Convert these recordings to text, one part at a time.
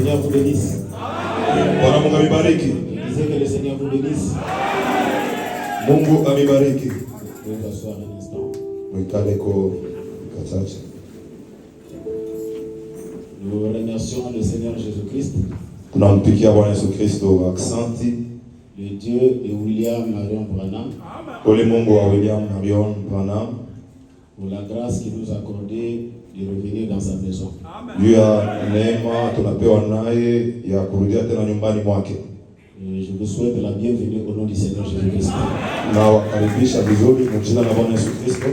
Seigneur vous bénisse. Bwana Mungu amebariki. Disais que le Seigneur vous bénisse. Mungu amebariki. Vous pouvez vous asseoir un instant. Mwikaleko kachache. Nous remercions le Seigneur Jésus-Christ. Tunampigia Bwana Yesu Kristo aksanti. Le Dieu de William Marion Branham. Ole Mungu wa William Marion Branham. Pour la grâce qu'il nous a accordée de revenir dans sa maison. Juu ya neema tunapewa naye ya kurudia tena nyumbani mwake. Je vous souhaite la bienvenue au nom du Seigneur Jésus-Christ. Na wakaribisha vizuri kwa jina la Bwana Yesu Kristo.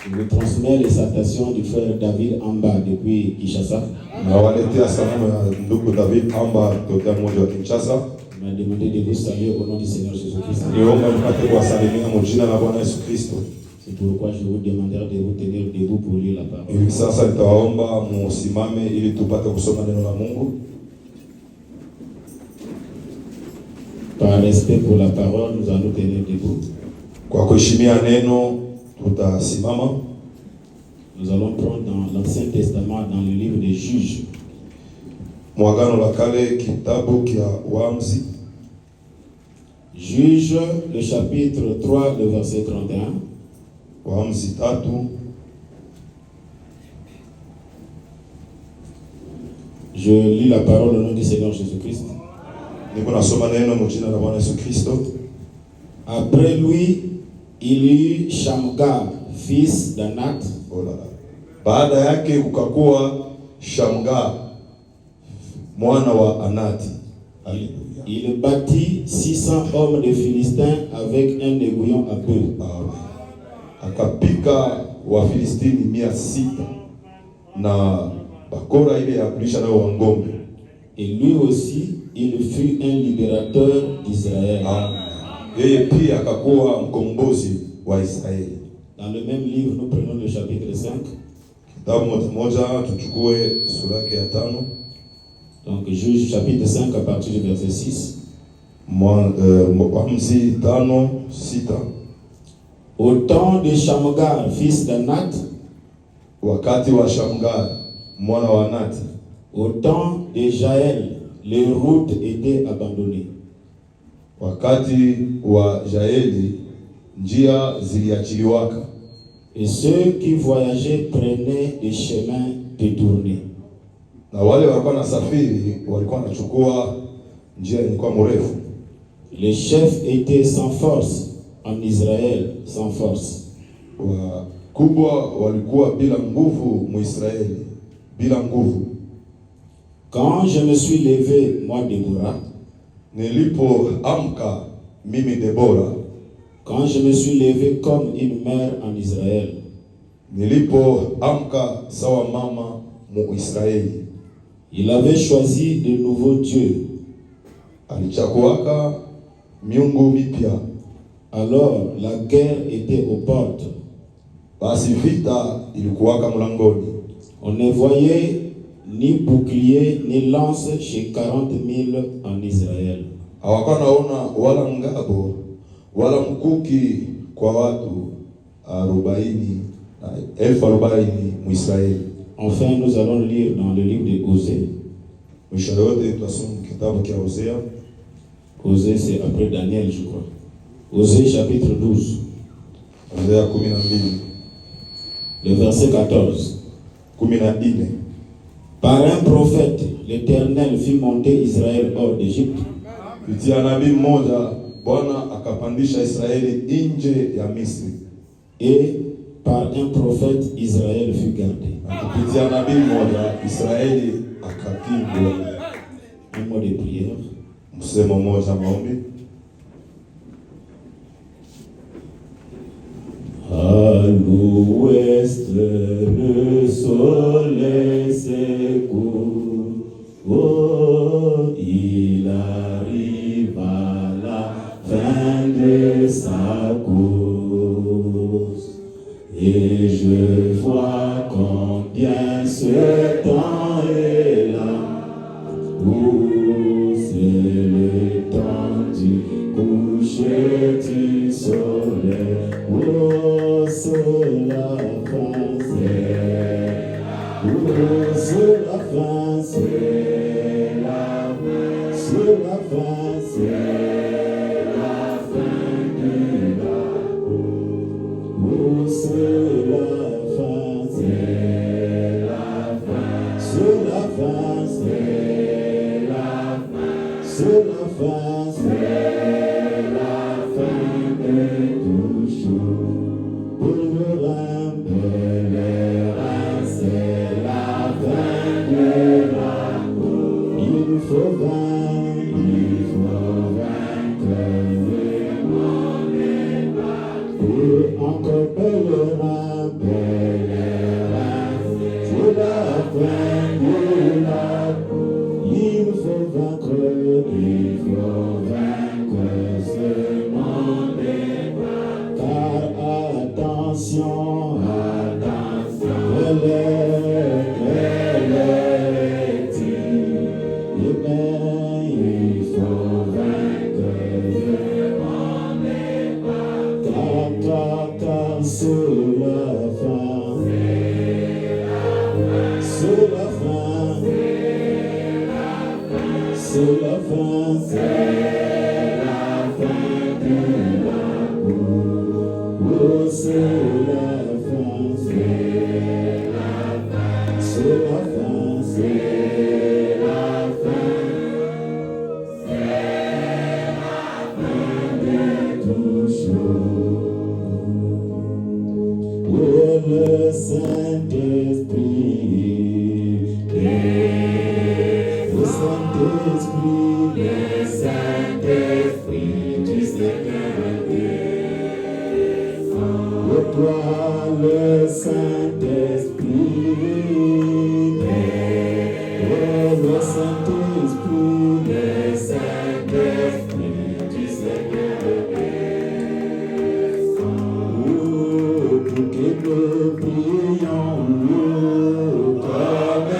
Je vous transmets les salutations du frère David Amba depuis Kinshasa. Na waletea salamu ya ndugu David Amba kutoka mji wa Kinshasa. Il m'a demandé de vous saluer au nom du Seigneur Jésus-Christ. Niomba mpate kuwasalimia kwa jina la Bwana Yesu Kristo. C'est pourquoi je vous demanderai de vous tenir debout pour lire la parole. Hivi sasa nitawaomba musimame ili tupate kusoma neno la Mungu. Par respect pour la parole, nous allons tenir debout. Kwa kuheshimia neno tutasimama. Nous allons prendre dans l'Ancien Testament, dans le livre des Juges. Mwagano la kale kitabu kia Waamuzi. Juge, le chapitre 3, le verset 31. Waamuzi 3. Je lis la parole au nom du Seigneur Jésus-Christ. Niko nasoma neno kwa jina la Bwana Yesu Kristo. Après lui, il y eut Shamgar, fils d'Anat. Baada yake kukakuwa Shamgar, mwana wa Anati. Il bâtit 600 hommes de Philistins avec un aiguillon à peu. Akapika wa Filistini 600 na bakora ile ya kulisha nao wa ngombe. Et lui aussi, il fut un libérateur d'Israël. Yeye pia akakuwa mkombozi wa Israeli. Dans le même livre, nous prenons le chapitre 5. Kitabu moja tuchukue sura yake ya 5. Donc Juge chapitre 5 à partir du verset 6. Waamuzi 5:6. Au temps de Shamgar, fils d'Anat, wakati wa Shamgar mwana wa Anati, au temps de Jaël, les routes étaient abandonnées. Wakati wa Jaeli njia ziliachiliwaka. Et ceux qui voyageaient prenaient des chemins détournés. Na wale walikuwa na safiri walikuwa wanachukua njia ilikuwa mrefu. Les chefs étaient sans force en Israël, sans force. Wakubwa walikuwa bila nguvu muisraeli, bila nguvu. Quand je me suis levé, moi Déborah, nilipoamka mimi Debora, quand je me suis levé comme une mère en Israël, nilipoamka sawa mama mu Israeli, il avait choisi de nouveaux dieux. Alichakuaka miungu mipya. Alors la guerre était aux portes. Basi vita ilikuwaka mlangoni. On ne voyait ni bouclier ni lance chez 40,000 en Israël. Hawakuwa naona wala ngabo wala mkuki kwa watu 40,000 Mwisraeli. Enfin, nous allons lire dans le livre de Osée. Osée, c'est après Daniel, je crois. Osée, chapitre 12. Le verset 14. Par un prophète, l'Éternel fit monter Israël hors d'Égypte. Et par un prophète, Israël fut gardé. Un mot de prière. À l'ouest, le soleil se couche. Oh, il arrive à la fin de sa course. Et je vois combien ce temps est là, où c'est le temps du coucher du soleil. Oh, c'est la fin, c'est la fin, c'est la fin, c'est la fin de la course. Oh, c'est la fin, c'est la fin. C'est la fin, c'est la fin. C'est la fin, c'est la fin de tout chose. Pèlerin, c'est la fin de la course. Il faut vaincre le monde et encore pèlerin, c'est la fin de la course. Il faut vaincre ce monde et car attention, quelle est-il? Eh bien, il faut vaincre le monde et car c'est la fin. C'est la fin. C'est la fin. C'est la fin de la course. Oh, c'est la fin. C'est la fin. C'est la fin. C'est la fin. C'est la fin de tout chose. Oh, le Saint-Esprit. Le Saint-Esprit du Seigneur descend. Le Saint-Esprit, le Saint-Esprit du Seigneur descend. Oh, pour que nous prions comme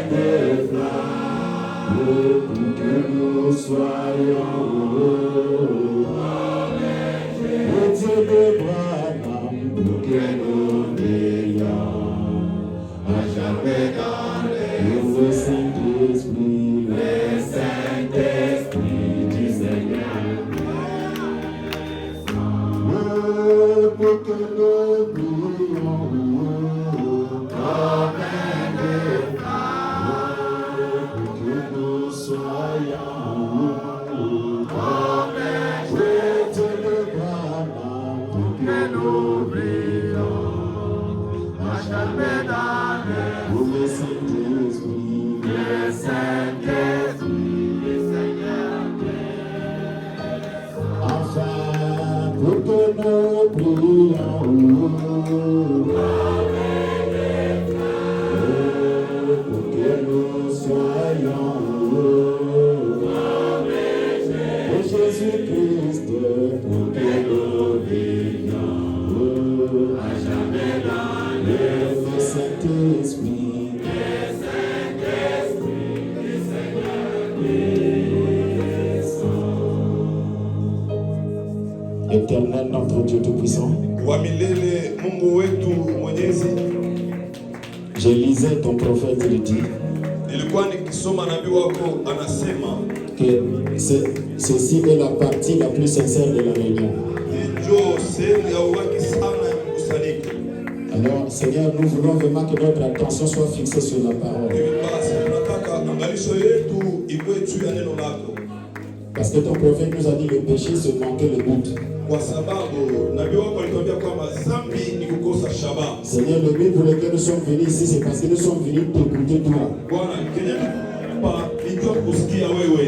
des flammes, pour que nous soyons au Dieu de Branham, pour que nous veillons à jamais dans le Saint-Esprit du Seigneur. Pour que nous prions comme des flammes, pour que nous soyons comme Dieu de Branham, pour que nous veillons à jamais dans le Saint-Esprit du Seigneur. Enfin, pour que nous prions pour que nous soyons pour Jésus-Christ, pour que nous vivions à jamais dans le Saint-Esprit du Seigneur descend. Éternel notre Dieu Tout-Puissant, Wa milele Mungu wetu Mwenyezi, je lisais ton prophète, il dit nilikuwa nikisoma nabii wako anasema que ceci est la partie la plus sincère de la réunion. ndio sehemu ya uwaki sana ya mkusanyiko. Alors, Seigneur, nous voulons vraiment que notre attention soit fixée sur la parole. Hivi basi tunataka angalisho yetu iwe juu ya neno lako, Parce que ton prophète nous a dit le péché, c'est manquer le but. kwa sababu nabii wako alituambia kwamba dhambi ni kukosa shabaha. Seigneur, le but pour lequel nous sommes venus ici, c'est parce que nous sommes venus t'écouter toi. Bwana, kenye tupa nijua kusikia wewe.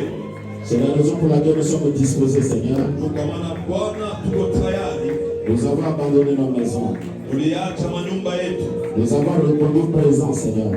C'est la raison pour laquelle nous sommes disposés, Seigneur. Kwa maana Bwana tuko tayari. Nous avons abandonné nos maisons. Tuliacha manyumba yetu. Nous avons répondu présent, Seigneur.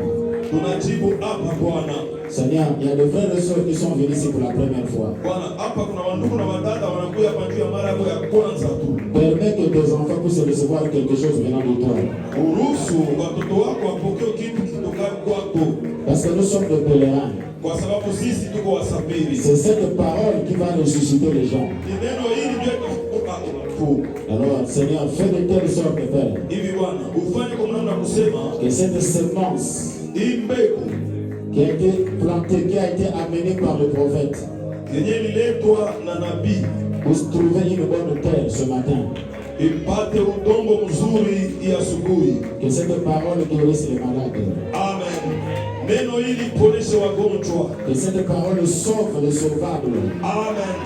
Tunajibu hapa Bwana. Seigneur, il y a des frères et sœurs qui sont venus ici pour la première fois. Bwana, hapa kuna wandugu na wadada wanakuja kwa njia mara yako ya kwanza tu. Permets que tes enfants puissent recevoir quelque chose venant de toi. Uruhusu watoto wako wapokee kitu kitokacho kwako. Parce que nous sommes des pèlerins. Kwa sababu sisi tuko wasafiri. C'est cette parole qui va ressusciter les gens. Ni neno hili ndio itafufuka watu. Alors, Seigneur, fais de telle sorte, Père, Hivi Bwana, ufanye kwa namna kusema que cette semence hii mbegu qui a été plantée, qui a été amenée par le prophète, yenye liletwa na nabii pour trouver une bonne terre ce matin. ipate udongo mzuri ya asubuhi. Que cette parole guérisse les malades. Amen. Neno hili poneshe wagonjwa. Que cette parole sauve les sauvables. Amen.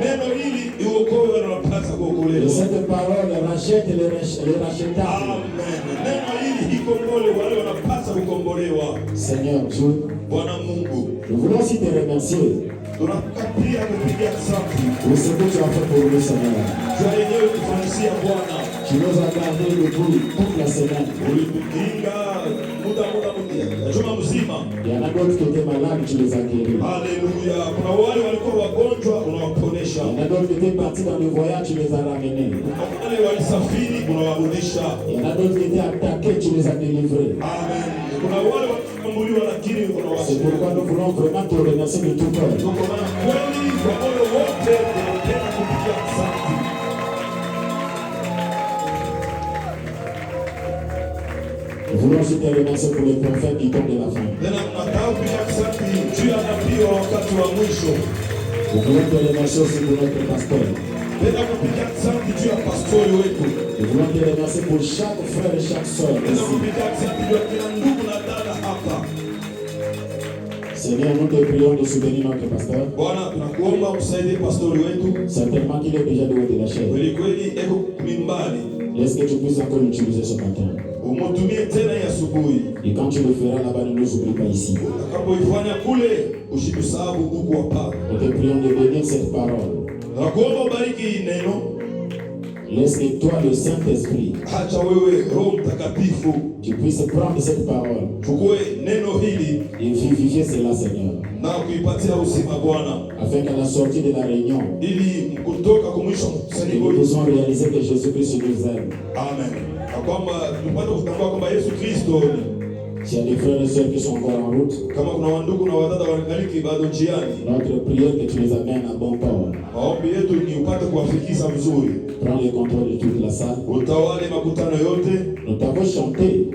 Neno hili iokoe wanapasa kuokolewa. Que cette parole rachète les rachetables. Amen. Neno hili ikomboe wale wanapasa kukombolewa. Seigneur Dieu, Bwana Mungu, nous voulons aussi te remercier tunakupia kupigia asante pour ce que tu as fait pour nous, Seigneur. kwa yenyewe kufanyisia Bwana. Tu nous as gardés debout toute la semaine. Ulitukinga muda juma mzima. Il y en a d'autres qui étaient malades, tu les as guéris. Haleluya. Kuna wale walikuwa wagonjwa unawaponesha. Il y en a d'autres qui étaient partis dans le voyage, tu les as ramenés. Wale walisafiri unawarudisha. Il y en a d'autres qui étaient attaqués, tu les as délivrés. Amen. Kuna wale walikambuliwa lakini unawasaidia. C'est pourquoi nous voulons vraiment te remercier de tout cœur. Kwa maana kweli kwa moyo wote tunapenda kupigia asante. Nous voulons aussi te remercier pour les prophètes du temps de la fin. Tena tunataka kupigia asante juu ya nabii wa wakati wa mwisho. Nous voulons te remercier aussi pour notre pasteur. Tena kupigia asante juu ya pastori wetu. Nous voulons te remercier pour chaque frère et chaque soeur Tena ici. kupigia asante juu ya kila ndugu na dada hapa. Seigneur, nous te prions de soutenir notre pasteur. Bwana, tunakuomba usaidie pastori wetu. Certainement qu'il est déjà de la chair. Kweli kweli eko mimbali. Laisse que tu puisses encore l'utiliser ce matin. Umutumie tena ya asubuhi. Et quand tu le feras là-bas, ne nous oublie pas ici. Utakapoifanya kule usitusahau huku hapa. Nous te prions de bénir cette parole. Nakuomba ubariki hii neno. Laisse que toi, le Saint-Esprit, Acha wewe Roho Mtakatifu tu puisses prendre cette parole chukue neno hili et vivifier cela, Seigneur, na kuipatia uzima Bwana, afin qu'à la sortie de la réunion, ili kutoka kwa mwisho nous mkusanyiko. puissions réaliser que Jésus-Christ nous aime. Amen. Na kwamba tupate kutambua kwamba Yesu Kristo, S'il y a des frères et sœurs qui sont encore en route, kama kuna wandugu na wadada wangaliki bado njiani, notre prière que tu les amènes à bon port. maombi yetu ni upate kuwafikisha vizuri. Prends le contrôle de toute la salle. Utawale makutano yote. Nous t'avons chanté.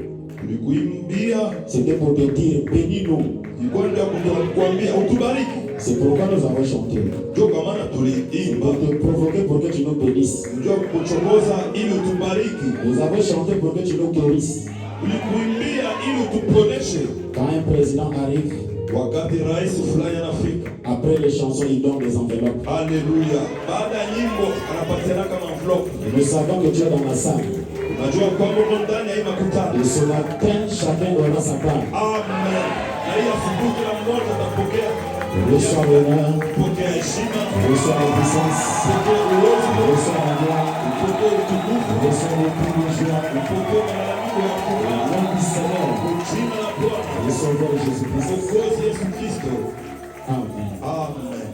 Tulikuimbia, C'était pour te dire, bénis-nous. ilikuwa ndio kukuambia utubariki. C'est pourquoi nous avons chanté. Ndio kwa maana C'est tuliimba, pour te provoquer pour que tu nous bénisses. ndio kukuchokoza ili utubariki. Nous avons chanté pour que tu nous guérisses. Tulikuimbia ili utuponeshe. Quand un président arrive, Wakati rais fulani anafika, après les chansons, il donne des enveloppes. haleluya, baada ya nyimbo anapatiana kama envelope. Et nous savons que tu es dans la salle. Unajua kwamba uko ndani ya hii makutano. Et ce matin, chacun aura sa part. Amen. Na hii asubuhi kila mmoja atapokea Reçois l'honneur, pokea heshima, reçois la puissance, pokea uwezo, reçois la gloire, pokea utukufu, reçois le prix de joie. pokea malalamiko ya Au furaha. nom du Seigneur, Kwa jina la Bwana, le Sauveur Jésus-Christ. Mwokozi Yesu Kristo. Amen. Amen.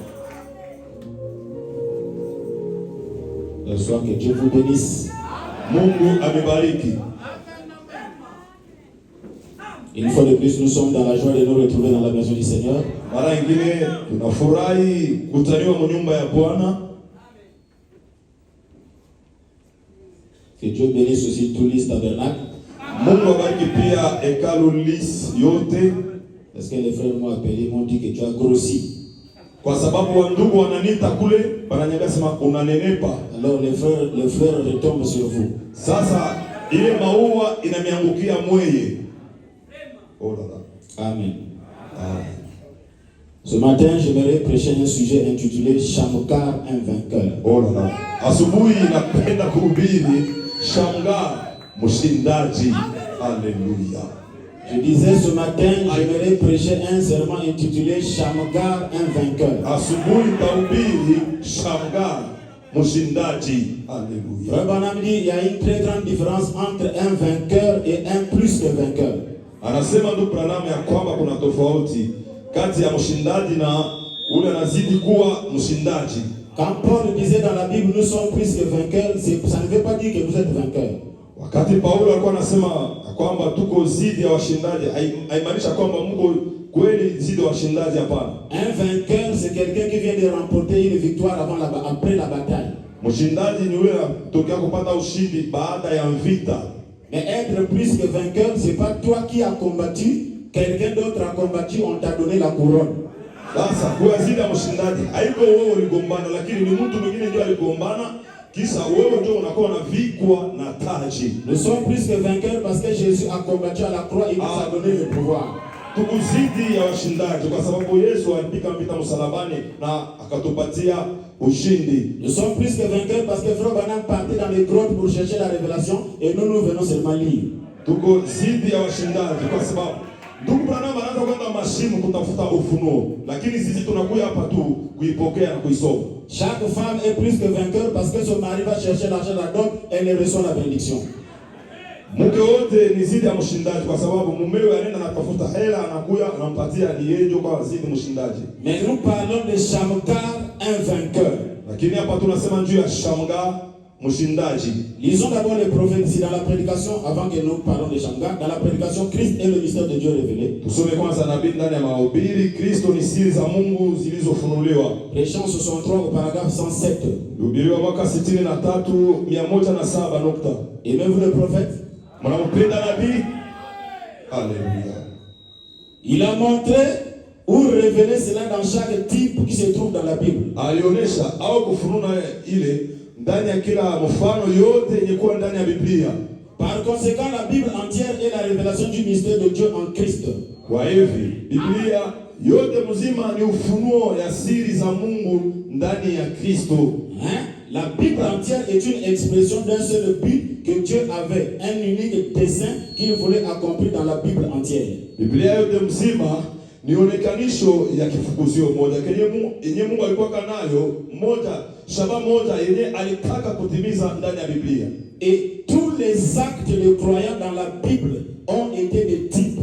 Le soir, que Dieu vous bénisse. Mungu amebariki. Une fois de plus, nous sommes dans la joie de nous retrouver dans la maison du Seigneur. Mara nyingine tunafurahi kutaniwa mu nyumba ya Bwana. Que Dieu bénisse aussi tous les tabernacles. Mungu abariki pia hekalu lis yote, Parce que les frères m'ont appelé, m'ont dit que tu as grossi. kwa sababu wandugu wananiita kule, wananiambia sema unanenepa. Alors les fleurs retombent sur vous. Sasa ile maua inamiangukia mweye. Oh là là. Amen. Amen. Ce matin, j'aimerais prêcher un sujet intitulé Shamgar, un vainqueur. Oh là là. Asubuhi napenda kuhubiri Shamgar, mshindaji. Haleluya. Je disais ce matin, j'aimerais prêcher un sermon intitulé Shamgar, un vainqueur. Asubuhi tahubiri Shamgar, mshindaji. Haleluya. Frère Branham dit il y a une très grande différence entre un vainqueur et un plus que vainqueur. Anasema ndugu Branham ya kwamba kuna tofauti kati ya mshindaji na ule anazidi kuwa mshindaji. Quand Paul disait dans la Bible nous sommes plus que vainqueurs, ça ne veut pas dire que vous êtes vainqueur. Wakati Paulo alikuwa anasema kwamba tuko zidi ya washindaji, haimaanisha kwamba mko kweli zidi ya washindaji, hapana. Un vainqueur c'est quelqu'un qui vient de remporter une victoire après la bataille. Mshindaji ni yule anatokea kupata ushindi baada ya vita. Mais être plus que vainqueur, c'est pas toi qui as combattu, quelqu'un d'autre a combattu, on t'a donné la couronne. Sasa kwa zidi ya mshindaji haiko wewe uligombana, lakini ni mtu mwingine ndio aligombana, kisha wewe ndio unakuwa na vikwa na taji. Nous sommes plus que vainqueurs parce que Jésus a combattu à la croix et nous a donné le pouvoir. Tuko zidi ya washindaji kwa sababu Yesu alipika vita msalabani na akatupatia ushindi. Nous sommes plus que vainqueurs parce que Frère Branham partait dans les grottes pour chercher la révélation et nous venons seulement lire. Tuko zidi ya washindaji kwa sababu ndugu Branham anaanza kwenda mashimo kutafuta ufunuo, lakini sisi tunakuja hapa tu kuipokea na kuisoma. Chaque femme est plus que vainqueur parce que son mari va chercher l'argent là-dedans, elle reçoit la bénédiction. Mke wote ni zidi ya mshindaji kwa sababu mumewe anaenda anatafuta hela, anakuja anampatia, ni yeye ndio kwa zidi mshindaji. Mais nous parlons de Shamgar, un vainqueur. Lakini hapa tunasema juu ya Shamgar, mshindaji. Lisons d'abord les prophètes ici dans la prédication avant que nous parlons de Shamgar. Dans la prédication, Christ est le mystère de Dieu révélé. Tusome kwanza nabii ndani ya mahubiri, Kristo ni siri za Mungu zilizofunuliwa. Prêchant 63 au paragraphe 107. Hubiriwa mwaka 63 107 nukta. Aimez-vous le prophète? Mnampenda nabii? Alléluia. Il a montré ou révélé cela dans chaque type qui se trouve dans la Bible. Alionyesha au kufunua ile ndani ya kila mfano yote yenye kuwa ndani ya Biblia. Par conséquent, la Bible entière est la révélation du mystère de Dieu en Christ. Kwa hivi Biblia yote mzima ni ufunuo ya siri za Mungu ndani ya Kristo. La Bible entière est une expression d'un seul but que Dieu avait, un unique dessein qu'il voulait accomplir dans la Bible entière. Biblia yote mzima ni onekanisho ya kifukuzio moja yenye Mungu alikuwa nayo moja, shaba moja yenye alitaka kutimiza ndani ya Biblia. Et tous les actes de croyants dans la Bible ont été des types.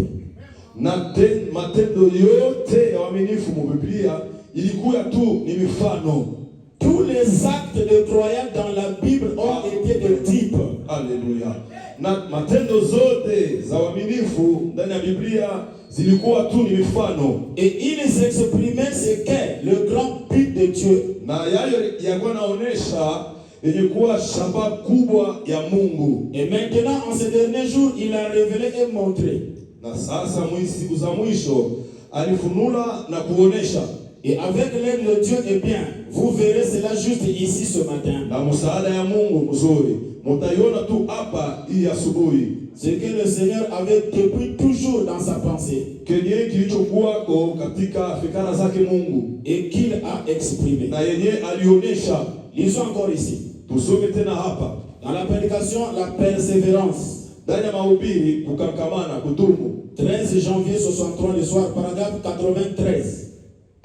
Na matendo yote ya waaminifu mu Biblia ilikuwa tu ni mifano. Tous les actes de croyants dans la Bible ont été des types. Alléluia. Na matendo zote za waaminifu ndani ya Biblia zilikuwa tu ni mifano. Et ils exprimaient ce qu'est le grand but de Dieu. Na yayo yalikuwa naonesha yenye kuwa shamba kubwa ya Mungu. Et maintenant, en ces derniers jours, il a révélé et montré. Na sasa siku za mwisho alifunula na kuonesha. Et avec l'aide de Dieu, eh bien, vous verrez cela juste ici ce matin. Na msaada ya Mungu mzuri, mtaiona tu hapa hii asubuhi. Ce que le Seigneur avait depuis toujours dans sa pensée. Kenye kilichokuwako katika fikra zake Mungu. Et qu'il a exprimé. Na yenye alionesha. Lisons encore ici. Tusome tena hapa. Dans la prédication, la persévérance. Ndani ya mahubiri kukangamana, kudumu. 13 janvier 63 le soir, paragraphe 93.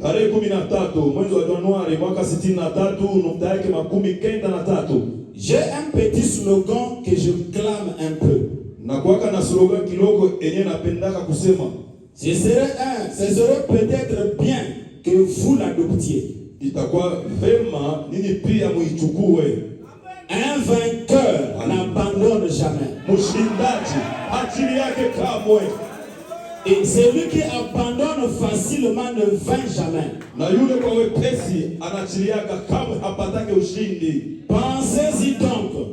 Tarehe 13 mwezi wa Januari mwaka 63 nukta yake 93. J'ai un petit slogan que je clame un peu. Na kuwaka na slogan kidogo enye napendaka kusema. Ce serait peut-être bien que vous l'adoptiez. Itakuwa vema nini pia muichukue. Un vainqueur n'abandonne jamais. Mshindaji ajili yake kamwe. Et celui qui abandonne facilement ne vainc jamais. Na yule kwa wepesi anachiliaka kamwe hapatake ushindi. Pensez-y donc.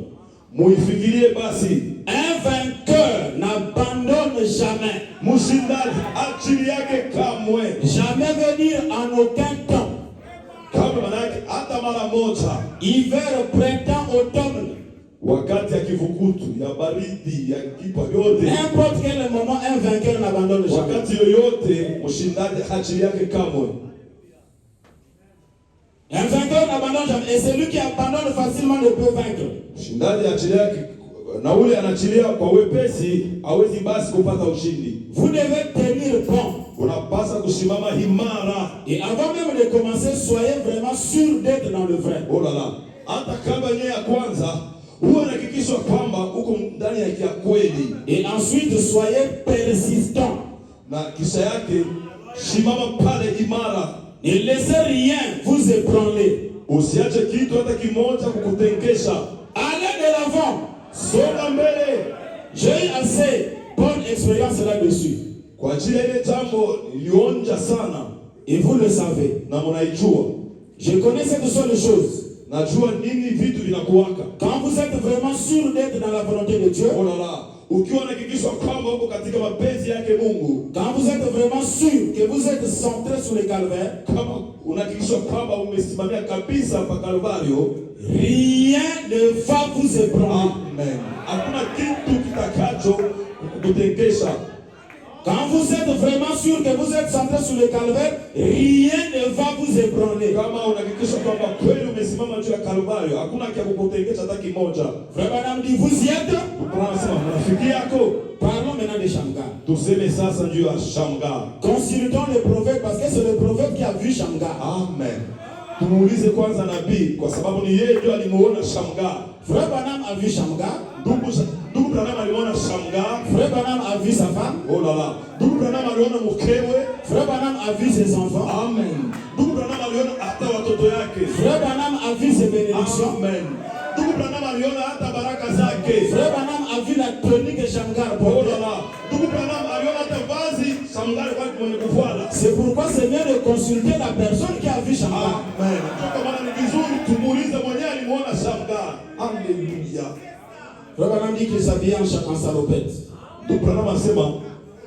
Muifikirie basi. Un vainqueur n'abandonne jamais. Mshindaji ajili yake kamwe. Jamais venir en aucun temps. Kamwe manake hata mara moja. Hiver, printemps, automne. Wakati ya kivukutu, ya baridi, ya kipa yote. N'importe quel moment, un vainqueur n'abandonne jamais. Wakati yoyote, mshindaji ajili yake kamwe. Un vainqueur n'abandonne jamais. Et celui qui abandonne facilement ne peut vaincre. Mshindaji ajili yake na ule anachilia kwa wepesi hawezi basi kupata ushindi. Vous devez tenir bon. Unapasa kusimama imara. Et avant même de commencer, soyez vraiment sûr d'être dans le vrai. Oh là là. Hata kabla ya kwanza uwe hakikisha kwamba uko ndani ya kweli. Et ensuite soyez persistant. Na kisha yake simama pale imara. Ne laissez rien vous ébranler. Usiache kitu hata kimoja kukutenkesha. Allez de l'avant. Songa mbele. J'ai eu assez bonne expérience là-dessus. Kwa ajili ya ile jambo nilionja sana. Et vous le savez. Na mnaijua. Je connais cette seule chose. Najua nini vitu vinakuwaka. Quand vous êtes vraiment sûr d'être dans la volonté de Dieu. Oh là là. ukiwa unahakikishwa kwamba uko katika mapenzi yake Mungu, quand vous êtes vraiment sûr que vous êtes centré sur le calvaire, kama unahakikishwa kwamba umesimamia kabisa pa Kalvario, rien ne va vous ébranler. amen, hakuna kitu kitakacho kukutengesha. Quand vous êtes vraiment sûr que vous êtes centré sur le calvaire, rien ne va vous ébranler. Kama unahakikisha kwamba kweli umesimama juu ya Kalvario, hakuna kia kukutengesha hata kimoja. Frère Branham dit, vous y êtes? Tunasema rafiki yako. Parlons maintenant de Shamgar. Tuseme sasa juu ya Shamgar. Consultons le prophète parce que c'est le prophète qui a vu Shamgar. Amen. Tumuulize kwanza nabii kwa sababu ni yeye ndiye alimuona Shamgar. Frère Branham a vu Shamgar. Ndugu Branham aliona Shamgar. Frère Branham a vu sa femme. Oh là là. Ndugu Branham aliona mkewe. Frère Branham a vu ses enfants. Amen. Ndugu Branham aliona hata watoto yake. Frère Branham a vu ses bénédictions. Amen. Ndugu Branham aliona hata baraka zake. Frère Branham a vu la tunique que Shamgar Oh portait. là là. Ndugu Branham aliona hata vazi Shamgar alikuwa mwenye kuvala. C'est pourquoi c'est bien de consulter la personne qui a vu Shamgar. Amen. Kwa maana ni vizuri tumuulize mwenyewe alimuona Shamgar. Haleluya. Frère Branham dit qu'il s'habillait en salopette. Ndugu Branham anasema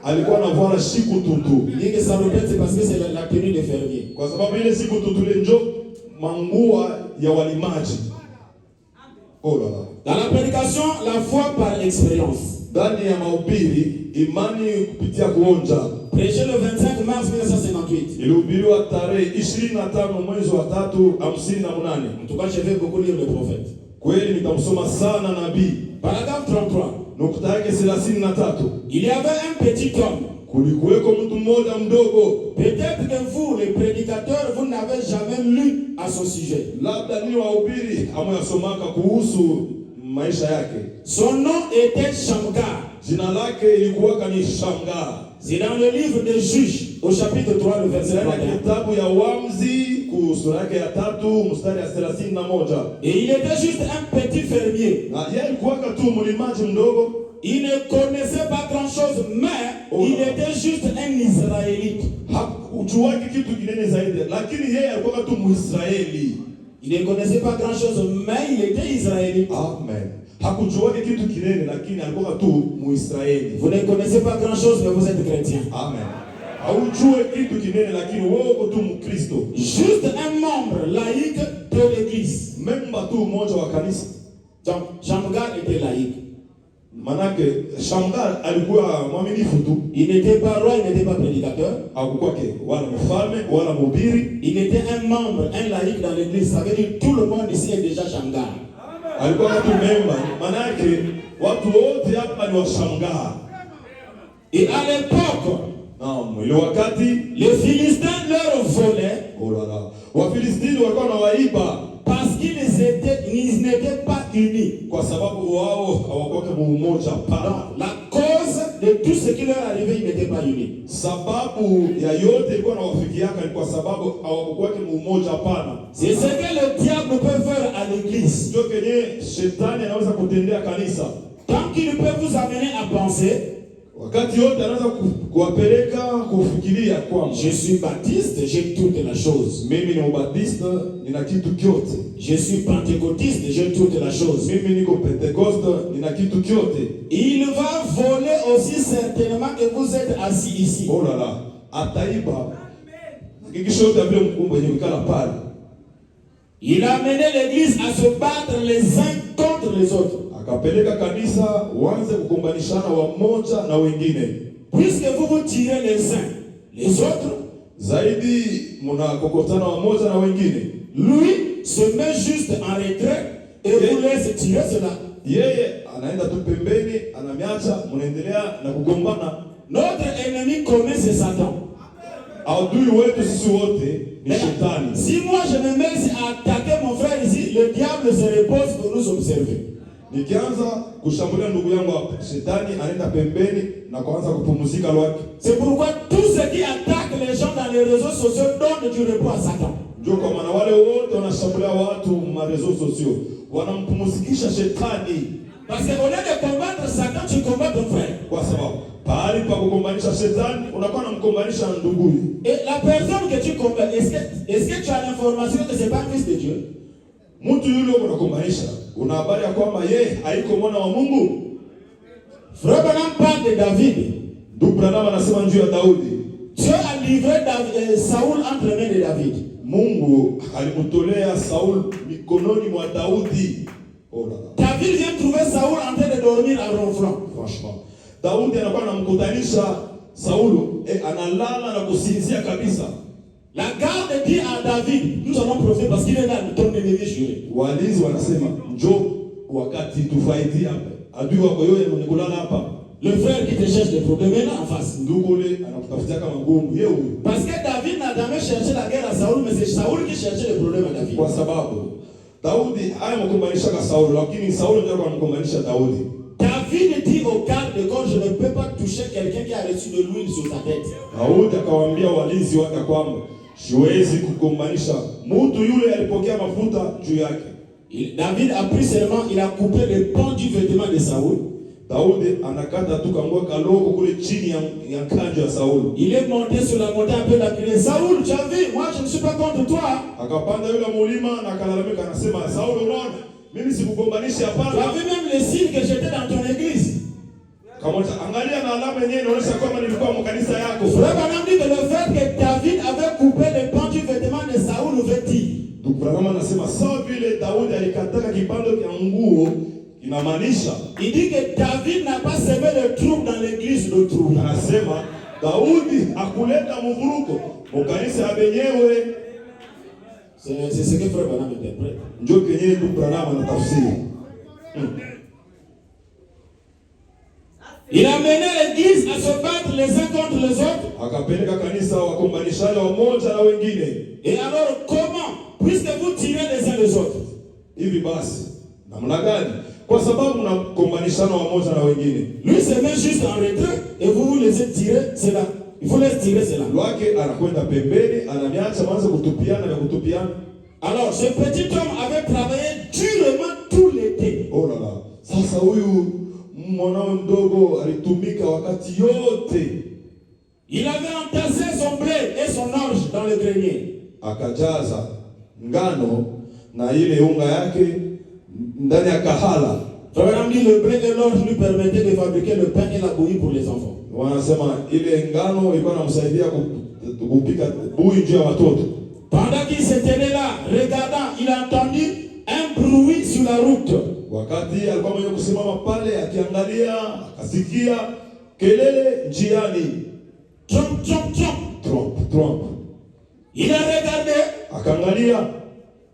alikuwa anavala siku tutu. Il dit que salopette c'est parce que c'est la tenue de fermier. Kwa sababu ile siku tutu ile njo mangua ya walimaji. Oh là là. Dans la prédication, la foi par expérience. Ndani ya mahubiri imani kupitia kuonja. Prêché le 25 mars 1958. Ilihubiriwa tarehe 25 mwezi wa 3 58. En tout cas, je vais beaucoup lire le prophète. Kweli nitamsoma sana nabii. Paragraphe 33. Nukta yake 33. Il y avait un petit homme. Kulikuweko mtu mmoja mdogo. Peut-être que vous, les prédicateurs, vous n'avez jamais lu à son sujet. Labda ni wahubiri ameyasomaka kuhusu maisha yake. Son nom était Shamgar. Jina lake ilikuwa ni Shamgar. C'est dans le livre des Juges, au chapitre 3, le verset 31. Kitabu ya Waamuzi sura yake ya 3 mstari ya 31. Et il était juste un petit fermier. Na yeye alikuwa tu mlimaji mdogo. Il ne connaissait pas grand-chose, mais il était juste un Israélite. Hakujuaki kitu kinene zaidi, lakini yeye alikuwa tu Muisraeli. Il ne connaissait pas grand-chose, mais il était Israélite. Amen. Hakujuaki kitu kinene, lakini alikuwa tu Muisraeli. Vous ne connaissez pas grand-chose, mais vous êtes chrétien. Amen. Haujue kitu kinene, lakini wewe uko tu Mkristo. Juste un membre laïque de l'église. Memba tu mmoja wa kanisa. Donc, Shamgar était laïque. Manake Shamgar alikuwa mwaminifu tu. Il n'était pas roi, il n'était pas prédicateur. Hakukuwa wala mfalme wala mhubiri. Il était un membre, un laïque dans l'église. Ça veut dire tout le monde ici est déjà Shamgar. Alikuwa tu memba. Manake watu wote hapa ni wa Shamgar. Et à l'époque, ile wakati les Philistins leur volaient. Oh là là. Wafilistini walikuwa wanawaiba parce qu'ils n'étaient pas unis. Kwa sababu wao hawakuwa mmoja pana. La cause de tout ce qui leur arrivait, ils n'étaient pas unis. Sababu ya yote ilikuwa nawafikiaka ni kwa sababu hawakuwa mmoja pana. C'est ce que le diable peut faire à l'église. Ndio kenye shetani anaweza kutendea kanisa. Tant qu'il peut vous amener à penser, wakati yote anaweza kuwapeleka kufikiria kwamba je suis baptiste, j'ai toutes les choses. Mimi ni mbatiste, nina kitu kyote. Je suis pentecôtiste, j'ai toutes les choses. Mimi niko pentecoste, nina kitu kyote. Il va voler aussi certainement que vous êtes assis ici. Oh là là, ataiba. Kikishote vile mkumbo yenye kala pale. Il a amené l'église à se battre les uns contre les autres. Akapeleka kanisa waanze kukombanishana wamoja na wengine. Puisque vous vous tirez les uns les autres, zaidi mnakokotana wamoja na wengine. Lui se met juste en retrait et vous laisse tirer cela. Yeye anaenda tu pembeni, anamiacha, mnaendelea na kugombana. Notre ennemi commun c'est Satan. Adui wetu sisi wote ni shetani. Si moi je me mets ici à attaquer mon frère ici, le diable se repose pour nous observer. Nikianza kushambulia ndugu yangu hapa, shetani anaenda pembeni na kuanza kupumzika lwake. C'est pourquoi tous ceux qui attaquent les gens dans les réseaux sociaux donnent du repos à Satan. Ndio kwa maana wale wote wanashambulia watu ma réseaux sociaux wanampumzikisha shetani. Parce qu'au lieu de combattre Satan, tu combats ton frère. Kwa sababu pahali pa kukombanisha shetani unakuwa unamkombanisha ndugu. Et la personne que tu combats, est-ce que tu as l'information que c'est pas un fils de Dieu? Mtu yule unakombanisha, una habari ya kwamba yeye haiko mwana wa Mungu? Frère Branham parle de David. Ndugu Branham anasema juu ya Daudi. Dieu a livré Saoul entre les mains de David. Mungu alimtolea Saul mikononi mwa Daudi. Oh là là. David vient trouver Saoul en train de dormir à ronflant. Franchement. Daudi anakuwa anamkutanisha Saulo analala na kusinzia kabisa. La garde dit à David, nous allons profiter parce qu'il est là, ton ennemi juré. Walinzi wanasema njoo wakati tufaiti hapa. Adui wako yeye mnikulala hapa. Le frère qui te cherche des problèmes est là en face. Ndugu ule anakutafutia kama ngumu yeye huyo. Parce que David n'a jamais cherché la guerre à Saoul, mais c'est Saoul qui cherchait les problèmes à David. Kwa sababu Daudi ayamkumbanisha kwa Saul, lakini Saul ndiye akamkumbanisha Daudi. David dit au garde de corps, je ne peux pas toucher quelqu'un qui a reçu de l'huile sur sa tête. Daudi akawaambia walinzi wake kwamba siwezi kukumbanisha mtu yule alipokea mafuta juu yake. David a pris seulement, il a coupé le pan du vêtement de Saoul. Daudi anakata tu kangua kaloko kule chini ya kanjo ya Saul. Il est monté sur la montagne un peu d'appeler Saoul, tu as vu, moi je ne suis pas contre toi. Akapanda yule mulima na akalalamika anasema Saul, unaona mimi sikugombanisha hapana. Tu as vu même les signes que j'étais dans ton église. Kama angalia na alama yenyewe inaonyesha kwamba nilikuwa mkanisa yako. Frère Branham dit que le fait que David avait coupé le pan du vêtement de Saoul veut dire. Donc vraiment anasema sawa vile Daudi alikataka kipando cha nguo inamaanisha. Il dit que David n'a pas semé le trouble dans l'église d'autrui. Anasema Daudi hakuleta mvuruko mkanisa ya benyewe. C'est ce que frère Branham interprète. Ndio kenyewe ndugu Branham anatafsiri. Il a mené l'église à se battre les uns contre les autres. Akapeleka kanisa wakombanishana wamoja na wengine. Et alors comment, puisque vous tirez les uns les autres? Hivi basi namna gani? Kwa sababu mnakombanishana wamoja na wengine. Lui se met juste en retrait et vous vous laissez tirer cela. Il faut laisser tirer cela. Lwake anakwenda pembeni, ananiacha mwanzo kutupiana na kutupiana. Alors ce petit homme avait travaillé durement tout l'été. Oh là là. Sasa huyu mwanao mdogo alitumika wakati yote. Il avait entassé son blé et son orge dans le grenier. Akajaza ngano na ile unga yake ndani ya kahala. Frère dit le blé et l'orge lui permettaient de fabriquer le pain et la bouillie pour les enfants. Wanasema ile ngano ilikuwa inamsaidia kupika bui juu ya watoto. Pendant qu'il se tenait là, regardant, il a entendu un bruit sur la route. Wakati alikuwa mwenye kusimama pale akiangalia, akasikia kelele njiani. Trompe, trompe, trompe. Trompe, trompe. Il a regardé. Akaangalia.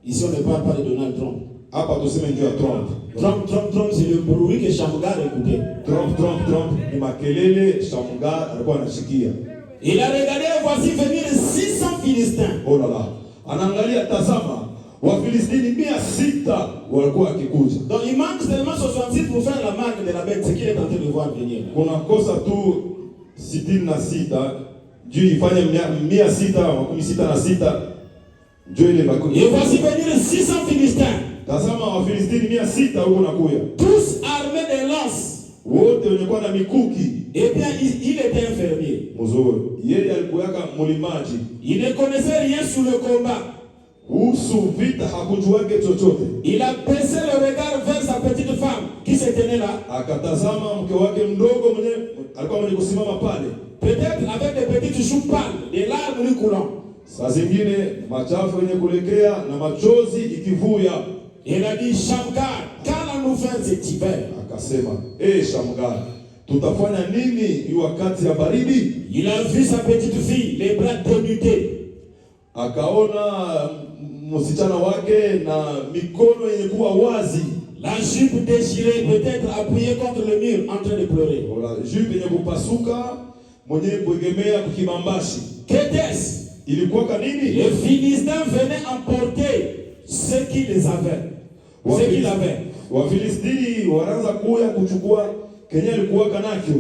Ici on ne parle pas de Donald Trump. Hapa tuseme njoo ya trompe. Trompe, trompe, trompe, c'est le bruit que Shamgar écoutait. Trompe, trompe, trompe. Ni makelele Shamgar alikuwa anasikia. Il a regardé, voici venir 600 Philistins. Oh là là. Anaangalia, tazama, Wafilistini 600 walikuwa wakikuja. Donc il manque seulement 66 pour faire la marque de la bête, ce qu'il est en train de voir venir. Kuna kosa tu 66 juu ifanye 666 njoo ile bakuli. Et voici venir 600 Philistins. Tazama Wafilistini 600 huko nakuya. Tous armés de lances. Wote wenye na mikuki. Eh bien, il était un fermier. Mzuri. Yeye alikuwa mlimaji. Il ne connaissait rien sur le combat. Kuhusu vita hakujuake chochote. Il a baissé le regard vers sa petite femme qui se tenait là. Akatazama mke wake mdogo mwenye alikuwa mwenye kusimama pale. Peut-être avec des petites joues pâles, des larmes lui coulant. Saa zingine machafu yenye kulekea na machozi ikivuya. Il a dit, Shamgar, qu'allons-nous faire cet hiver? Akasema, Shamgar, tutafanya nini hii wakati ya baridi? Il a vu sa petite fille, les bras dénudés. Akaona msichana wake na mikono yenye kuwa wazi. La jupe déchirée, peut-être appuyée contre le mur, en train de pleurer. Voilà, jupe yenye kupasuka, mwenye kuegemea kukibambashi. Qu'était-ce? Ilikuwa kanini? Les Philistins venaient emporter ce qu'ils avaient. Ce qu'il avait. Wafilistini wanaanza kuja kuchukua kenye alikuwa kanakyo.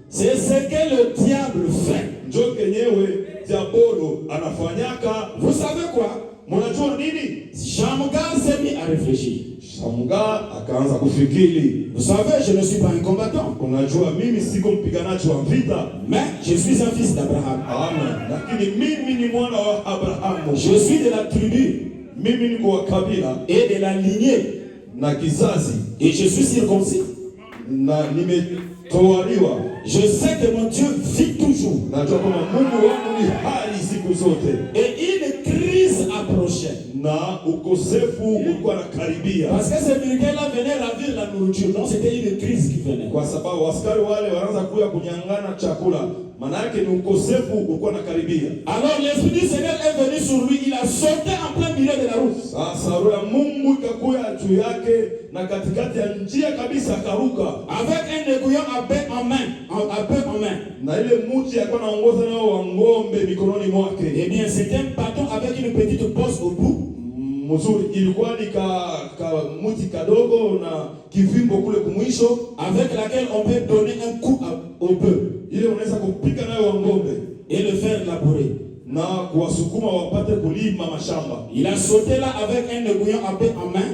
C'est ce que le diable fait. Njoo kenyewe diabolo anafanyaka. Vous savez quoi? Mnajua nini? Shamgar s'est mis à réfléchir. Shamgar akaanza kufikiri. Vous savez, je ne suis pas un combattant. Unajua mimi siko mpiganaji wa vita, mais je suis un fils d'Abraham. Amen. Lakini mimi ni mwana wa Abrahamu. Je suis de la tribu. Mimi niko wa kabila et de la lignée na kizazi. Et je suis circoncis. Na toaliwa. Je sais que mon Dieu vit toujours. Najua kwamba Mungu wangu ni hai siku zote. Et une crise approchait. Na ukosefu ulikuwa unakaribia. Parce que ces militaires-là venaient ravir la nourriture. Donc c'était une crise qui venait. Kwa sababu askari wale wanaanza kuja kunyang'ana chakula. Maana yake ni ukosefu ulikuwa unakaribia. Alors l'esprit du Seigneur est venu sur lui, il a sauté en plein milieu de la route. Sasa roho ya Mungu ikakuja juu yake na katikati ya njia kabisa akaruka. Avec un aiguillon à bœuf en main. Na ile mti alikuwa anaongoza nao wa ng'ombe mikononi mwake. Eh bien, c'était un bâton avec une petite bosse au bout. Mzuri, ilikuwa ni mti kadogo na kivimbo kule kumwisho, avec laquelle on peut donner un coup au bœuf. Ile unaweza kupiga nayo wa ng'ombe et le faire labourer. Na kuwasukuma wapate kulima mashamba. Il a sauté là avec un aiguillon à bœuf en main.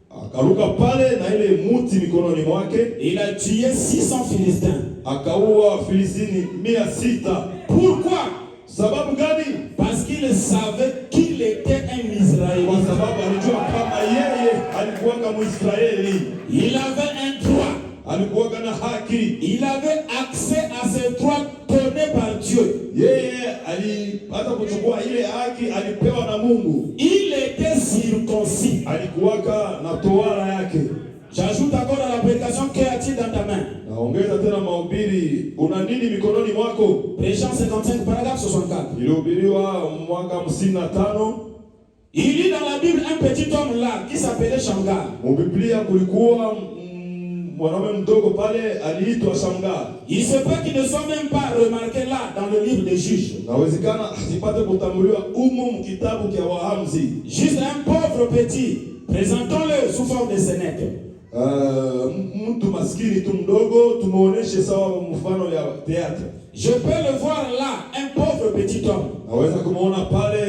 Akaruka pale na ile mti mikononi mwake. Il a tué 600 Philistins. Akaua Filistini 600. Pourquoi? Sababu gani? Parce qu'il savait qu'il était un Israélite. Kwa sababu alijua kama yeye alikuwa kama Israeli. Il avait un droit. Alikuwa na haki. Il avait accès à ces droits donnés par Dieu. Yeye alipata kuchukua ile haki alipewa na Mungu. Il était circoncis. Alikuwa na tohara yake. J'ajoute encore à la prédication, qu'as-tu dans ta main? Naongeza tena mahubiri, una nini mikononi mwako? Prédication 55 paragraphe 64. Ilihubiriwa mwaka 55. Il lit dans la Bible un petit homme là qui s'appelait Shamgar. Biblia kulikuwa mwanaume mdogo pale aliitwa Shamgar. Il se peut qu'il ne soit même pas remarqué là dans le livre des Juges. Nawezekana asipate kutambuliwa umu kitabu cha Waamuzi. Juste un pauvre petit, présentons-le sous forme de scénette. Mtu maskini tu mdogo tumuoneshe sawa mfano ya théâtre. Je peux le voir là, un pauvre petit homme. Naweza kumuona pale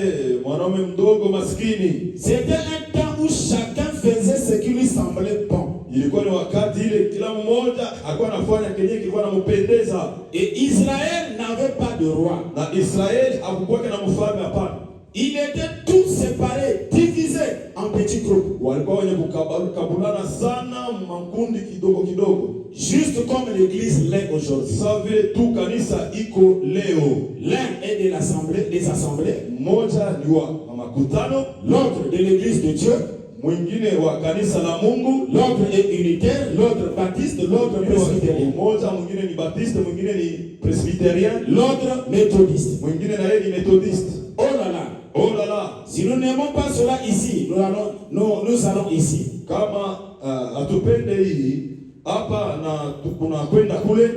mwanaume mdogo maskini. C'était un temps où chacun faisait ce qui lui semblait bon. Ilikuwa ni wakati ile kila mmoja alikuwa anafanya kenye kilikuwa nampendeza. Et Israël n'avait pas de roi. Na Israeli hakukuwa na mfalme hapana. Il était tout séparé, divisé en petits groupes. Walikuwa wenye kukabulana sana makundi kidogo kidogo. Juste comme l'église l'est aujourd'hui. Sawa vile tu kanisa iko leo. L'un est de l'assemblée, des assemblées. Mmoja ni wa makutano, l'autre de l'église de Dieu. Mwingine wa kanisa la Mungu. L'autre est unitaire, l'autre baptiste, l'autre presbytérien. Mmoja mwingine ni baptiste, mwingine ni presbytérien, l'autre méthodiste. Mwingine na yeye ni méthodiste. Oh là là. Oh là là. Si nous n'aimons pas cela ici, nous allons ici. Kama atupende hii hapa na tunakwenda kule,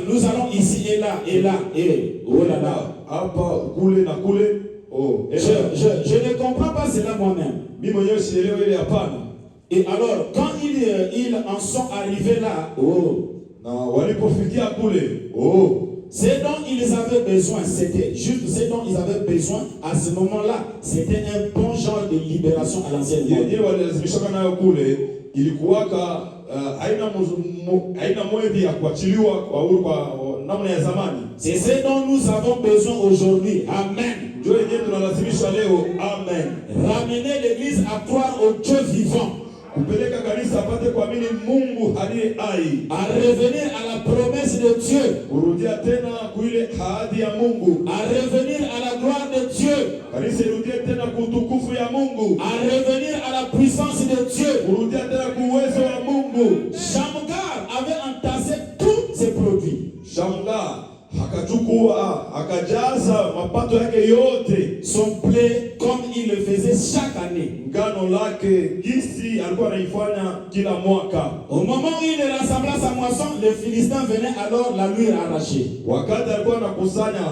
nous allons ici et là et là et oh là là. Hapa kule na kule. Oh. Je ne comprends pas cela moi-même. Mimi mwenyewe sielewi ile hapana. Et alors quand ils en sont arrivés là, oh, na walipofikia kule, oh, ce dont ils avaient besoin, c'était juste ce dont ils avaient besoin à ce moment-là, c'était un bon genre de libération à l'ancienne mode. Yeye walilazimishwa nayo kule, ilikuwaka haina mwezi ya kuachiliwa kwa namna ya zamani. C'est ce dont nous avons besoin aujourd'hui. Amen. Ndio yenyewe tunalazimishwa leo. Amen. Ramener l'église à croire au Dieu vivant. Kupeleka kanisa apate kuamini Mungu aliye hai. À revenir à la promesse de Dieu. Kurudia tena kuile ahadi ya Mungu. À revenir à la gloire de Dieu. Kanisa irudie tena kutukufu ya Mungu. À revenir à la puissance de Dieu. Kurudia tena kuuwezo wa Mungu. Shamgar avait entassé tous ses produits. Shamgar akachukua akajaza mapato yake yote, son blé comme il le faisait chaque année. Ngano lake gisi alikuwa anaifanya kila mwaka. Au moment où il rassembla sa moisson, les Philistins venaient alors la lui arracher. Wakati alikuwa anakusanya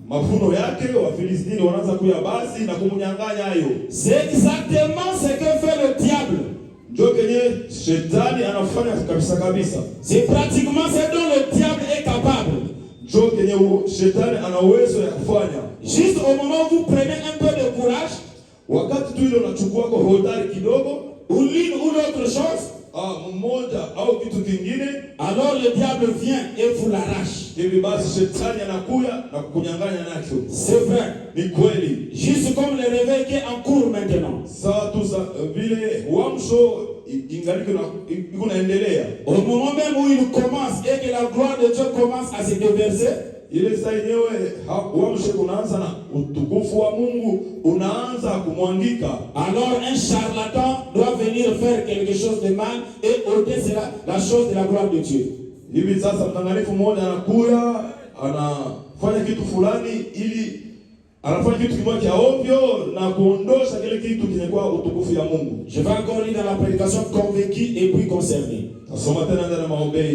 mavuno yake, Wafilistini wanaanza kuyabasi na kumnyang'anya hayo. C'est exactement ce que fait le diable. Ndio kenye shetani anafanya kabisa kabisa. C'est pratiquement ce dont le diable est capable. Ndio kenye shetani ana uwezo ya kufanya. Juste au moment où vous prenez un peu de courage, wakati tu ile unachukua kwa hodari kidogo, ou l'une ou l'autre chose, mmoja au kitu kingine, alors le diable vient et vous l'arrache. Hivi basi shetani anakuja na kukunyang'anya nacho. C'est vrai. Ni kweli. Juste comme le réveil qui est en cours maintenant. Sawa tu vile uamsho ingaliki iko naendelea. Au moment même où il commence et que la gloire de Dieu commence à se déverser, ile saa yenyewe uamsho kunaanza na utukufu wa Mungu unaanza kumwangika. Alors un charlatan doit venir faire quelque chose de mal et ôter cela, la chose de la gloire de Dieu. Hivi sasa mtangalifu mmoja anakuya anafanya kitu fulani ili anafanya kitu kimoja cha ovyo na kuondosha kile kitu kinekuwa utukufu ya Mungu. Je vais encore lire dans la prédication convaincu et puis concerné. Nasoma tena ndani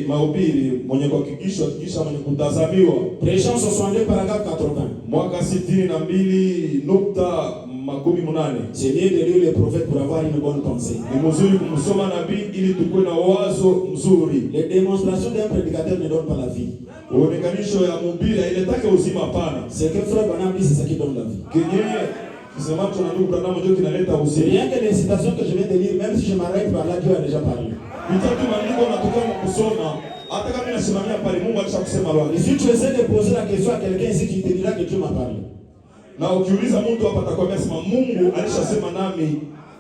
mahubiri mwenye kuhakikishwa kisha mwenye kutazamiwa. Prêchons 62 paragraphe 80. Mwaka 62.80. C'est mieux de lire les prophètes pour avoir une bonne pensée. Ni mzuri kumsoma nabii ili tukue na wazo mzuri. Les démonstrations d'un prédicateur ne donnent pas la vie. Uonekanisho ya mhubiri hailetake uzima hapana. C'est que frère Branham dit, c'est ça qui donne la vie. Kenyewe kisema mtu na ndugu Branham ndio kinaleta uzima. Rien que les citations que je viens de lire, même si je m'arrête par là, Dieu a déjà parlé. Vitatu maandiko natokana kusoma hata kama ninasimamia pale Mungu alishakusema leo. Et si tu essaies de poser la question à quelqu'un ici qui te dira que Dieu m'a parlé. Na ukiuliza mtu hapa atakwambia sema Mungu alishasema nami.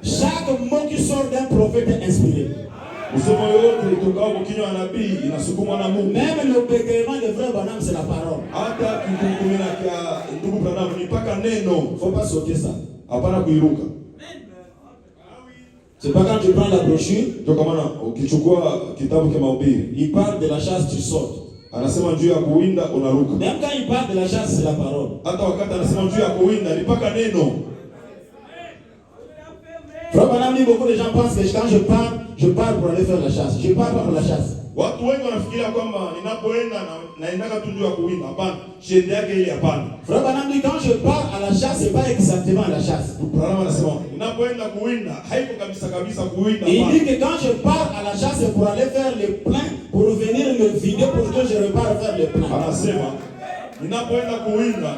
Chaque mot qui sort d'un prophète est inspiré. Usemo yote itokao kwa kinywa cha nabii inasukumwa na Mungu. Même le bégaiement de frère Branham c'est la parole. Hata kikumina kwa ndugu Branham ni paka neno. Faut pas sauter ça. Hapana kuiruka. C'est pas quand tu prends la brochure, ndio kama ukichukua kitabu cha mahubiri, il parle de la chasse, tu sautes. Anasema juu ya kuwinda unaruka. Même quand il parle de la chasse, c'est la parole. Hata wakati anasema juu ya kuwinda ni paka neno. Frère Branham dit, beaucoup de gens pensent que quand je parle pour aller faire la chasse. Je parle pas pour la chasse. Watu wengi wanafikiria kwamba ninapoenda na inaka tu juu ya kuwinda. Hapana, shende yake ile hapana. Frère Branham dit, quand je parle à la chasse, c'est pas exactement la chasse. Branham anasema ninapoenda kuwinda haiko kabisa kuwinda. Il dit que quand je pars à la chasse, c'est pour aller faire le plein, pour venir me vider, pour que je repars faire le plein. Anasema ninapoenda kuwinda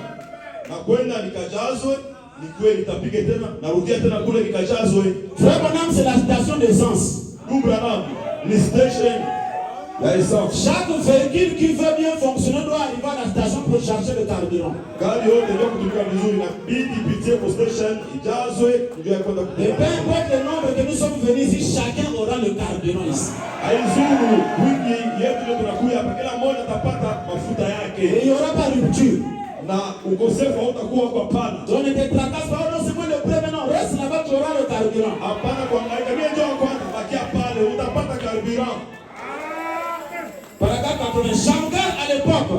na kwenda nikajazwe, ni kweli tapige tena, narudia tena kule nikajazwe. Frère Branham, c'est la station d'essence. Ndugu Branham, ni station ya essence. Chaque véhicule qui veut bien fonctionner doit arriver à la station pour charger le carburant. Gari yote ndio kutumika vizuri na bidi pitie kwa station ijazwe ndio ya kwenda Et peu importe le nombre que nous sommes venus ici, chacun aura le carburant ici. Aizuru wingi yetu ndio tunakuja hapa, kila mmoja atapata mafuta yake. Et il n'y aura pas rupture. Na ukosefu hautakuwa kwa pana. Donc ne te tracasse pas, non, c'est moi le premier, non, reste là-bas, tu auras le carburant. Hapana kuangaika, mimi ndio kwanza bakia pale utapata carburant. Paragraphe 80. Shamgar à l'époque.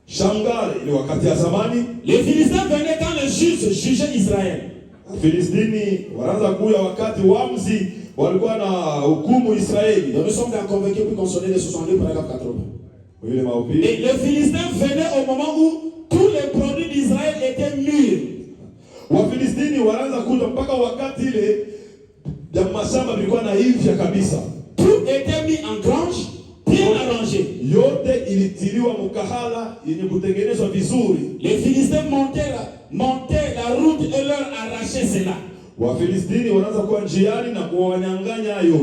Shamgar ni wakati ya zamani. Les Philistins venaient quand le juge jugeait Israël. Filistini wanaanza kuja wakati wamzi walikuwa na hukumu Israeli. Nous sommes bien convaincus pour consommer les 62 paragraphe 80. Et les Philistins venaient au moment où tous les produits d'Israël étaient mûrs. Wafilistini wanaanza kuja mpaka wakati ile ya mashamba bilikuwa na hivya kabisa. Tout était mis en grange, bien arrangé. Yote ilitiliwa mkahala yenye kutengenezwa vizuri. Les Philistins montaient la route et leur arrachaient cela. Wafilistini wanaanza kuwa njiani na kuwanyang'anya hayo.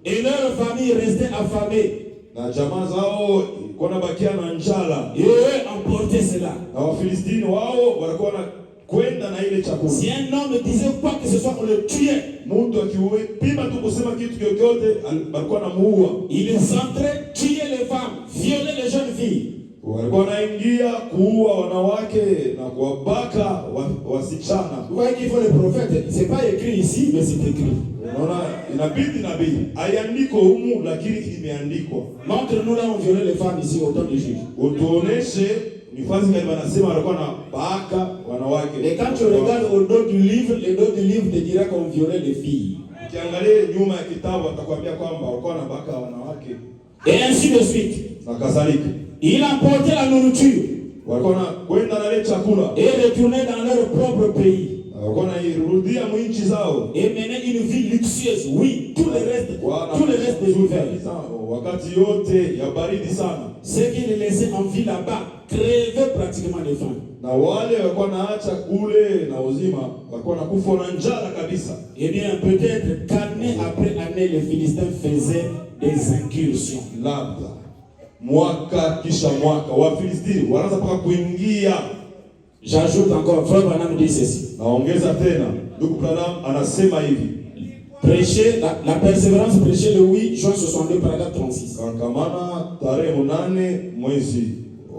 Et leur famille restait affamée. Na jamaa zao kuna bakia na njala. Et eux emportaient cela. Na Wafilistini wao walikuwa na kwenda na ile chakula. Si un homme disait quoi que ce soit, on le tuait. Mtu akiupima tu kusema kitu chochote alikuwa anamuua. Ils entraient, tuaient les femmes, violaient les jeunes filles. Walikuwa wanaingia kuua wanawake na kuwabaka wasichana. Vous voyez qu'il faut le prophète. C'est pas écrit ici, mais c'est écrit. Unaona inabidi nabii. Haiandiko humu lakini imeandikwa. Montre-nous là on violait les femmes ici au temps du juge. Utuoneshe ni fazi gani wanasema walikuwa na baka wanawake. Et quand tu regardes au dos du livre, le dos du livre te dira qu'on violait les filles. Ukiangalia nyuma ya kitabu atakwambia kwamba walikuwa na baka wanawake. Et ainsi de suite. Na kadhalika. Il emportait la nourriture. Walikuwa na kwenda na ile chakula. Et retournaient dans leur propre pays. Walikuwa na irudia mwinchi zao. Et menaient une vie luxueuse. Oui, tout le reste des hivers. Wakati yote ya baridi sana. Ceux qui les laissaient en vie là-bas crevaient pratiquement de faim. Na wale walikuwa naacha kule na uzima walikuwa nakufa na njala kabisa. Eh bien, peut-être qu'année après année, les Philistins faisaient des incursions. Labda mwaka kisha mwaka Wafilistini wanaanza paka kuingia. J'ajoute encore, frère Branham dit ceci. Naongeza tena, ndugu Branham anasema hivi. Prêcher, la persévérance prêchée le 8 juin 62, paragraphe 36. Kankamana tarehe 8 mwezi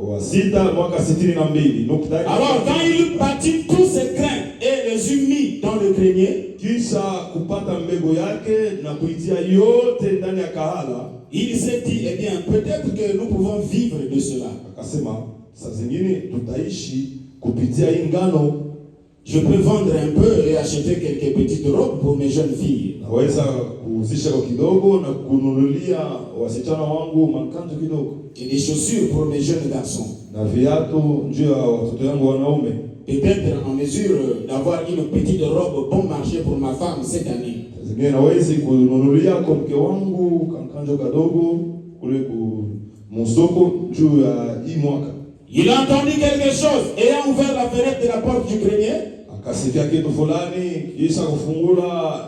wa 6 mwaka 62 nukta. Alors quand il bâtit tous ses grains et les eut mis dans le grenier, kisha kupata mbegu yake na kuitia yote ndani ya kahala, il s'est dit, eh bien, peut-être que nous pouvons vivre de cela. Akasema, saa zingine tutaishi kupitia hii ngano. Je peux vendre un peu et acheter quelques petites robes pour mes jeunes filles. Naweza kuuzisha kwa kidogo na kununulia wasichana wangu makanzu kidogo. Et des chaussures pour mes jeunes garçons. Na viatu njoo ya watoto yangu wanaume. Peut-être en mesure d'avoir une petite robe bon marché pour ma femme cette année. Zingine naweza kununulia kwa mke wangu kankanjo kadogo kule ku msoko juu ya hii mwaka. Il a entendu quelque chose ayant ouvert la fenêtre de la porte du grenier. Akasikia kitu fulani kisha kufungula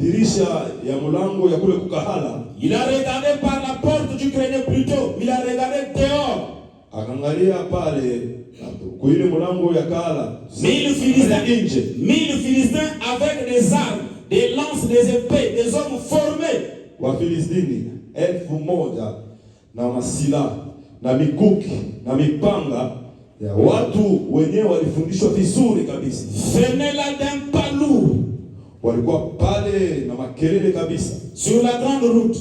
dirisha ya mlango ya kule kukahala. Il a regardé par la porte du grenier plutôt, il a regardé dehors. Akangalia pale kuile mlango ya kahala. 1000 Philistins avec des armes, des lances, des épées, des hommes formés. Wafilistini 1000 na masila na mikuki na mipanga ya watu wenyewe walifundishwa vizuri kabisa. Venaient là d'un pas lourd. Walikuwa pale na makelele kabisa. Sur la grande route,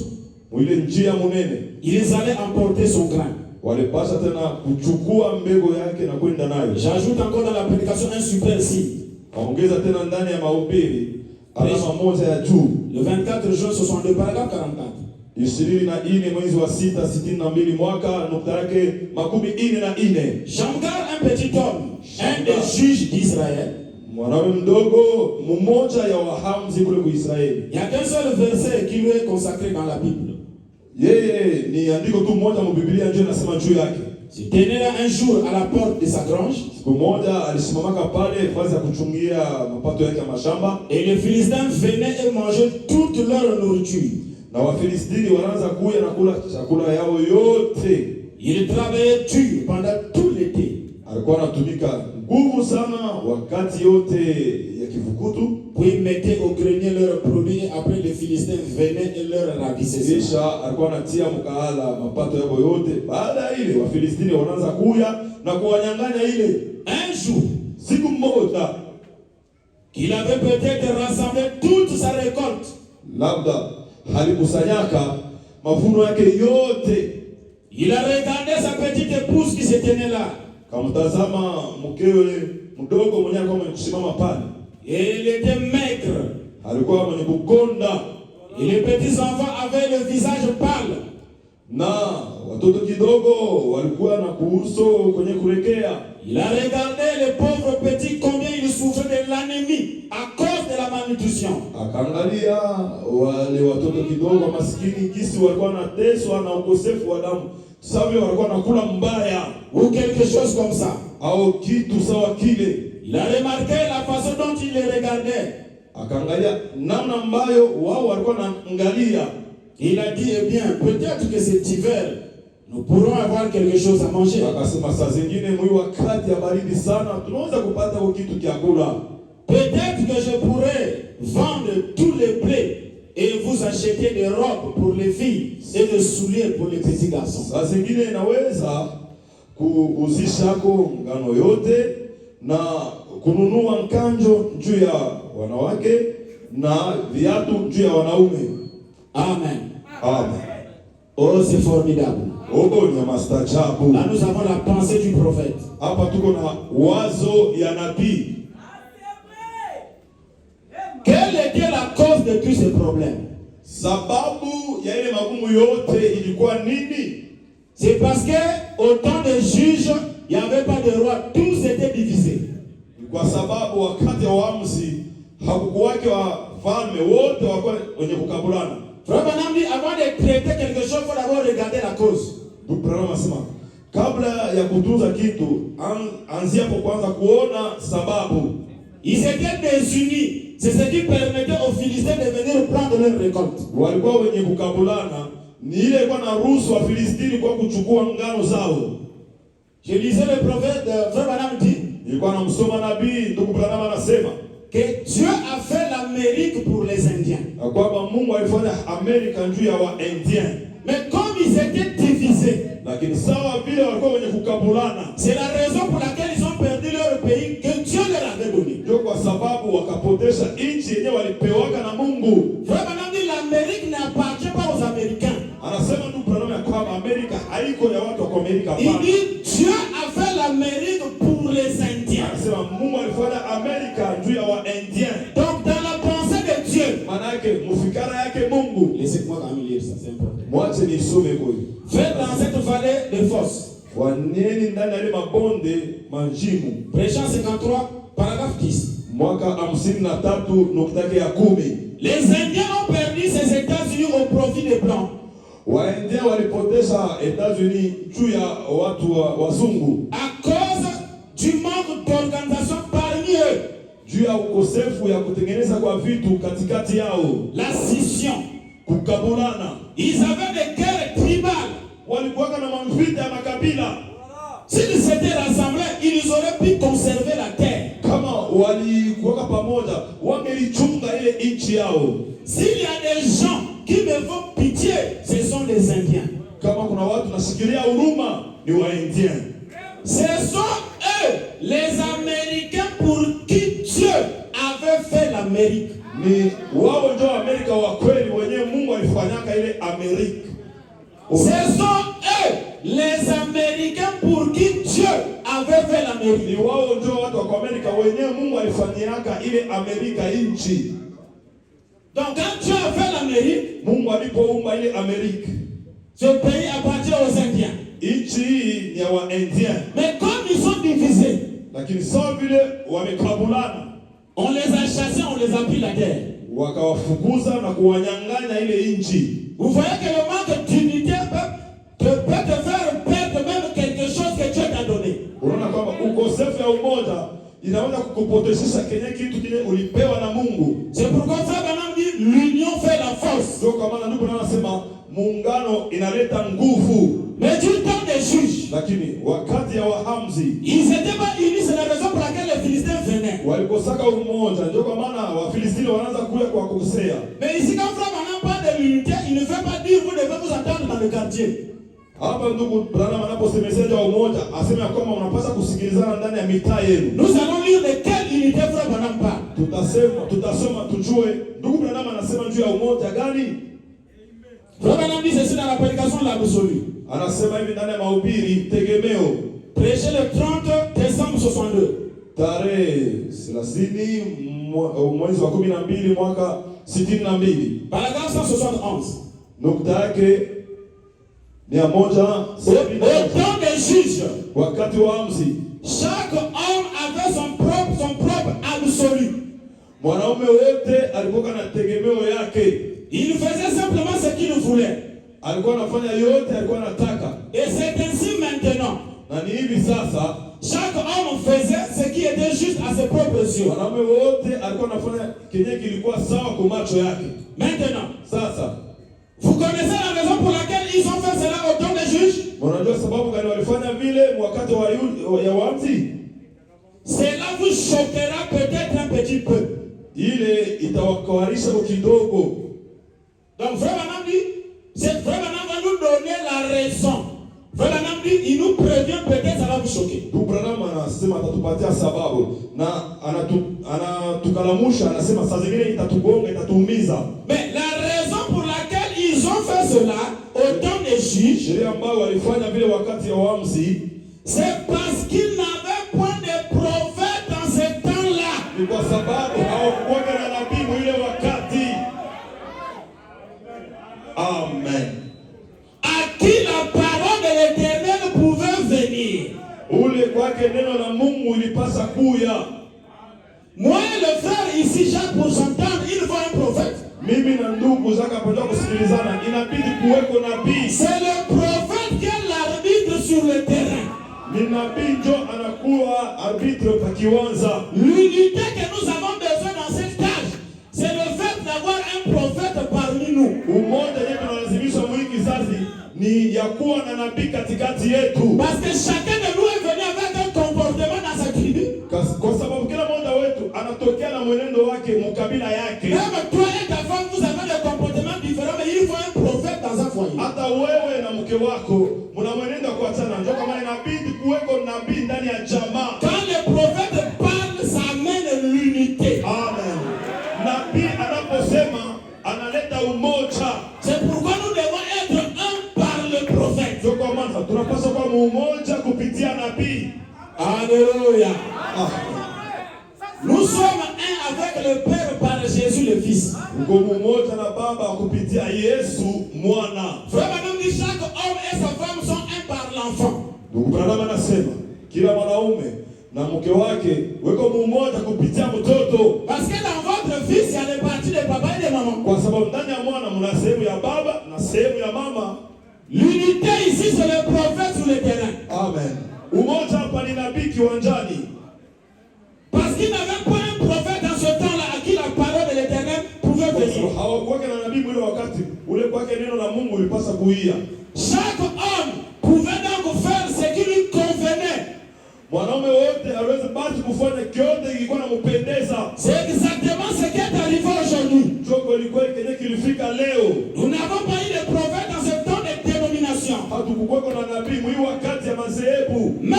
Mwile njia munene. ils allaient emporter son grain. Walipasha tena kuchukua mbegu yake na kwenda nayo. J'ajoute encore dans la prédication un super signe. Waongeza tena ndani ya mahubiri alama moja ya juu. Le 24 juin 62, paragraphe 44. 24 mwezi wa 6 62 mwaka nukta yake 44. Shamgar, un petit homme, un des juges d'Israël. Mwanaume mdogo mmoja ya wahamzi kule kwa Israeli. Il y a qu'un seul verset qui lui est consacré dans la Bible. Yeye ni andiko tu moja mu Biblia ndio nasema juu yake. Il tenait là un jour à la porte de sa grange. Siku moja alisimamaka pale fazi ya kuchungia mapato yake ya mashamba. Et les Philistins venaient et mangeaient toute leur nourriture. Na Wafilistini wanaanza kuya na kula chakula yao yote. Il travaillait dur pendant tout l'été. Alikuwa anatumika nguvu sana wakati yote ya kivukutu. Puis ils mettaient au grenier leurs produits et après les Philistins venaient et leur ravissaient. Kisha alikuwa anatia mkahala mapato yao yote. Baada ile Wafilistini wanaanza kuya na kuwanyang'anya ile. Un jour, Siku moja qu'il avait peut-être rassemblé toute sa récolte. labda halikusanyaka mavuno yake yote. Il a regardé sa petite épouse qui se tenait là. Kamtazama mkewe mdogo mwenye alikuwa amesimama pale. Et il était maigre. Alikuwa mwenye kukonda. Et les petits enfants avaient le visage pâle. Na watoto kidogo walikuwa na kuuso kwenye kurekea. Il a regardé les pauvres petits combien ils souffraient de l'anémie à cause de la malnutrition. Akaangalia wale watoto kidogo maskini jinsi walikuwa nateswa na ukosefu wa damu. Sababu walikuwa nakula mbaya Ou quelque chose comme ça. au kitu sawa kile. Il a remarqué la façon dont il les regardait. Akaangalia namna ambayo wao walikuwa naangalia. Il a dit, eh bien, peut-être que cet hiver, nous pourrons avoir quelque chose à manger. Akasema saa zingine mwi wakati ya baridi sana tunaweza kupata kitu kia kula. Peut-être que je pourrais vendre tous les blés et vous acheter des robes pour les filles et des souliers pour les petits garçons. Saa zingine inaweza kuuzishako ngano yote na kununua mkanjo juu ya wanawake na viatu juu ya wanaume. Amen. Amen. Oh, c'est formidable. Ogo ni mastajabu. Là, nous avons la pensée du prophète. Hapa tuko na wazo ya nabii. Quelle était la cause de tous ces problèmes? Sababu ya ile magumu yote ilikuwa nini? C'est parce que au temps des juges, il n'y avait pas de roi, tous étaient divisés. Kwa sababu wakati wa waamuzi hakukuwake wafalme, wote walikuwa wenye kukabulana. Frère Branham dit, avant de traiter quelque chose, il faut d'abord regarder la cause. Ndugu Branham anasema kabla ya kutunza kitu anzia kwa kwanza kuona sababu. Ils étaient désunis. C'est ce qui permettait aux Philistins de venir prendre leur récolte. Walikuwa wenye kukabulana, ni ile ilikuwa na ruhusa wa Filistini kwa kuchukua ngano zao. Je lisais le prophète, Frère Branham dit, Nilikuwa namsoma nabii ndugu Branham anasema que Dieu a fait l'Amérique pour les Indiens. kwamba Mungu alifanya Amerika juu ya Waindiens. Mais comme ils étaient divisés, Lakini sawa vile walikuwa wenye kukabulana, c'est la raison pour laquelle ils ont perdu leur pays que Dieu leur avait donné. ndio kwa sababu wakapotesha nchi yenyewe walipewaka na Mungu. Frère Branham dit l'Amérique n'appartient pas aux Américains. Anasema ndugu Branham ya kwamba Amerika haiko ya watu wa Amerika. Il dit Dieu a fait l'Amérique pour les Indiens. Anasema Mungu alifanya Amerika juu ya Waindiens. Donc dans la pensée de Dieu, Manake mufikara yake Mungu. laissez-moi quand même lire ça, c'est important. Mwache nisome kwa hiyo. Fait dans cette vallée de force. Waneni ndani ya mabonde manjimu. Prêchant 53, paragraphe 10. Mwaka 53 nukta yake ya 10. Les Indiens ont perdu ces États-Unis au profit des Blancs. Waindia walipotesha États-Unis juu ya watu wazungu. À cause du manque d'organisation parmi eux. Juu ya ukosefu ya kutengeneza kwa vitu katikati yao. La scission. Kukabulana. Ils avaient des guerres tribales. Walikuwa na mavita ya makabila. S'ils s'étaient rassemblés, ils auraient pu conserver la terre. Kama walikuwa pamoja, wangelichunga ile nchi yao. S'il y a des gens qui me font pitié, ce sont les Indiens. Kama kuna watu nasikilia huruma ni Waindiens. Ce sont eux, les Américains, pour qui Dieu avait fait l'Amérique. Ni wao ndio Amerika wa kweli wenyewe Mungu alifanyaka ile Amerika. Ce sont eux, les Américains, pour qui Dieu avait fait l'Amérique. Ni wao ndio watu wa Amerika wenyewe Mungu alifanyaka ile Amerika nchi. Donc quand Dieu a fait l'Amérique, Mungu alipoumba ile Amerika, ce pays appartient aux Indiens. nchi hii ni ya Waindiens. Mais comme ils sont divisés, Lakini sawa vile wamekabulana, on les a chassés, on les a pris la terre. wakawafukuza na kuwanyang'anya ile nchi. Vous voyez que le manque d'unité peut te faire perdre même quelque chose que Dieu t'a donné. Unaona kwamba ukosefu ya umoja inaweza kukupotesha kitu kile ulipewa na Mungu. C'est pourquoi Frère Branham dit l'union fait la force. Ndio kwa maana ndugu anasema muungano inaleta nguvu. Mais du temps des juges, Lakini wakati ya wahamzi ils n'étaient pas unis, c'est la raison pour laquelle les Philistins venaient. walikosaka umoja, ndio kwa maana Wafilistini wanaanza kuja kwa kukosea. Mais ici quand Frère Branham parle de l'unité, il ne veut pas dire vous devez vous attendre dans le quartier. Hapa ndugu Branham anaposemesha umoja, asema kwamba mnapaswa kusikilizana ndani ya mitaa yenu. Nous allons lire de quelle unité Frère Branham parle. Tutasoma tujue ndugu Branham anasema juu ya umoja gani? Frère Branham dit ceci dans la prédication de l'absolu. Anasema hivi ndani ya mahubiri tegemeo. Prêché le 30 décembre 62. Tarehe 30 mwezi wa 12 mwaka 62. Paragraphe 171. Nukta yake 171. Au temps des juges, Wakati wa amzi, chaque homme avait son propre absolu. mwanaume wote alikuwa na tegemeo yake. Il faisait simplement ce qu'il voulait. Alikuwa anafanya yote alikuwa anataka. Et c'est ainsi maintenant. Na ni hivi sasa, chaque homme faisait ce qui était juste à ses propres yeux. mwanaume wote alikuwa anafanya kenye kilikuwa sawa kwa macho yake. Maintenant, Sasa, vous connaissez la raison pour laquelle ils ont fait cela au temps des juges? unajua sababu gani walifanya vile wakati wa waamzi? Cela vous choquera peut-être un petit peu. Ile itawakawarisha kidogo. Donc Frère Branham dit, Frère Branham va nous donner la raison. Frère Branham dit, il nous prévient, peut-être ça va vous choquer. Ndugu Branham anasema atatupatia sababu na anatukalamusha, anasema saa zingine itatugonga, itatuumiza. Mais la raison pour laquelle ils ont fait cela au temps des juges, Sheria ambayo walifanya vile wakati wa waamzi, c'est parce qu'ils n'avaient point de prophète dans ce temps-là. ni kwa sababu hawakuwa na nabii ile wakati. Amen. À qui la parole de l'Éternel pouvait venir. Ule kwake neno la Mungu ilipasa kuya. Moi et le frère ici, Jacques, pour s'entendre, il faut un prophète. Mimi na ndugu zaka pamoja kusikilizana, inabidi kuweko nabii. C'est le prophète qui est l'arbitre sur le terrain. Ni nabii ndio anakuwa arbitre pa kiwanja. L'unité que nous avons besoin dans cette tâche, c'est le fait d'avoir un prophète parmi nous. Umoja yetu tunalazimisha mwingi kizazi ni ya kuwa na nabii katikati yetu. Parce que chacun de nous est venu avec un comportement dans sa tribu. Kwa sababu kila mmoja wetu anatokea na mwenendo wake mkabila yake. Même toi et ta femme, vous avez wewe na mke wako mnamwenenda kuachana, ndio kama inabidi kuweko nabii ndani ya jamaa. Quand le prophète parle, ça amène l'unité. Amen. Nabii anaposema analeta umoja. C'est pourquoi nous devons être un par le prophète. Ndio kwa maana tunapaswa kuwa umoja kupitia nabii. Alléluia. Ah. Nous sommes un avec le Père par Jésus le Fils. Uko umoja na Baba kupitia Yesu mwana. Frère, nous dit chaque homme et sa femme sont un par l'enfant. Ndugu Branham anasema kila mwanaume na mke wake weko umoja kupitia mtoto. Parce que dans votre fils, il y a des parties de papa et de maman. Kwa sababu ndani ya mwana mna sehemu ya baba na sehemu ya mama. L'unité ici, c'est le prophète sur le terrain. Amen. Umoja hapa ni nabii kiwanjani. Parce qu'il n'avait pas un prophète dans ce temps-là à qui la parole de l'Éternel pouvait venir. Hawakuwa na nabii mwile wakati ule kwake neno la Mungu lipasa kuia. Chaque homme pouvait donc faire ce qui lui convenait. Mwanaume wote aliweza basi kufanya kiote kilikuwa nampendeza. C'est exactement ce qui est arrivé aujourd'hui. Joko ilikuwa kenye kilifika leo. Nous n'avons pas eu de prophète dans ce temps de dénomination. Hatukukuwa na nabii mwile wakati ya madhehebu. Mais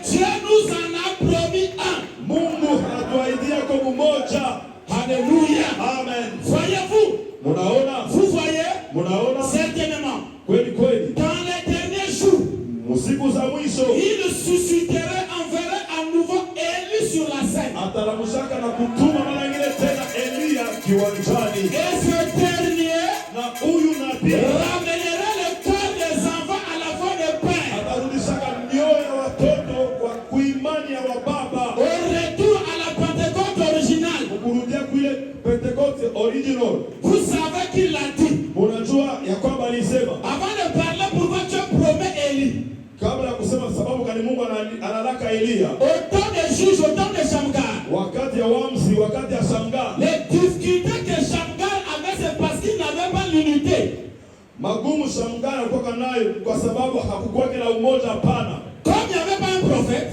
Dieu nous en a promis un. Mungu anatuahidia kwa mmoja. Alléluia. Amen. Voyez-vous? Munaona? Vous voyez? Munaona? Certainement. Kweli. Dans les derniers jours, musiku za mwisho, il susciterait, enverrait à nouveau Élie sur la scène. Atalamushaka na kutuma mara nyingine tena Elia kiwanjani. Et ce dernier na huyu nabii ramènerait le cœur des enfants à la foi de père. Atarudishaka mioyo ya watoto kwa kuimani ya wababa. Au retour à la Pentecôte originale. Kurudia kule Pentecote original. Vous savez qu'il l'a dit. Unajua ya kwamba alisema. Avant de parler pourquoi Dieu promet Élie. Kabla ya kusema sababu kani Mungu analaka Elia. Au temps des juges, au temps de Shamgar. Wakati ya Wamsi, wakati ya Shamgar. Les difficultés que Shamgar avait, c'est parce qu'il n'avait pas l'unité. Magumu Shamgar alikuwa nayo kwa sababu hakukuwa na umoja hapana. Comme il n'y avait pas un prophète.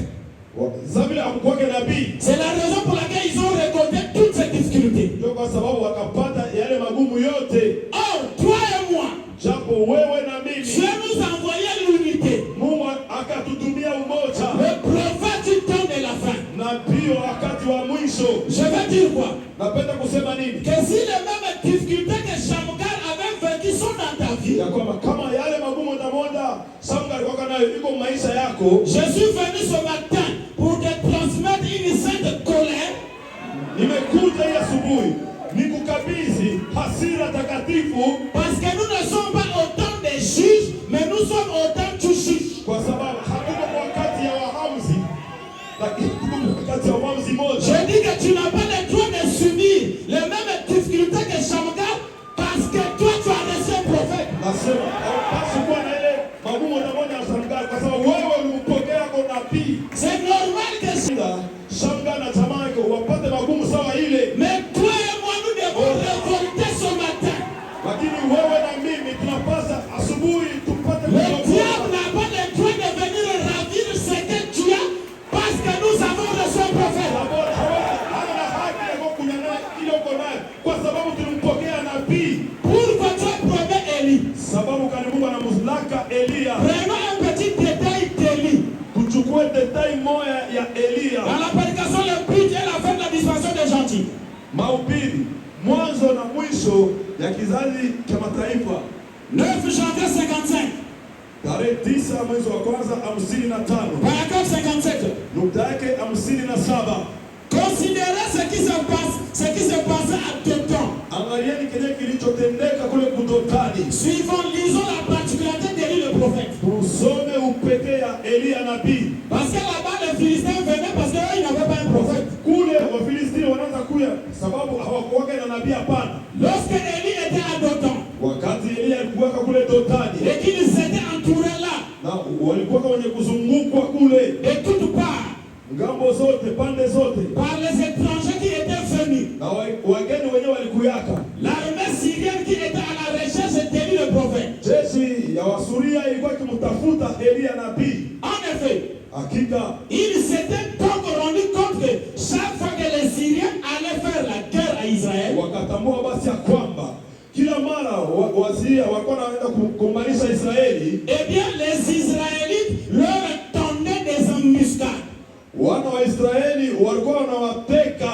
Zabila hakukuwa nabii. C'est la raison pour laquelle ils ont récolté toutes ces difficultés. Ndio kwa sababu wakapata yale magumu yote. Or, toi et moi, japo wewe na mimi, Dieu nous envoyait l'unité. Mungu akatutumia umoja. Le prophète du temps de la fin. Nabii wakati wa mwisho. Je veux dire quoi? Napenda kusema nini? Que si les mêmes difficultés que Shamgar avait vécues sont dans ta vie, ya kwamba kama yale magumu moja Shamgar alikuwa nayo iko maisha yako. Je suis venu ce matin pour te transmettre une sainte colère. Nimekuja hii asubuhi nikukabidhi hasira takatifu, parce que nous ne sommes pas au temps des juges, mais nous sommes au temps du juge. Kwa sababu hatuko wakati ya waamuzi, lakini tuko wakati ya waamuzi moja. Je dis que tu n'as pas le droit de subir les mêmes difficultés que Shamgar parce que toi tu as reçu un prophète. Nasema haupaswi kuwa na ile magumu moja ya Shamgar kwa sababu wewe ulimpokea kwa nabii. C'est normal que Shamgar na jamaa yake wapate magumu sawa ile. Mais toi et moi nous devons révolter ce matin. Lakini wewe na mimi tunapasa asubuhi tupate. Le diable n'a pas le droit de venir ravir ce que tu as parce que nous avons reçu un prophète. Hana haki ya kukunyang'anya ile uko nayo kwa sababu tulimpokea nabii. Pourquoi Dieu promet Élie? Sababu kani Mungu anamzlaka Elia. Prenons un petit détail d'Élie. Tuchukue détail moja ya Elia. Dans la prédication, le but et la fin de la dispensation des gentils. Mahubiri mwanzo na mwisho ya kizazi cha mataifa. 9 janvier 55. Tarehe 9 mwezi wa kwanza 55. Paragraphe 57. Nukta yake 57. Considérez ce qui se passait à Dothan. Angalieni kile kilichotendeka kule Dotani. Suivons, lisons la particularité d'Élie le prophète. Tusome upekee ya Elia nabii. Parce que là-bas les Philistins venaient parce qu'ils n'avaient pas un prophète. Kule Wafilisti wanaanza kuja sababu hawakuwa na nabii hapana. Lorsque Élie était à Dothan. Wakati Elia alikuwa kule Dotani. Et qu'ils étaient entourés là. Na walikuwa wenye kuzungukwa kule de toutes parts. Ngambo zote, pande zote. Par les étrangers qui étaient venus. Na wageni wenyewe walikuyaka. L'armée syrienne qui était à la recherche d'Élie le prophète. Jeshi ya Wasuria ilikuwa ikimtafuta Elia nabii. En effet, hakika ils s'étaient donc rendus compte que chaque fois que les Syriens allaient faire la guerre à Israël, wakatambua basi ya kwamba kila mara Wazia walikuwa wanaenda kukombanisha Israeli. Eh bien, les Israélites leur tendaient des embuscades. Wana wa Israeli walikuwa wanawateka.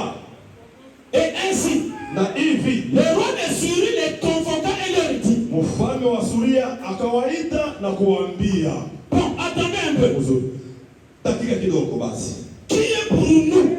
Et ainsi, na hivi le roi de Syrie les convoqua et leur dit, mfalme wa Suria akawaita na kuambia, bon, attendez un peu. Dakika kidogo basi. Qui est pour nous?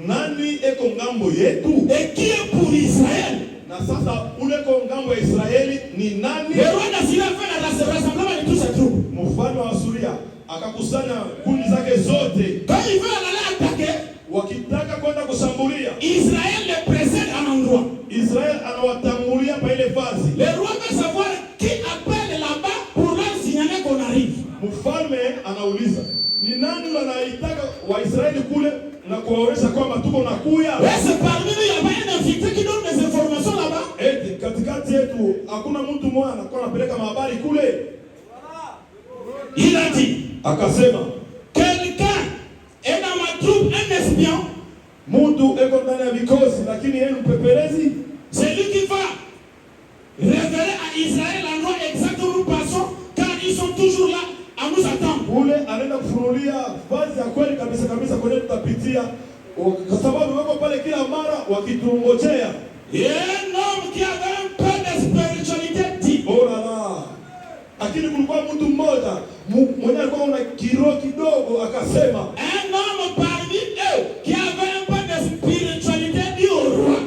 Nani eko ngambo yetu? Et qui est pour Israël? Na sasa ule ko ngambo ya Israeli ni nani? Le roi de Syrie fait la rassemblement de tous ses troupes. Mfalme wa Suria akakusanya kundi zake zote. Quand il veut aller attaquer, wakitaka kwenda kushambulia, Israël les précède à l'endroit. Israël anawatangulia pa ile fazi. Le roi veut savoir qui appelle là-bas pour leur signaler qu'on arrive. Mfalme anauliza, ni nani anaitaka Waisraeli kule na kuwaonesha kwamba tuko nakuya? Est-ce parmi nous il y a pas un infiltré qui donne des informations là-bas? Katikati yetu hakuna mtu mmoja anakuwa anapeleka habari kule. Il a dit, akasema, quelqu'un est dans ma troupe un espion. Mtu eko ndani ya vikosi lakini yeye mpepelezi. C'est lui qui va révéler à Israël l'endroit exact où nous passons, car ils sont toujours là à nous attendre. Ule anaenda kufunulia vazi ya kweli kabisa kabisa kwenye tutapitia, kwa sababu wako pale kila mara wakitungojea. Et un homme qui avait un peu de spiritualité dit, oh là là. Lakini kulikuwa mtu mmoja mwenye alikuwa na kiroho kidogo akasema, un homme parmi eux qui avait un peu de spiritualité dit au roi.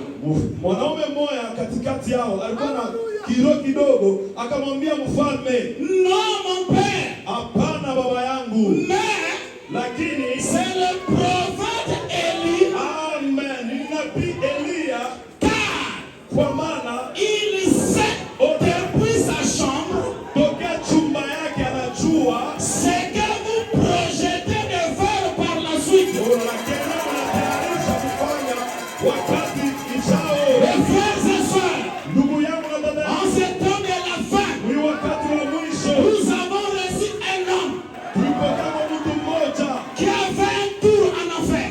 Mwanaume mmoja katikati yao alikuwa na kiroho kidogo akamwambia mfalme, non mon père, hapana baba yangu, mais lakini c'est le prophète Élie. Amen, ni nabii Elia, Car kwa maana il sait depuis sa chambre tokea chumba yake anajua ce que vous projetez de faire par la suite. unatayarisha kufanya wakati ijao. Les frères et sœurs, Ndugu yangu na dada yangu, en ce temps de la fin, ni wakati wa mwisho. nous avons reçu un homme Tulipokea mtu mmoja qui a fait un tour en enfer.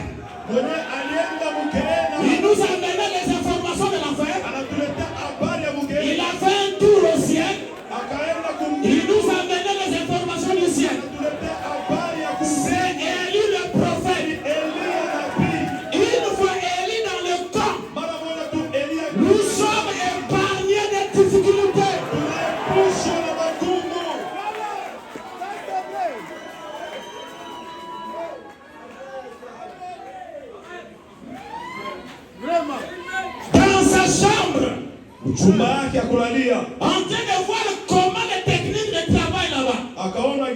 mwenye alienda Mkeena, Il nous a donné les informations de l'enfer. anatuletea habari ya Il Mkeena, a fait un tour au ciel. akaenda Il nous a donné les informations du ciel. anatuletea habari ya C'est Élie le prophète. Elia nabii. Une fois Élie dans le camp, Mara moja tu Elia nous sommes épargnés des difficultés. tunaepushwa na magumu. Dans sa chambre, Chumba yake ya kulalia, en train de voir comment les techniques de travail là-bas. akaona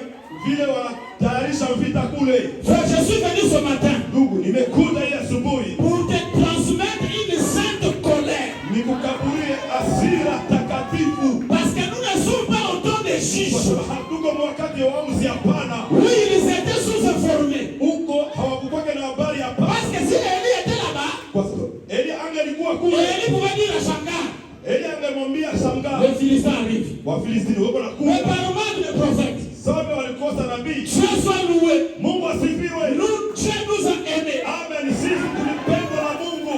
vile wanatayarisha vita kule. Je suis venu ce matin Ndugu, nimekuja hii asubuhi pour te transmettre une sainte colère. nikukaburie hasira takatifu, Parce que nous ne sommes pas au temps des kwa juges. sababu hatuko mwakati wa uamuzi. Hapana, Oui, ils étaient sous-informés. huko hawakukwake na habari hapa, Parce que si Élie était là-bas, kwa sababu Elia angelikuwa kule, Élie pouvait dire à Shangar, Elia angemwambia Shangaa, les Philistins arrivent. Wafilistini wako na Mais kuja. par manque de prophète, Sababu walikosa nabii. Dieu soit loué. Mungu asifiwe. Nous, Dieu nous a aimés. Amen. Sisi tulipendwa na Mungu.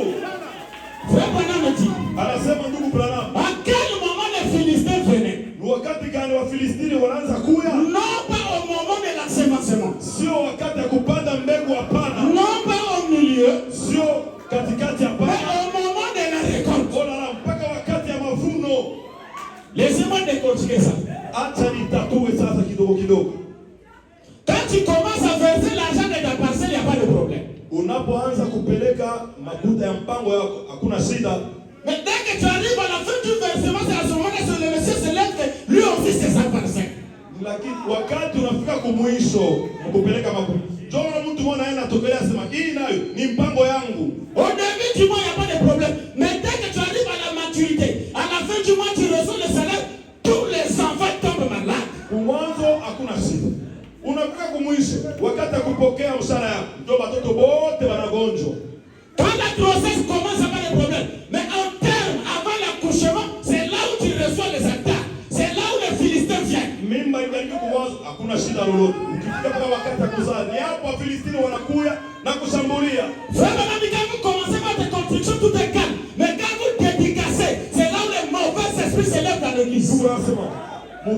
Frère Branham me dit, Anasema ndugu Branham, à quel moment les Philistins venaient? ni wakati gani Wafilistini wanaanza kuya? Non pas au moment de l'ensemencement. Sio wakati ya kupanda mbegu, hapana. Non pas au milieu, Sio katikati, mais hapana. au moment de la récolte. Ona mpaka wakati ya mavuno. Laissez-moi décortiquer ça. Acha nitatue sasa kidogo kidogo. Quand tu commences à verser l'argent de ta parcelle, il n'y a pas de problème. Unapoanza kupeleka makuta ya mpango yako hakuna shida. Mais dès que tu arrives à la fin du versement, c'est à ce moment que le monsieur se lève que lui aussi c'est sa parcelle. Lakini wakati unafika kumwisho kupeleka makuta, jona mtu mmoja anaenda tokelea sema hii nayo ni mpango yangu. Au début du mois, il n'y a pas de problème. Mais dès que tu arrives à la maturité, à la fin du mois, tu reçois le salaire, tous les enfants tombent malades. Mwanzo hakuna shida. Unafika kumwisho wakati ya kupokea mshahara yako, ndio watoto wote wanagonjwa. Quand la grossesse commence, il n'y a pas de problème. Mais en terme, avant l'accouchement, c'est là où tu reçois les attaques. C'est là où les Philistins viennent. Mimba ingaliki kumwanzo hakuna shida lolote. Ukifika kwa wakati ya kuzaa, ni hapo Wafilistini wanakuya na kushambulia. Vraiment, quand vous commencez votre construction, tout est calme. Mais quand vous dédicacez, c'est là où les mauvais esprits se lèvent dans l'église.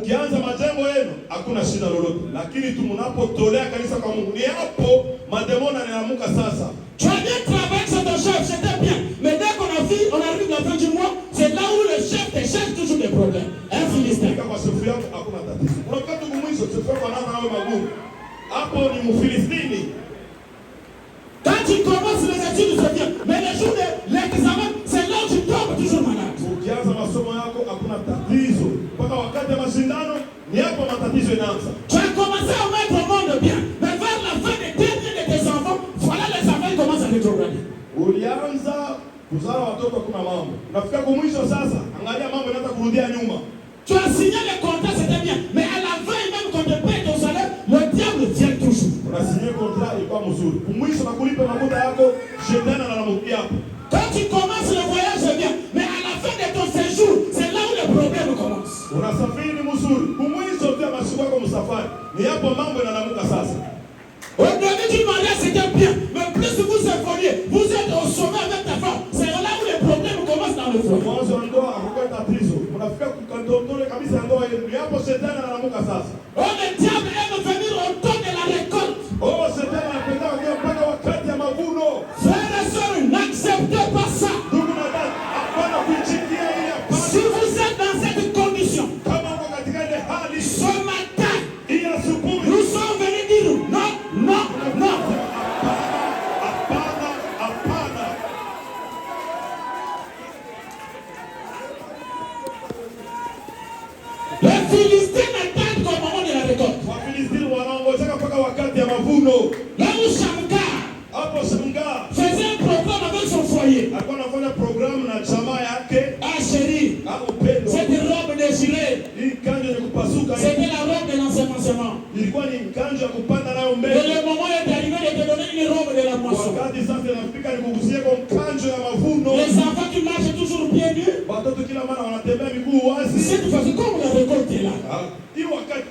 Mkianza majengo yenu hakuna shida lolote, lakini tu mnapotolea kanisa kwa Mungu, ni hapo mademoni yanaamka sasa. Tu as bien travaillé sur ton chef, c'était bien. Mais dès qu'on arrive la fin du mois, c'est là où le chef te cherche toujours des problèmes. Un Philistin. Kwa shefu yako hakuna tatizo. Unakaa tu mwisho, shefu yako anaanza nawe magumu. Hapo ni Mfilistini. Quand tu commences les études, c'est bien. Mais le jour de l'examen, c'est là où tu tombes toujours malade. Ukianza masomo yako hakuna tatizo. Mpaka wakati wa mashindano, ni hapo matatizo yanaanza. Tu as commencé à mettre au monde bien. Mais vers la fin des derniers de tes enfants, voilà les enfants qui commencent à rétrograder. Ulianza kuzaa watoto kuna mambo. Unafika kwa mwisho sasa, angalia mambo yanaanza kurudia nyuma. Tu as signé le contrat, c'était bien. Mais à la fin, même quand tu payes ton salaire, le diable vient toujours. Una signé contrat ilikuwa mzuri. Mwisho nakulipa makuta yako, shetani analamukia hapo. Quand tu commences le voyage, c'est bien. Mais à la fin de ton séjour, c'est là où les problèmes commencent. Unasafiri ni mzuri. Mwisho pia masiku yako msafari. Ni hapo mambo yanalamuka sasa. Au début du mariage, c'était bien. Mais plus vous évoluez, vous êtes au sommet avec ta femme. C'est là où les problèmes commencent dans le foyer. Mwanzo wa ndoa hakuna tatizo. Unafika kukandotole kabisa ya ndoa yenu. Ni hapo shetani analamuka sasa. Oh, le diable aime venir au temps de la récolte. Oh, shetani anapenda kuja mpaka wakati ya mavuno. Frères et sœurs, n'acceptez pas ça. Ndugu na dada, hapana kuichikia hii hapana. Si vous êtes dans cette condition, Kama uko katika ile hali, ce matin, hii asubuhi, nous sommes venus dire non, non, non. hapana, hapana. Les Philistins n'attendent qu'au moment de la récolte. Wafilistini wanaongojeka mpaka wakati ya mavuno. Là où Shamgar Hapo Shamgar faisait un programme avec son foyer. alikuwa anafanya programu na jamaa yake. Ah chérie, Hapo upendo. cette robe déchirée, Hii kanjo ya kupasuka hii c'était la robe de l'ensemencement. ilikuwa ni kanjo ya kupanda nayo Et mbele. le moment est arrivé de te donner une robe de la moisson. Wakati sasa inafika ni kugusia kwa kanjo ya mavuno. Les enfants qui marchent toujours pieds nus, Watoto kila mara wanatembea miguu wazi. cette fois-ci, comme la récolte est là. Hii wakati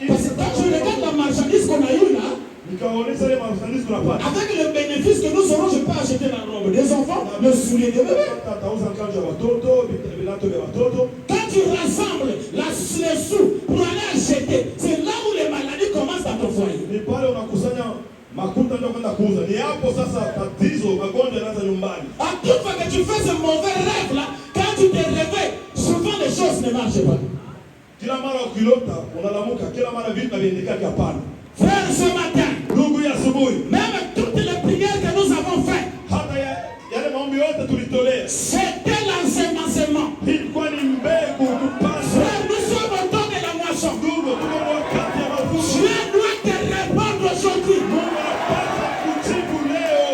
Parce que quand tu regardes la marchandise qu'on a eue là, nikaonyesha ile marchandise tunapata. avec le bénéfice que nous aurons, je peux acheter la robe des enfants, le soulier de bébé. Atauza kanjo ya watoto, vilato vya watoto. Quand tu rassembles les sous pour aller acheter, c'est là où les maladies commencent dans ton foyer. Ni pale unakusanya makuta ndio kwenda kuuza. Ni hapo sasa tatizo, magonjwa yanaanza nyumbani. À toute fois que tu fais ce mauvais rêve là, quand tu te réveilles, souvent les choses ne marchent pas. Kila mara ukilota unalamuka, kila mara vitu vinaendeka hapana. Frère, ce matin, Ndugu ya asubuhi, même toutes les prières que nous avons faites, hata yale maombi yote tulitolea, c'était l'ensemencement. ilikuwa ni mbegu kupanda. Frère, nous sommes au temps de la moisson. Ndugu, tuko wakati ya mavuno. Dieu doit te répondre aujourd'hui. Mungu anapaswa kujibu leo.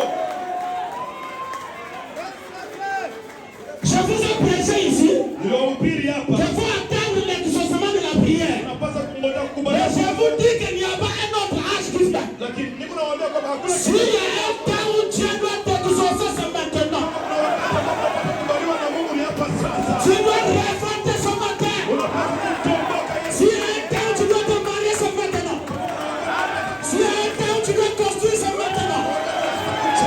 Je vous ai prêché ici. Niliwahubiri hapa. Il faut attendre l'exaucement de la prière. Unapaswa kungoja Mais kukubalika. je vous dis qu'il n'y a pas un autre âge qui fait. Lakini niko nawaambia kwamba hakuna S'il y a un temps où Dieu doit t'exaucer, c'est maintenant. kubaliwa na Mungu ni hapa sasa. Tu dois révolter ce matin. Unapaswa kutomboka Yesu. S'il y a un temps où tu dois te marier, c'est maintenant. S'il y a un temps où tu dois construire, c'est maintenant.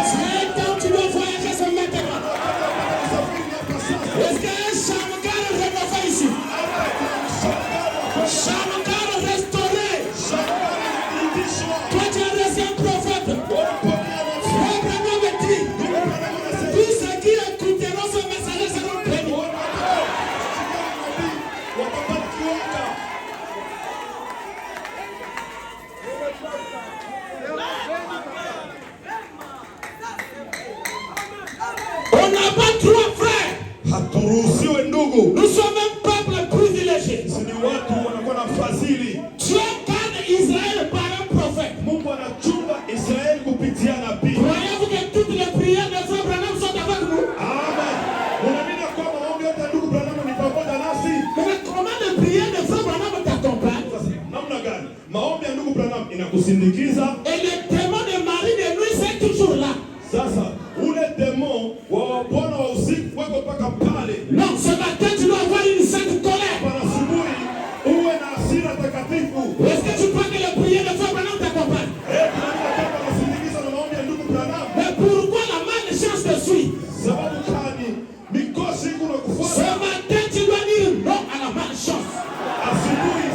S'il y a un temps où tu dois voyager, c'est maintenant. Est-ce qu'il y a un Shamgar rénové ici? Shamgar restauré. Toi, tu es un ancien prophète. Frère Branham me dit, tous ceux qui écouteront ce message seront bénis. On n'a pas trois frères. Haturuhusiwe ndugu. Nous sommes un peuple privilégié. Si ni watu wanakuwa na fadhili. Dieu garde Israël par un prophète. Mungu anachunga Israeli kupitia nabii. Croyez-vous que toutes les prières de Frère Branham sont avec nous? Amen. Unaamini kwamba maombi yote ya ndugu Branham ni pamoja nasi? Mais comment les prières de Frère Branham t'accompagnent? Sasa namna gani? Maombi ya ndugu Branham inakusindikiza. Et le démon de Marie de nuit, c'est toujours là. Sasa ule demon wa Bwana wa usiku wako mpaka pale. Non, ce matin, tu dois avoir une sainte colère. Para asubuhi uwe na hasira takatifu. Est-ce que tu crois que les prières de Frère Branham t'accompagnent? Tunaona kama kusindikiza na maombi ya ndugu Branham. Mais pourquoi la malchance te suit? Sababu gani? Mikosi kuna Ce kufuata. matin, tu dois dire non à la malchance. Asubuhi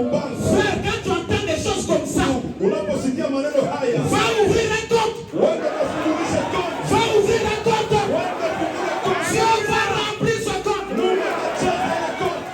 mbangu. Frère, quand tu entends des choses comme ça, Unaposikia maneno haya, va ouvrir un compte. wende kafungulishe konti. Va ouvrir un compte. Wende kufungua konti. Dieu va remplir ce compte. Mungu atajaza ile konti.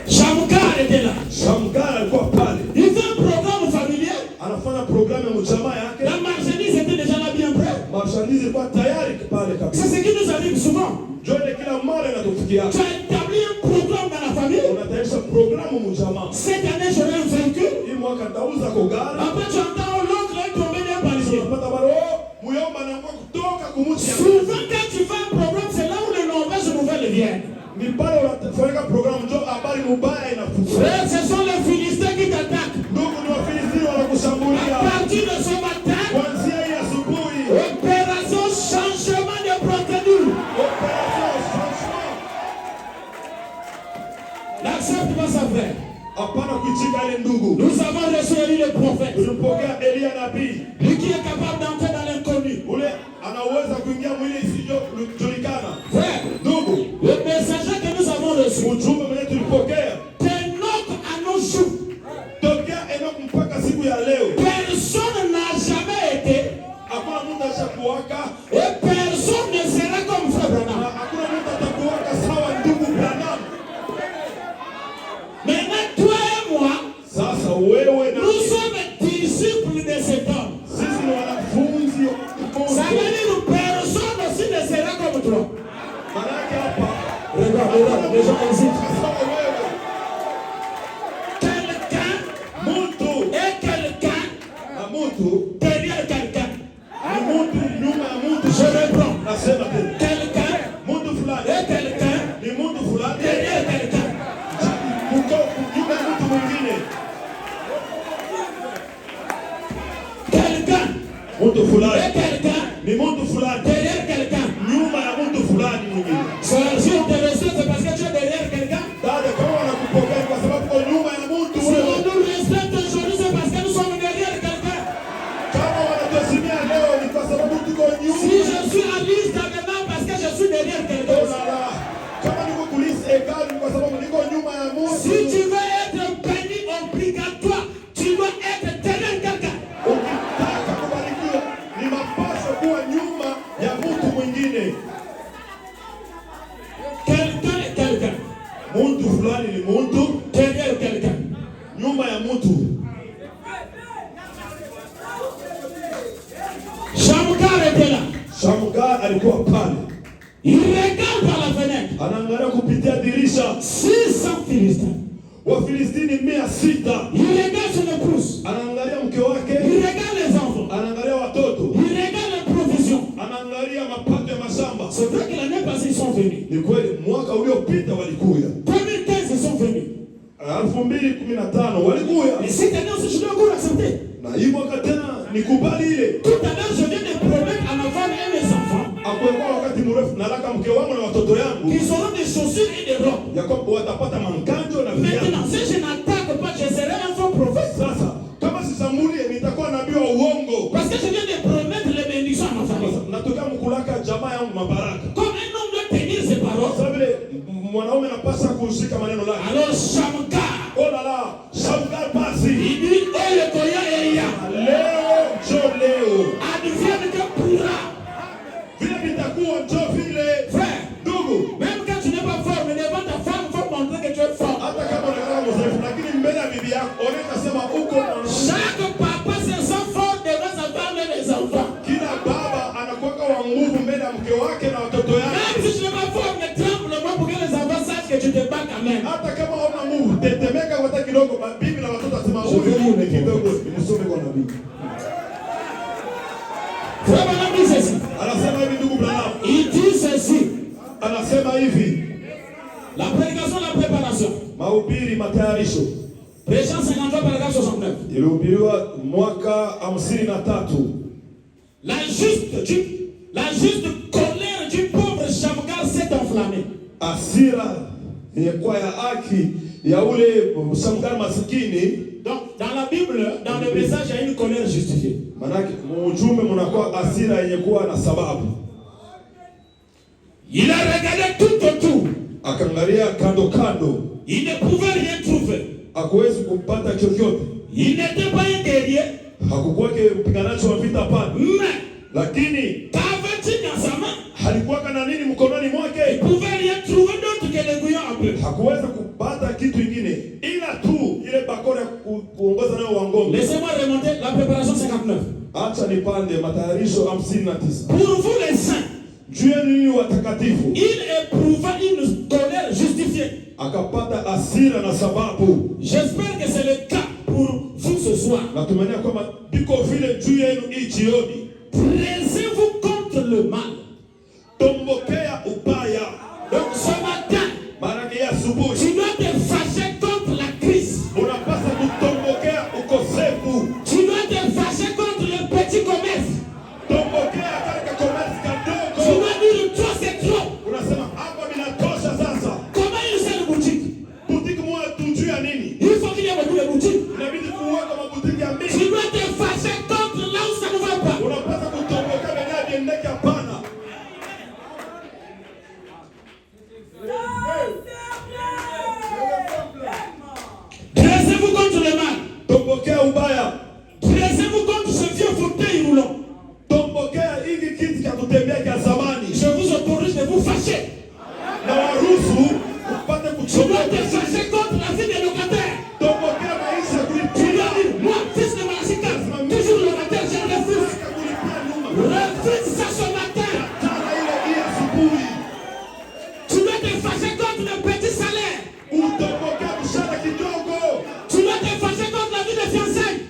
Shamgar était là. Shamgar alikuwa pale. Il fait un programme familial. Anafanya programu ya mjamaa yake. La marchandise était déjà là bien prêt. Marchandise ilikuwa tayari pale kabisa. C'est ce qui nous arrive souvent. Jone kila mara inatufikia. Tu as établi un programme dans la famille. Unatayarisha programu mjamaa. Cette année, j'aurai un véhicule. Hii mwaka nitauza kogari. Après, tu entends l'autre est tombé d'un palier. Unapata baro muyomba na kwa kutoka kumuti. Souvent, quand tu fais un programme, c'est là où les mauvaises nouvelles viennent. Ni pale unafanya programu ndio habari mbaya inafuata. Frère, ce sont les Philistins qui t'attaquent. Ndugu ni Wafilisti wanakushambulia. À partir de ce matin, Kuanzia hii asubuhi. opération changement de procédure. Opération changement. N'accepte pas ça, frère. Hapana kuichika ile ndugu. Nous avons reçu Élie le prophète. Tulimpokea Elia nabii. Lui qui est capable d'entrer dans l'inconnu. Ule anaweza kuingia mwili isiyojulikana. Frère, Ndugu, le messager que nous avons reçu, ujumbe mwenye tulipokea d'Enoch à nos jours, tokea Enoch mpaka siku ya leo. personne n'a jamais été Hakuna mtu ashakuwaka et personne ne sera comme Frère na Branham. hakuna mtu atakuwaka sawa ndugu Branham. Maintenant, toi et moi, Sasa wewe na nous sommes disciples de cet homme. sisi ni wanafunzi wa Ça Mungu. veut dire que personne aussi ne sera comme toi. Manake hapa Regarde, les gens hésitent. sawa wewe. Quelqu'un Mtu et quelqu'un na mtu derrière quelqu'un. ni mtu nyuma ya mtu. Je reprends. Nasema tena. Quelqu'un Mtu fulani et quelqu'un ni mtu fulani derrière quelqu'un. mkofu nyuma ya mtu mwingine. Quelqu'un Mtu fulani et quelqu'un ni mtu fulani derrière quelqu'un. nyuma ya mtu fulani mwingine. Si on te reçoit, c'est parce que tu es derrière quelqu'un. Dada, kama wanakupokea kwa sababu kwa nyuma ya mtu Si wewe. on nous respecte aujourd'hui, c'est parce que nous sommes derrière quelqu'un. Kama wanatuheshimia leo ni kwa sababu tuko Si nyuma. je suis à liste maintenant parce que je suis derrière quelqu'un. Oh la la. Kama niko kulisi ekali ni kwa sababu niko nyuma ya Si mtu. tu veux être béni obligatoire, tu dois être derrière quelqu'un. Ukitaka kubarikiwa ni mapaswa kuwa nyuma ya mtu mwingine. Quelqu'un est quelqu'un. Mtu fulani ni mtu Derrière quelqu'un. nyuma ya mtu. Shamgar était là. Shamgar alikuwa pale. Il regarde par la fenêtre. Anaangalia kupitia dirisha. 600 Philistins. Wafilistini 600. Il regarde son épouse. Anaangalia mke wake. Il regarde les enfants. Anaangalia watoto. Il regarde les provisions. Anaangalia mapato ya mashamba. C'est vrai que l'année passée, ils sont venus. Ni kweli mwaka uliopita walikuya. 2015, ils sont venus. 2015 walikuya. Et cette année aussi, je dois encore accepter. Na hii mwaka tena nikubali ile. Tout à l'heure, je viens de promettre à ma femme et mes enfants Akwekwa wakati mrefu nalaka mke wangu na watoto yangu. qu'ils auront des chaussures et des robes. Ya kwamba watapata mankanjo na viatu. Maintenant, si je n'attaque pas, je serai un faux prophète. Sasa kama sisambulie nitakuwa nabii wa uongo. Parce que je viens de promettre les bénédictions à ma famille. Natokea mkulaka jamaa yangu mabaraka. Comme un homme doit tenir ses paroles, Sasa vile mwanaume anapasa kushika maneno lake. alors Shamgar, Oh la la, Shamgar basi. il dit, oh le Koya et Ya, Leo njo leo. advienne que pourra. Vile vitakuwa njo vile. Frère, Ndugu, même quand tu n'es pas fort, mais devant ta femme, il faut montrer que tu es fort. hata kama unakaa mzaifu lakini mbele ya bibi yako onyesha sema uko mwanaume. Chaque papa se sent fort devant sa femme et les enfants. Kila baba anakuweka wa nguvu mbele ya mke wake na watoto Même yake. si tu n'es pas fort, mais tremble pour que les enfants sachent que tu te bats quand même. Hata kama hauna nguvu, tetemeka hata kidogo, bibi na watoto wasema huyu ni kidogo, nimsome kwa nabii. Frère Branham dit ceci. Anasema hivi ndugu Branham. Il dit ceci. Anasema hivi. La prédication, la préparation. Mahubiri matayarisho. Prédication 53, paragraphe 69. Ilihubiriwa mwaka 53. La juste colère du pauvre Shamgar s'est enflammée. Hasira yenye kwa ya haki ya ule Shamgar maskini. Donc, dans la Bible, dans le message, il y a une colère justifiée. Manake mujumbe mnakuwa hasira yenye kuwa na sababu. Il a regardé tout autour. Akaangalia kando kando. Il ne pouvait rien trouver. Hakuwezi kupata chochote. Il n'était pas un guerrier. Hakukuwa mpiganaji wa vita hapana. Mais lakini qu'avait-il dans sa main? Halikuwa kana nini mkononi mwake? Il pouvait rien trouver d'autre que l'aiguillon à peu. Hakuweza kupata kitu kingine ila tu ile bakora kuongoza nayo wa ngombe. Laissez-moi remonter la préparation 59. Acha nipande matayarisho 59. Pour vous les saints, Dieu ni watakatifu. Il éprouva une colère justifiée. Akapata hasira na sababu. J'espère que c'est le cas pour vous ce soir. Natumania kwamba biko vile juu yenu hii jioni. Dressez-vous contre le mal. Tombokea ubaya. Donc ce matin, tu dois te fâcher contre la crise. Unapaswa kutombokea ukosefu. Tu dois te fâcher contre le petit commerce. Tombokea katika commerce kadogo. Tu dois dire toi c'est trop. Unasema hapa binatosha sasa. Comment une seule boutique? Boutique moja tu juu ya nini? Il faut qu'il y ait beaucoup de boutiques. Inabidi kuweka maboutique ya mingi. Tu dois te fâcher contre là où ça ne va pas. Unapaswa kutombokea benadi endeke hapana. Dressez-vous contre le mal. Tombokea ubaya. Dressez-vous contre ce vieux fauteuil roulant. Tombokea hiki kiti cha kutembea cha zamani. Je vous autorise de vous fâcher. Na waruhusu upate Tu dois te kutombokea. fâcher contre la vie des locataires. Tombokea maisha Tu kulipia. dois dire, moi, fils de Malassika, toujours locataire, je refuse. Refuse ça ce matin. Tana ile hii asubuhi. Tu dois te fâcher contre le petit salaire. Utombokea mshahara kidogo. Tu dois te fâcher contre la vie de fiançailles.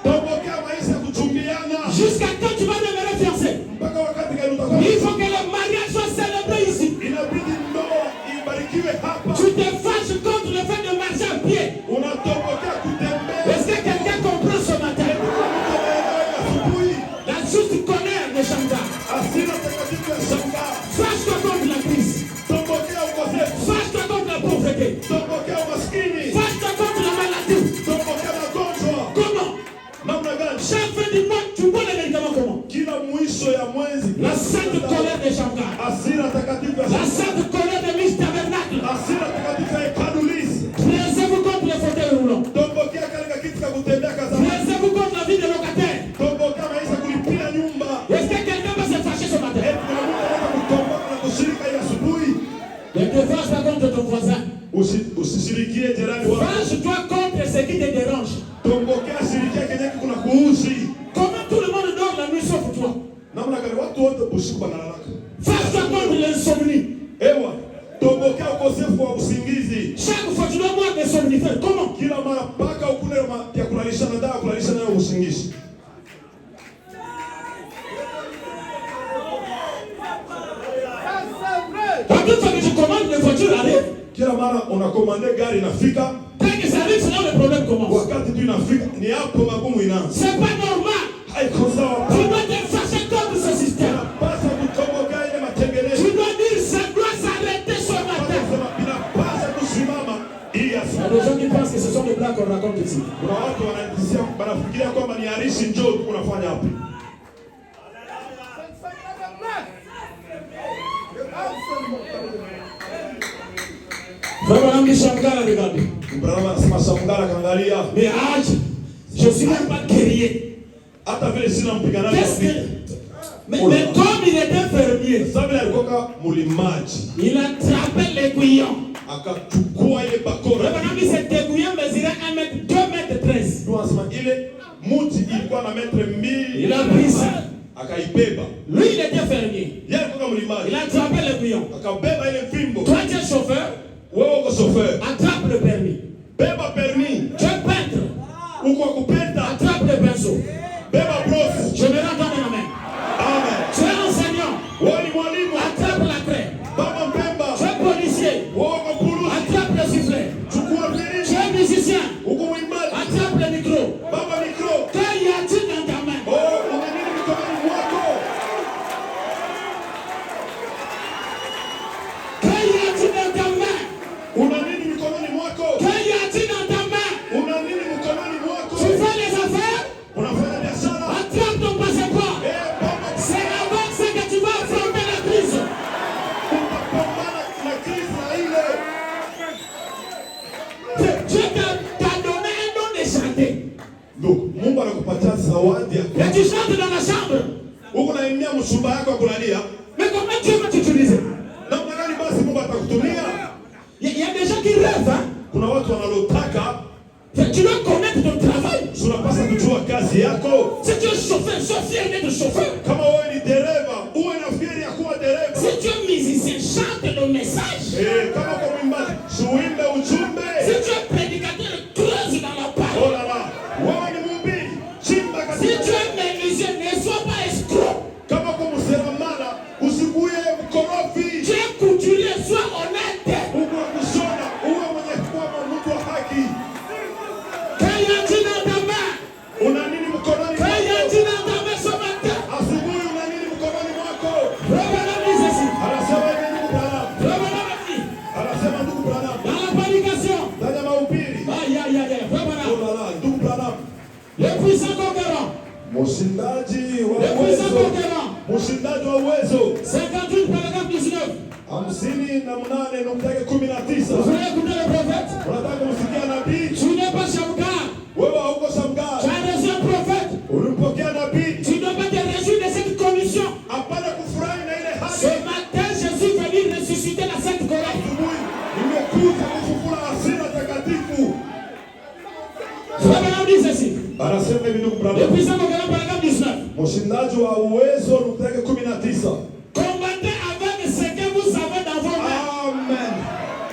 Tombokea maisha ya kuchumbiana. Jusqu'à quand tu vas demeurer fiancé? Mpaka wakati gani utakuwa? Il faut que le mariage soit célébré ici. Inabidi ndoa ibarikiwe hapa. Tu te fâches contre le fait de marcher à pied. Unatombokea kutembea. Est-ce que quelqu'un comprend ce matin? Asubuhi. La juste colère de Shanga. Hasira takatifu ya Shangaa. Fâche-toi contre la crise. Tombokea ukosefu. Fâche-toi contre la pauvreté. Tombokea umaskini. Fâche-toi contre la maladie. Tombokea magonjwa. Comment? Namna gani? Chaque fin du mois, tu bois les médicaments comment? Kila mwisho ya mwezi. La sainte colère de Shanga. Hasira takatifu ya La Shangaa. sainte colère de Miss Tabernacle. Hasira takatifu ya Kanulisi. Dressez-vous contre les fauteuils roulants. Tombokea katika kiti cha kutembea kwa zamani. Dressez-vous contre la vie des locataires. Tombokea maisha kulipia nyumba. Est-ce que quelqu'un va se fâcher ce matin? Kuna mtu anataka kutomboka na kushirika ile asubuhi. Ne te fâche pas contre ton voisin. Usishirikie jirani wako. Fâche-toi contre ce qui te dérange. Tombokea shirikia kenye kuna kuuzi. Comment tout le monde dort la nuit sauf toi? Namna gani watu wote usiku wanalalaka. Fâche-toi contre l'insomnie. Ewa, tombokea ukosefu wa usingizi. Chaque fois tu dois boire des somnifères. Comment? Kila mara paka ukule ya kulalisha na dawa kulalisha nayo usingizi. À toute fois que tu commandes, les voitures arrivent. Kila mara unakomande gari inafika. Dès que ça arrive, c'est là où le problème commence. Wakati tu inafika ni hapo magumu inaanza. C'est pas normal. Haiko sawa. Tu dois te fâcher contre ce système. Unapaswa kutombokea ile matengenezo. Tu dois dire, ça doit s'arrêter ce matin. Inapaswa kusimama hii Il y a asubuhi. des gens qui pensent que ce sont des blagues qu'on raconte ici. Kuna watu wanafikiria kwamba ni harishi njoo unafanya hapo. Vraiment, Shangara, regardez. Brahma anasema Shamgara kaangalia. Mais âge, je suis même pas guerrier. Hata vile sina mpiganaji. Qu'est-ce que... Mais comme il était fermier, Sababu alikuwa mulimaji. il attrapait l'aiguillon. Akachukua ile bakora. Maintenant, cet aiguillon mesurait 1 mètre, 2 mètres 13. Ndio anasema ile muti ilikuwa na metre 2. Il a pris ça. Akaibeba. Lui, il était fermier. Yeye alikuwa mulimaji. Il a attrapé l'aiguillon. Akabeba ile fimbo. Toi, tu es chauffeur. Wewe uko chauffeur. Attrape le permis. Beba permis. Tu es peintre. Uko kupenda. Attrape le pinceau. Beba brosse. Je me rends dans ma main. Amen. Tu es enseignant. Wewe ni mwalimu. Attrape la craie. Baba mpemba. Tu es policier. Wewe uko polisi. Attrape le sifflet. Chukua Tu filimbi. es musicien. Uko mwimbaji. Attrape le micro. Baba mikro. Que y a-t-il dans ta main? Oh, una nini mikononi mwako? chantes dans la chambre. Uko naimia mchumba yako kulalia. Mais comment Dieu va t'utiliser? Namna gani basi Mungu atakutumia? Il y a des gens qui rêvent, hein? Kuna watu wanalotaka. Tu dois connaître ton travail. Tunapaswa kujua kazi yako. Si tu es chauffeur, sois fier d'être chauffeur. Kama wewe ni dereva, uwe na fieri ya kuwa dereva. Si tu es musicien, chante le message. Kama kwa mwimbaji, uimbe ujumbe. Si tu es prédicateur, creuse dans la parole. Oh là là. Wewe ni mhubiri, chimba katika. Si tu es menuisier, ne sois pas escroc. Kama kwa mseremala, usikuye mkorofi. Tu es couturier, sois honnête. Uwe kushona, uwe mwenye kuwa mtu wa haki. Quand y a-t-il dans ta main? Una nini mkononi Quand mwako? y a-t-il dans ta main ce matin? Asubuhi una nini mkononi mwako? Revenons dit ceci. Anasema hivi ndugu Branham. Revenons dit. Anasema ndugu Branham. Dans la prédication. Ndani ya mahubiri. Aïe, aïe, aïe, aïe. Oh Revenons. là là, ndugu Branham. Le puissant conquérant. Mshindaji wa Le puissant uwezo. conquérant. Mshindaji wa uwezo. 58 paragraphe 19. 58:19. Vous voulez écouter le prophète? Unataka kumsikia nabii? Tu n'es pas Shamgar. Wewe hauko Tu Shamgar. as reçu un prophète. Ulimpokea nabii. Tu ne dois pas te réjouir de cette commission. Hapana kufurahi na ile hali. Ce matin, Jésus est venu ressusciter la Sainte Colère. Asubuhi nimekuja kufufua hasira takatifu. Revenons dit ceci. Anasema hivi ndugu Le Branham. puissant conquérant paragraphe 19. Mshindaji wa uwezo 19. Combattez avec ce que vous avez dans vos mains. Amen.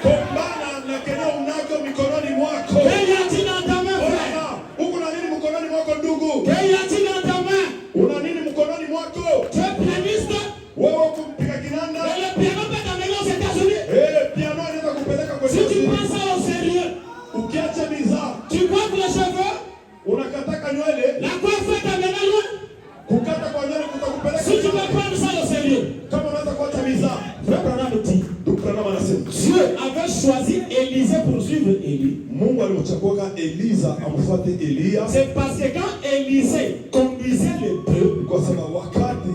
Kombana na kenye unako mikononi mwako. Que y a-t-il dans ta main, frère? Uko na nini mkononi mwako ndugu? Que y a-t-il dans ta main? Una nini mkononi mwako? Tu es pianiste? Wewe kumpiga kinanda? Mais le piano peut t'amener aux États-Unis. Piano inaweza kupeleka kwa Si tu prends ça au sérieux, ukiacha mizaa, tu coiffes les cheveux, unakataka nywele, la coiffe t'amène loin. kukata kwa nywele kutakupeleka. Si tu veux prendre ça au sérieux, Kama unaweza kuacha mizaa. Frère Branham dit, Ndugu Branham anasema, Dieu avait choisi Élisée pour suivre Élie. Mungu alimchagua Eliza amfuate Elia C'est parce que quand Élisée conduisait le peuple, kwa sababu wakati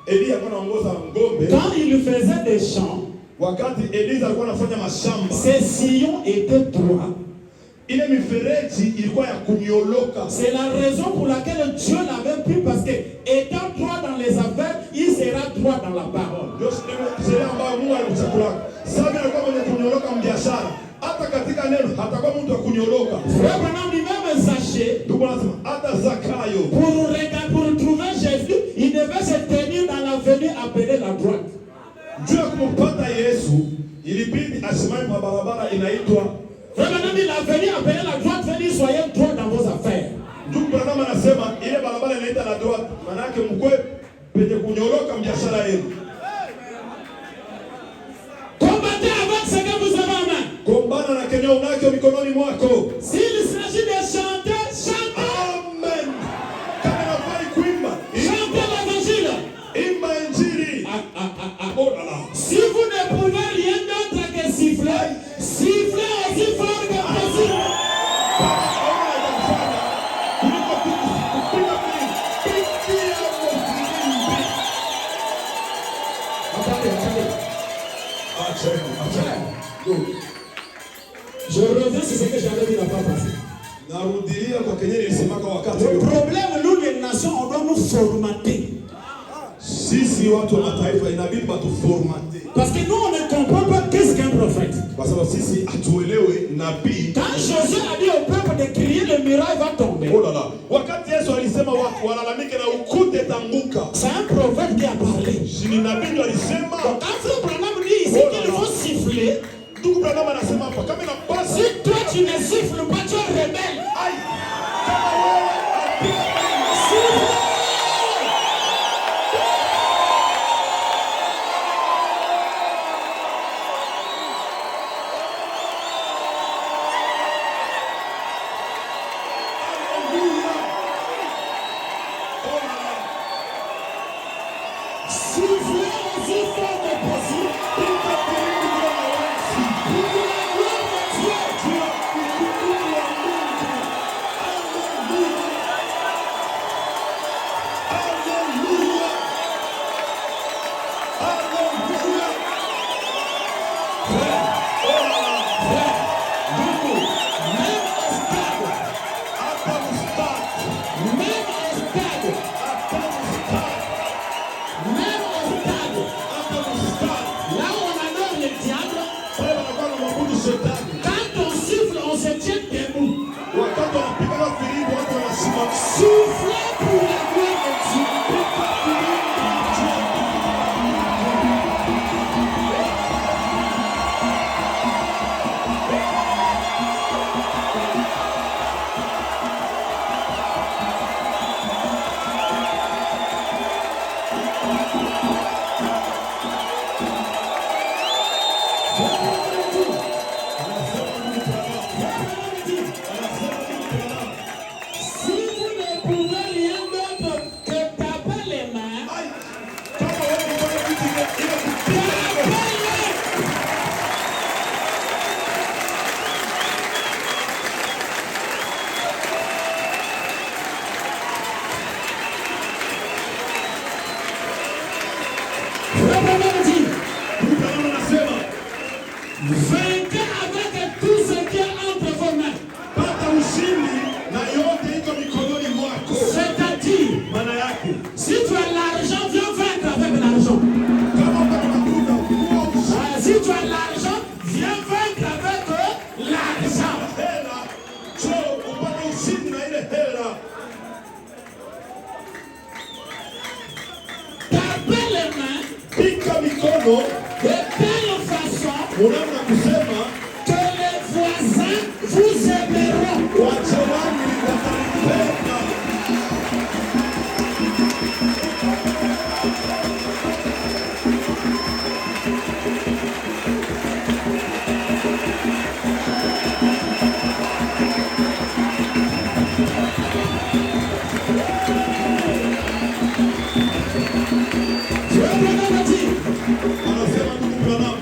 Elia alikuwa anaongoza ngombe, quand il faisait des champs, wakati Eliza alikuwa anafanya mashamba, ses sillons étaient droits. ile mifereji ilikuwa ya kunyoloka. C'est la raison pour laquelle Dieu l'avait pris, parce que étant droit dans les affaires, il sera droit dans la parole. Ndio sheria ambayo Mungu alimchagua. Sasa alikuwa mwenye kunyoloka mbiashara, hata katika neno hatakuwa mtu wa kunyoloka. Frère Branham dit même Zachée, Ndugu anasema hata Zakayo pour trouver Jésus, il devait se tenir dans l'avenue appelée la droite. juu ya kumpata Yesu ilibidi asimame kwa barabara inaitwa. Frère Branham dit l'avenue appelée la droite veut dire soyez droit dans vos affaires. Ndugu Branham anasema ile barabara inaitwa la droite, maana yake mkwe penye kunyoloka biashara yenu. Combattez avec ce que vous avez en main. Kombana na kenye unacho mikononi mwako. S'il s'agit de chanter, chantez. Amen. Kama unafai kuimba, Chantez l'évangile. imba injili. Oh là là. Si vous ne pouvez rien d'autre que siffler, sifflez aussi fort que possible. Je reviens sur ce que j'avais dit la fois passée. Narudilia kwa kenye nilisemaka wakati Le ule. problème, nous les nations, on doit nous formater. Sisi watu wa mataifa inabidi batuformate. Parce que nous, on ne comprend pas qu'est-ce qu'un prophète. Kwa sababu sisi hatuelewe nabii. Quand Jésus a dit au peuple de crier, le muraille va tomber. Oh là là. Wakati Yesu alisema watu walalamike na ukute tanguka. C'est un prophète qui a parlé. Ni nabii ndio alisema. Donc quand Frère Branham dit ici qu'il faut siffler, Ndugu Branham anasema hapa kama inapasa. si toi tu ne siffles pas, tu es rebelle. Ai. Kama wewe Siffle. Sifflez aussi fort que possible. Pour la gloire de Dieu. Même au stade, Même au stade, là où on adore le diable, quand on siffle, on se tient debout. Soufflez pour la gloire de Dieu. Si vous ne pouvez rien d'autre que taper les mains, vainquez avec tout ce qui est entre vos mains. C'est-à-dire, si tu as l'argent, viens vaincre avec l'argent. Si tu as l'argent, viens vaincre avec l'argent. Tapez les mains de telle façon que les voisins vous aimeront.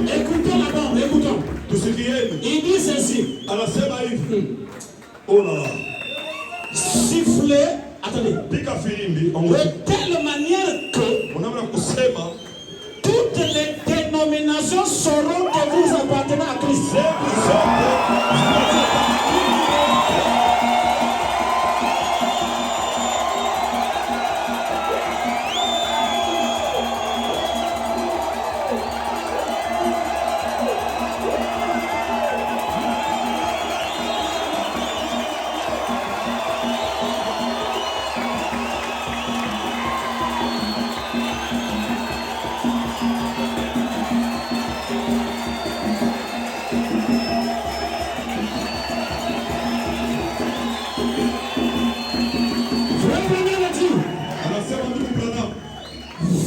Écoutons là-bas, écoutons. Il dit ceci. Oh là là. Sifflez, attendez, de telle manière que toutes les dénominations sauront que vous appartenez à Christ.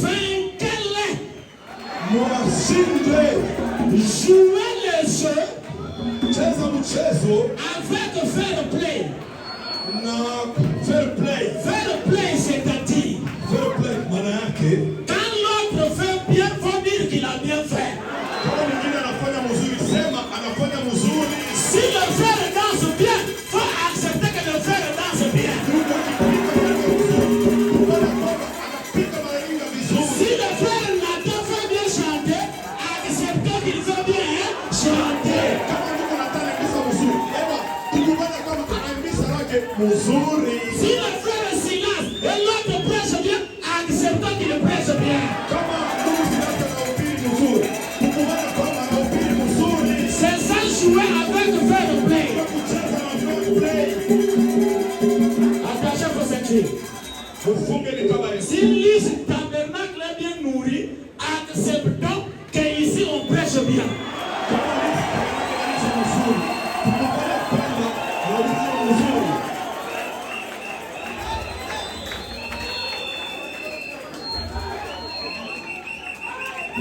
Vainquez-les. Jouez le jeu avec fair play. Fair play, c'est-à-dire quand l'autre fait bien, faut dire qu'il a bien fait. Si le frère danse bien, faut accepter que le frère danse bien. Si le frère Nathan fait bien chanter, acceptez qu'il fait bien chanter. Si le frère Silas et l'autre prêche bien, acceptez qu'il prêche bien. C'est ça jouer avec fair play. Attachez vos ceintures. Si l'île tabernacle est bien nourri, acceptons qu'ici on prêche bien.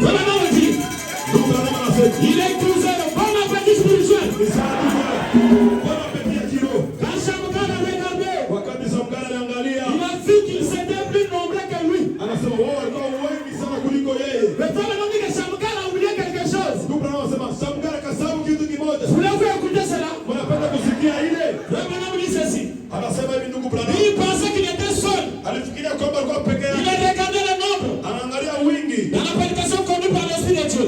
Voilà mon dit. Il est 12h. Bon appétit spirituel. Quand Shamgar a regardé, il a vu qu'il s'était plus nombreux que lui. Mais toi, le nom dit que Shamgar a oublié quelque chose. Vous l'avez écouté cela? Le bonhomme dit ceci. Il pensait qu'il était seul. Il a regardé le nombre. Dans la prédication connue par l'Esprit de Dieu.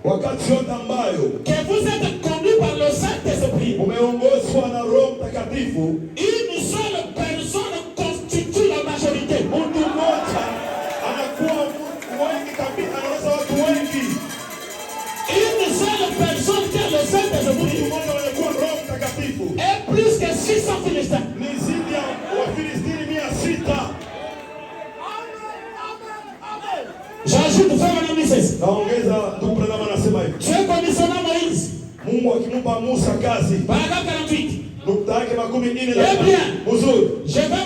wakati yote ambayo que vous êtes conduits par le Saint-Esprit, umeongozwa na Roho Mtakatifu, une seule personne constitue la majorité. mtu mmoja anakuwa wengi kabisa, anaweza watu wengi. Une seule personne qui a le Saint-Esprit Mtu mmoja anakuwa Roho Mtakatifu est plus que 600 Philistins. ni zidi ya Wafilistini 600. J'ajoute, frère Manambises, Naongeza, ndugu Branham anasema hivi, Dieu commissionna Moïse, Mungu akimpa Musa kazi, paragraphe 48. nukta yake 40. Eh bien, mzuri, je vais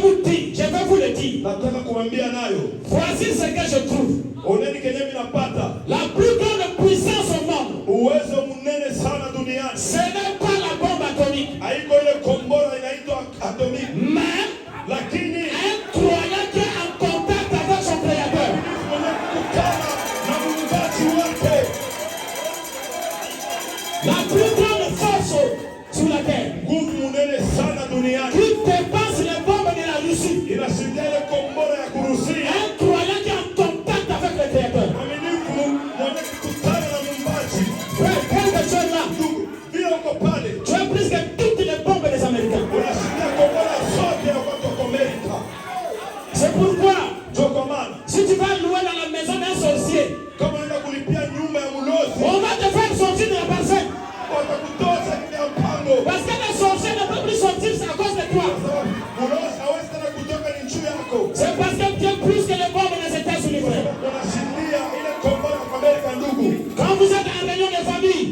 vous le dire. nataka kuambia nayo, Voici ce que je trouve. oneni kenye minapata La plus grande puissance au monde, uwezo mnene sana duniani, ce n'est pas la bombe atomique, haiko ile kombora inaitwa atomiki, mais lakini un croyant qui est en contact avec son créateur. mwenye kukutana na muumbaji wake. La plus grande force sur la terre, Nguvu mnene sana duniani qui dépasse les bombes de la Russie. inashindia ile kombora ya Kurusia. Un croyant qui est en contact avec le créateur. Mwaminifu mwenye kukutana na muumbaji. Frère, quand tu es là, Ndugu, vile uko pale tu es plus que toutes les bombes des Américains. unashindia kombora zote ya watu wa Amerika. C'est pourquoi, Ndio kwa maana si tu vas louer dans la maison d'un sorcier, kama unaenda kulipia nyumba ya mlozi, on va te faire sortir de la parcelle. watakutoza kile ya mpango. Parce que le sorcier ne peut plus sortir à cause de toi. Mlozi hawezi tena kutoka, ni juu yako. C'est parce que tu es plus que les bombes des États-Unis, frère. Unashindia ile kombora ya Amerika. Ndugu, Quand vous êtes en réunion de famille,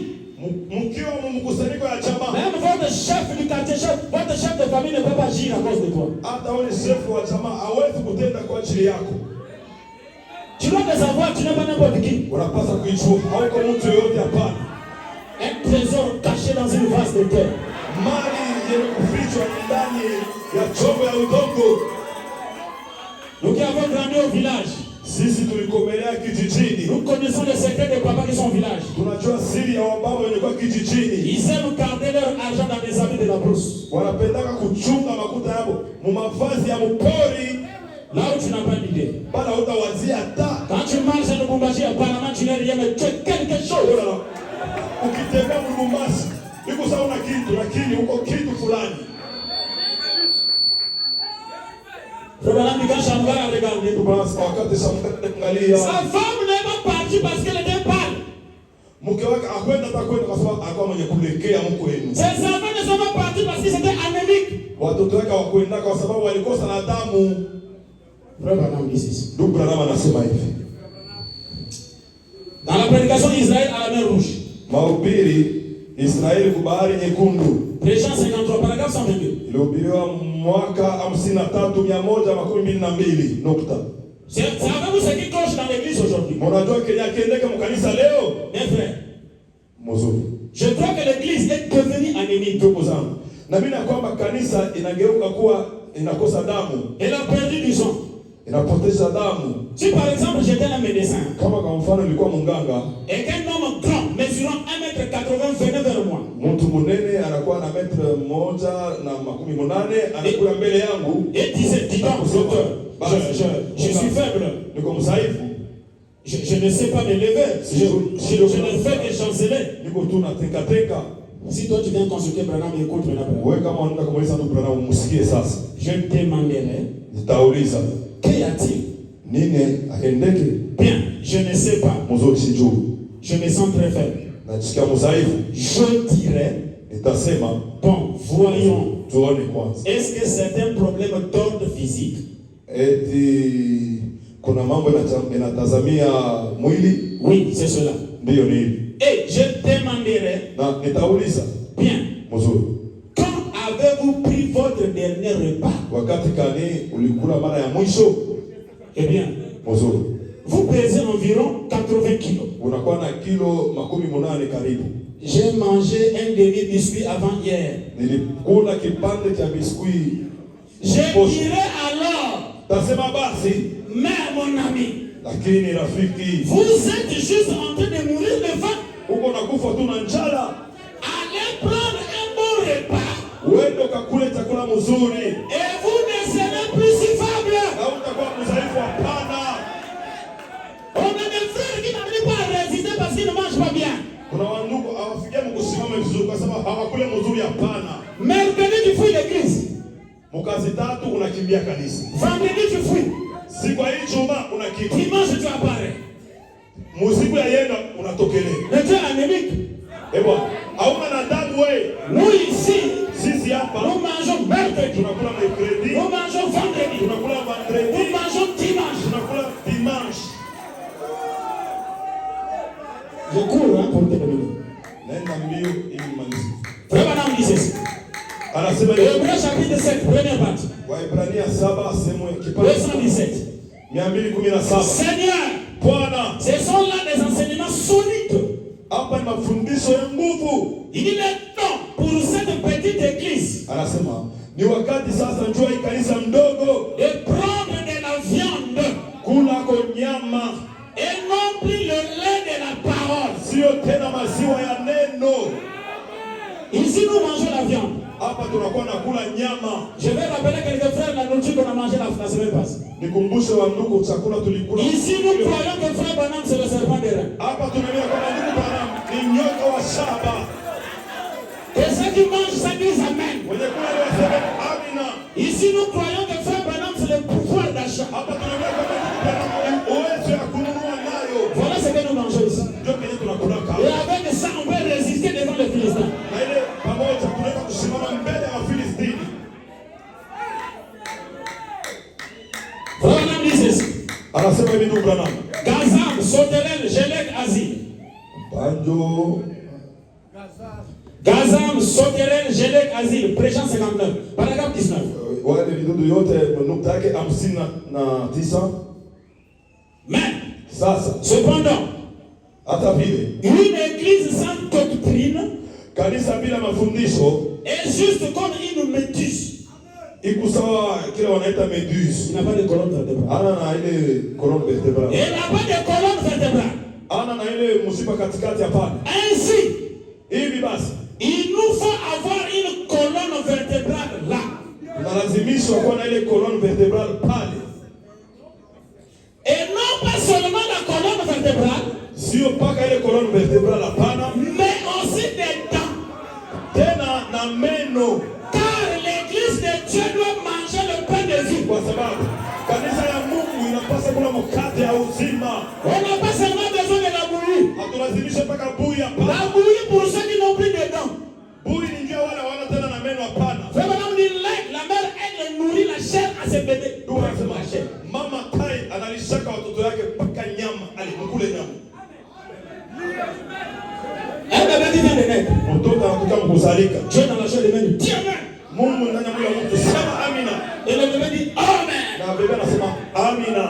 mkiwa mkusanyiko ya jamaa, même votre chef du quartier, votre chef de famille ne peut pas agir à cause de toi. hata wewe shefu wa jamaa hawezi kutenda kwa ajili yako. Tu dois te savoir, tu n'es pas n'importe qui. Unapaswa kuijua hauko mtu yoyote, hapana. Un trésor caché dans une vase de terre. Mali yenye kufichwa ndani ya chombo ya udongo. Nous qui avons grandi au village, Sisi tulikomelea kijijini, nous connaissons les secrets des papas qui sont au village. tunajua siri ya wababa wenye kwa kijijini. Ils aiment garder leur argent dans les habits de la brousse. Wanapendaka kuchunga makuta yao mu mavazi ya mpori, Là où tu n'as pas d'idée. bala hutawazia hata. Quand tu marches à Lubumbashi, apparemment tu n'es rien, mais tu es quelque chose. Ukitembea Lubumbashi, iko sawa na kitu, lakini uko kitu fulani. Frère quand Shamgar a regardé, Basi wakati Shamgar angalia, sa femme n'est pas partie parce qu'elle était pâle. mke wake akwenda atakwenda kwa sababu alikuwa mwenye kulekea mko wenu. Ses enfants ne sont pas partis parce qu'ils étaient anémiques. Watoto wake hawakwenda kwa sababu walikosa na damu. Frère Branham dit ceci. Ndugu Branham anasema hivi, Dans la prédication d'Israël à la mer Rouge, mahubiri Israeli kwa bahari nyekundu, Jean 53, paragraphe 122. ilihubiriwa mwaka 53,122 nukta. Savez-vous ce qui cloche dans l'église aujourd'hui? Mnajua Kenya kiendeke mkanisa leo? Mes frères, Mzuri. je crois que l'église est devenue anémique. Ndugu zangu, na mimi na kwamba kanisa inageuka kuwa inakosa damu, Elle a perdu du sang. inapoteza damu. Si par exemple j'étais un médecin Kama kwa mfano nilikuwa munganga, et qu'un homme grand mesurant 1,80 m venait vers moi, mtu munene anakuwa na 1.80 anakuja mbele yangu, et disait, dis donc, docteur, je suis faible, niko msaifu, je ne sais pas me lever, je ne fais que chanceler. niko tu nateka teka. Si toi tu viens consulter Branham, écoute maintenant. Wewe kama unaenda kumuuliza ndugu Branham, msikie sasa. Je te demanderai, Nitauliza qu'y a-t-il? nini aendeke? Bien, je ne sais pas. Mzuri, sijui, Je me sens très faible. najisikia msaifu. Je dirais, Nitasema bon, voyons, tuone kwanza, est-ce que c'est un problème d'ordre physique? eti kuna mambo inatazamia mwili? Oui, c'est cela. Ndiyo, ni hili. Et je demanderai, Na nitauliza bien, mzuri, quand avez-vous pris votre dernier repas? wakati gani ulikula mara ya mwisho? Eh bien, Mzuri, vous pesez environ 80 kilos. unakuwa na kilo 80 karibu. J'ai mangé un demi-biscuit avant hier. Nilikula kipande cha biskuit. Je dirais alors, Tasema basi, mais mon ami, lakini rafiki, vous êtes juste en train de mourir de faim. uko nakufa tu na njala. Allez prendre un bon repas Uende ukakule chakula mzuri et vous ne serez plus si faible. na utakuwa mzaifu. Hapana, On a des frères qui n'arrivent pas à résister parce qu'ils ne mangent pas bien. unakimbia kanisa. Vendredi tu fuis. Siku ya Ijumaa unakimbia. Dimanche tu apparais. Musiku ya yenda unatokelea. Le Dieu anémique. Ebo, hauna na damu wewe. Nous ici, Sisi hapa nous mangeons mercredi. tunakula mercredi. Nous mangeons vendredi. Tunakula vendredi. Nous mangeons dimanche. Tunakula dimanche. Je cours hein, pour terminer. Naenda mbio ili nimalize. Frère Branham dit ceci. Anasema Hébreux chapitre 7, première partie. Waebrania 7 sehemu kipande 217. 217. Seigneur, Bwana, ce sont là des enseignements solides. hapa ni mafundisho ya nguvu. Il est temps pour cette petite église Anasema ni wakati sasa njoo hii kanisa mdogo de prendre de la viande kula kwa nyama, et non plus le lait de la parole. sio tena maziwa ya neno. Ici nous mangeons la viande. Hapa tunakuwa na kula nyama. Je vais rappeler quelques frères la nourriture qu'on a mangé la semaine passée. Nikumbushe wa ndugu chakula tulikula. Ici nous croyons que frère Branham c'est le serpent des reins. Hapa tunaamini kwamba ndugu Branham ni nyoka wa shaba. Et ceux qui mangent ça disent amen. Wenye kula ni waseme amina. Ici nous croyons que frère Branham c'est le pouvoir d'achat. Hapa tunaamini kwamba ndugu Branham ni uwezo ya kununua nayo. Voilà ce que nous mangeons ici. Ndio kenye tunakula Et kama. avec ça on peut résister devant les Philistins. Na ile pamoja tunaweza kusimama mbele ya Wafilistini. Frère Branham dit ceci. Anasema hivi ndugu Branham. Gazam, Soterel, Jelek, Azir. Banjo Gazam, Soterel, Jelek, Azir. Prêchant 59. Paragraphe 19. wale vidudu yote nukta yake 59. Mais, Sasa cependant, hata vile une église sans doctrine kanisa bila mafundisho est juste comme une méduse. iko sawa kile wanaita meduse. Il n'a pas de colonne vertébrale. Ana na ile colonne vertébrale. Il n'a pas de colonne vertébrale. Ana na ile msiba katikati hapana. Ainsi, Hivi basi il nous faut avoir une colonne vertébrale là. tunalazimishwa kuwa na ile colonne vertébrale pale. Et non pas seulement la colonne vertébrale, Sio paka ile colonne vertébrale hapana, mais aussi des dents. tena na meno, Car l'église de Dieu doit manger le pain de vie. kwa sababu kanisa ya Mungu inapaswa kula mkate ya uzima. On n'a pas seulement besoin de la bouillie. Hatulazimisha mpaka bui La hapana. bouillie pour ceux qui n'ont plus de dents. Bui ni njia wale wana tena na meno hapana. Frère Branham dit la mère elle nourrit la chair à ses bébés. Ndio wanasema mama tai analishaka watoto yake mpaka nyama, alikule nyama. Un bébé qui vient de naître. Mtoto anatoka kuzalika. Dieu dans la chair de même dit amen. Mungu ndani ya mwili wa mtu sema amina. Et le bébé dit amen. Na bebe anasema amina.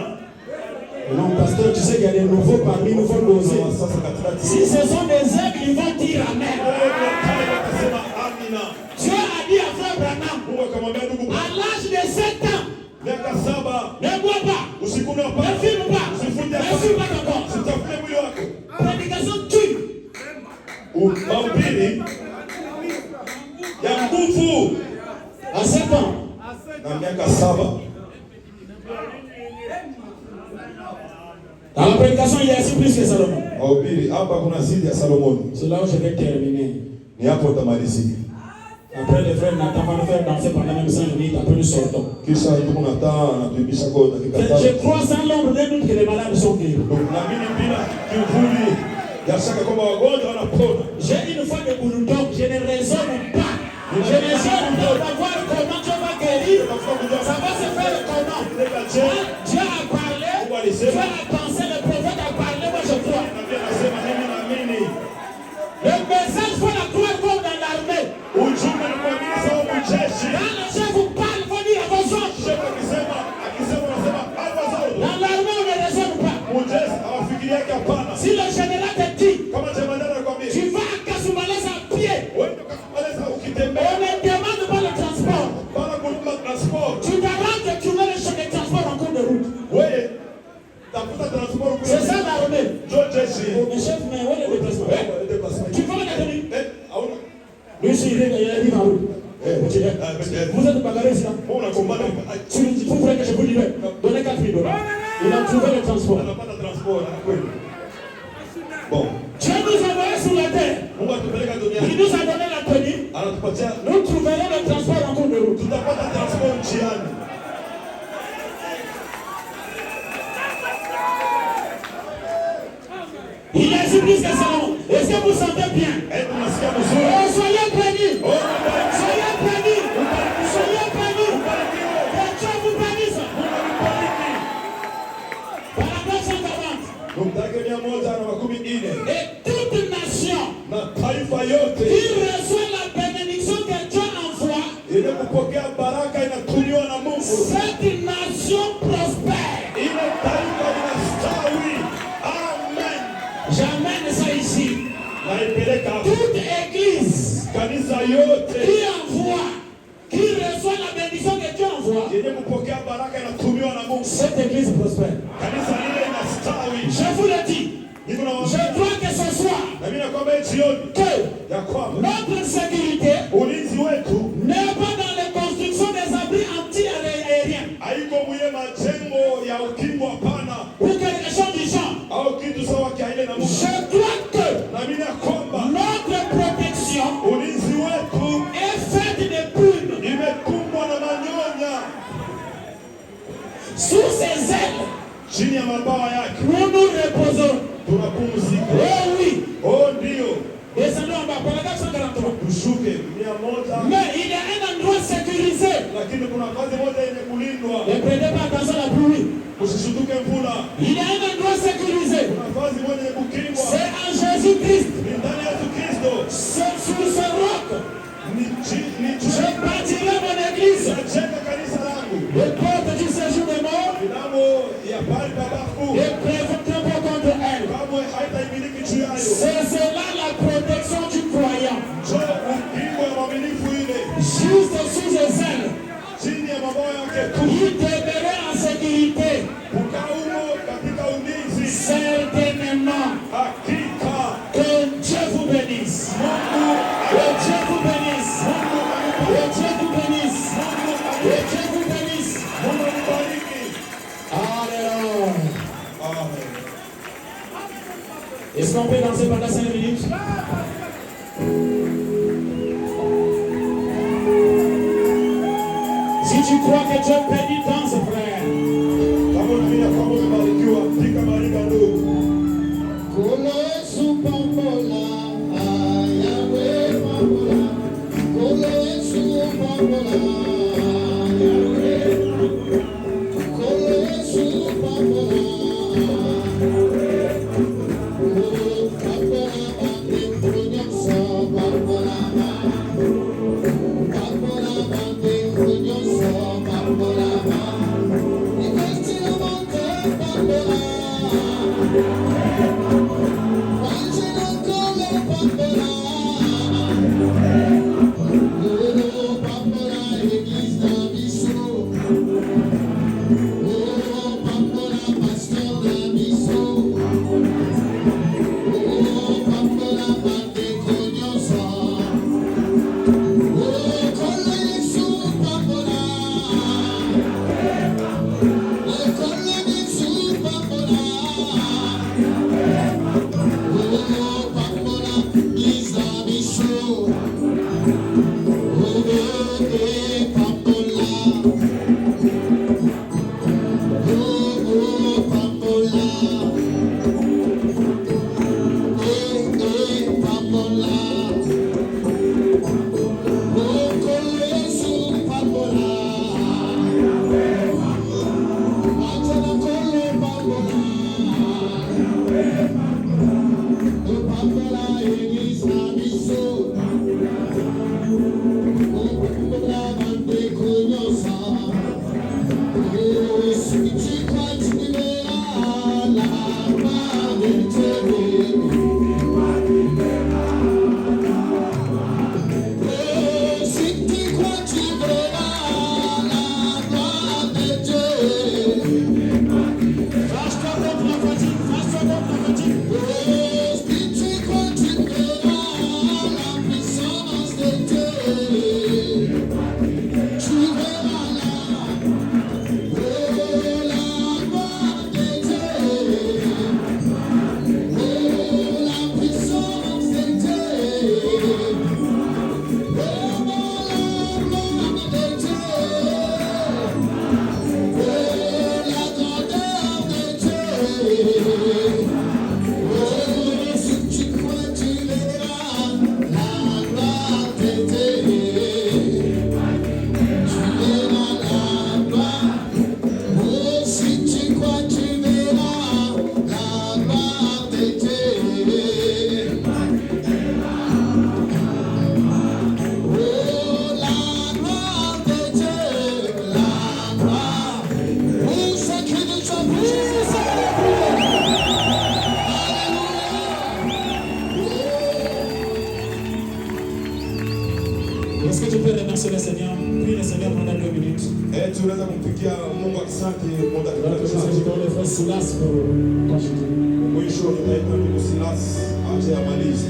Non, pasteur, tu sais qu'il y a des nouveaux parmi nous, il faut doser. Sasa katikati. Si ce sont des aigles, ils vont dire amen. Anasema amina. Dieu a dit à frère Branham, Mungu akamwambia ndugu, à l'âge de 7 ans, miaka 7 ne bois pas, usikune ne hapana. fume pas, Usifute ne hapana. fume pas encore. Usitafune mwili wako. Prédication tue. Mahubiri ya nguvu À 7 ans, na miaka 7. dans la prédication, il y a ainsi plus que Salomon. Mahubiri hapa kuna siri ya Solomoni. C'est là où je vais terminer. Ni hapo utamalizia. Après, les frères Nathan va nous faire danser pendant même 5 minutes, après nous sortons. Kisha ndugu Nathan anatuibisha kwa dakika Je 5. crois sans l'ombre d'un doute que les malades sont guéris. Naamini bila kivuli ya shaka kwamba wagonjwa wanapona. J'ai une fois de bulldog, je ne raisonne pas. Je ne raisonne pas d'avoir comment Dieu va guérir. Ça va se faire comment? Dieu a parlé, Dieu a pensé, le prophète a parlé, moi je crois. Le message faut la croire comme dans l'armée. Quand le chef vous parle, il faut dire à vos autres. Dans l'armée, on ne raisonne pas. Si le général te dit, tu vas à Kasumbalès à pied, on ne demande pas le transport. Tu t'arranges de trouver le transport en cours de route. C'est ça l'armée. Mais chef, mais où est le déplacement? Tu vois la tenue? Lui aussi, il est en route. Vous êtes bagarré ici là? Vous voulez que je vous libère? Donnez 4 000 $. Il a trouvé le transport. Bon. Dieu nous a envoyé sur la terre. Il nous a donné la tenue. Nous trouverons le transport en cours de route. Il est plus que Salomon. Est-ce que vous sentez bien? Oh, soyez bénis. Soyez bénis. Soyez bénis. Que Dieu vous bénisse. Paragraphe 140. Et toute nation qui reçoit la bénédiction que Dieu envoie, cette nation prospère. J'amène ça ici. Toute église qui envoie, qui reçoit la bénédiction que Dieu envoie, cette église prospère. Je vous le dis. Je crois que ce soir, que notre sécurité n'est pas dans la construction des abris anti-aériens ou quelque chose du genre. Je crois que notre protection est faite de plumes. Sous ses ailes, nous nous reposons. Oh oui. Descendons en bas. Paragraphe 143. Mais il y a un endroit sécurisé. Ne prêtez pas attention à la pluie. Il y a un endroit sécurisé. C'est en Jésus-Christ. C'est sur ce roc. Je bâtirai mon église. Les portes du séjour des morts et prévenez pas contre elle. C'est cela la protection du croyant. Juste sous les ailes, il demeurait en sécurité. Certainement. Que Dieu vous bénisse. Que Dieu vous bénisse. Que Dieu vous bénisse. Que Dieu vous bénisse. Alléluia. Est-ce qu'on peut danser pendant 5 minutes? Si tu crois que Dieu bénit dans ce frère, Fâche-toi contre la fatigue. Est-ce que tu peux remercier le Seigneur? Puis le Seigneur pendant 2 minutes. Tunaweza kumpigia Mungu asante kwa dakika Je chache. donne le frère Silas pour continuer. Mwisho nitaita ndugu Silas aje amalize.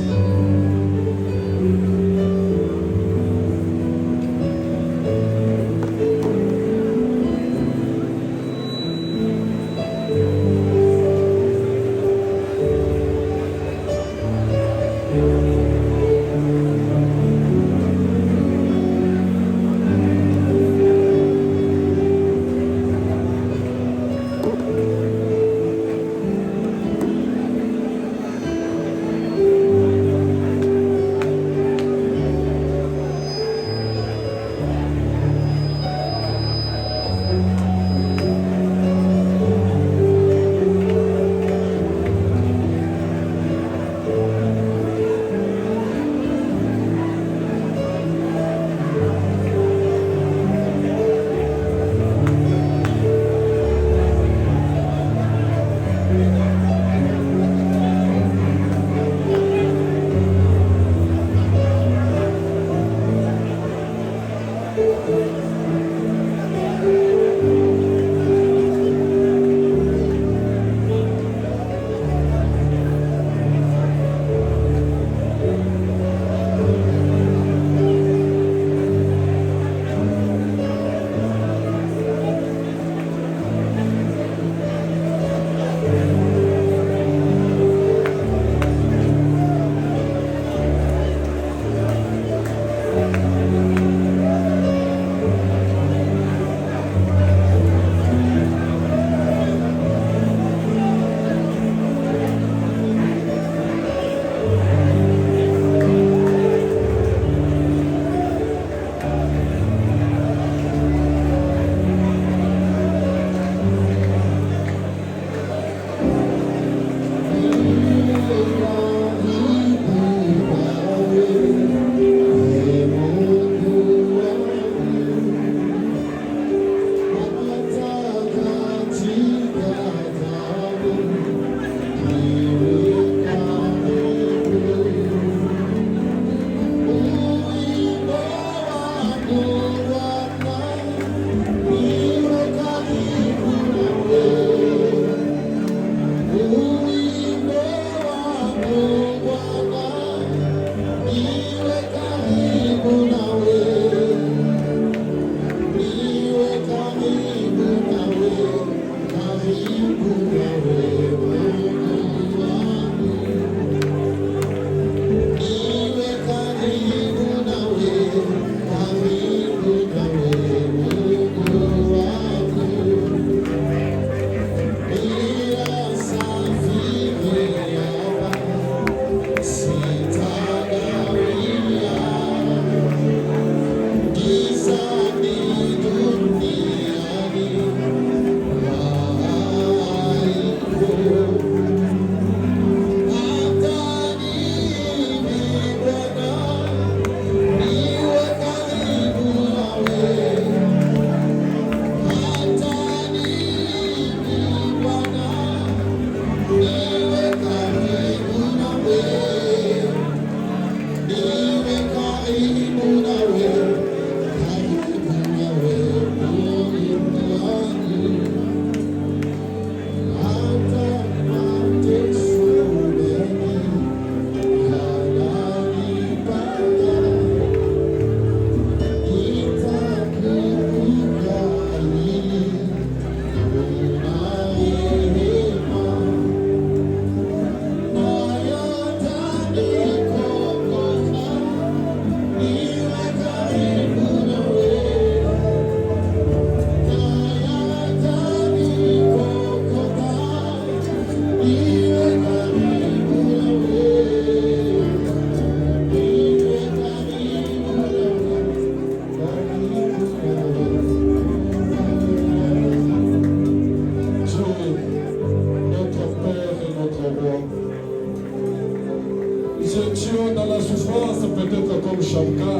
Shamka.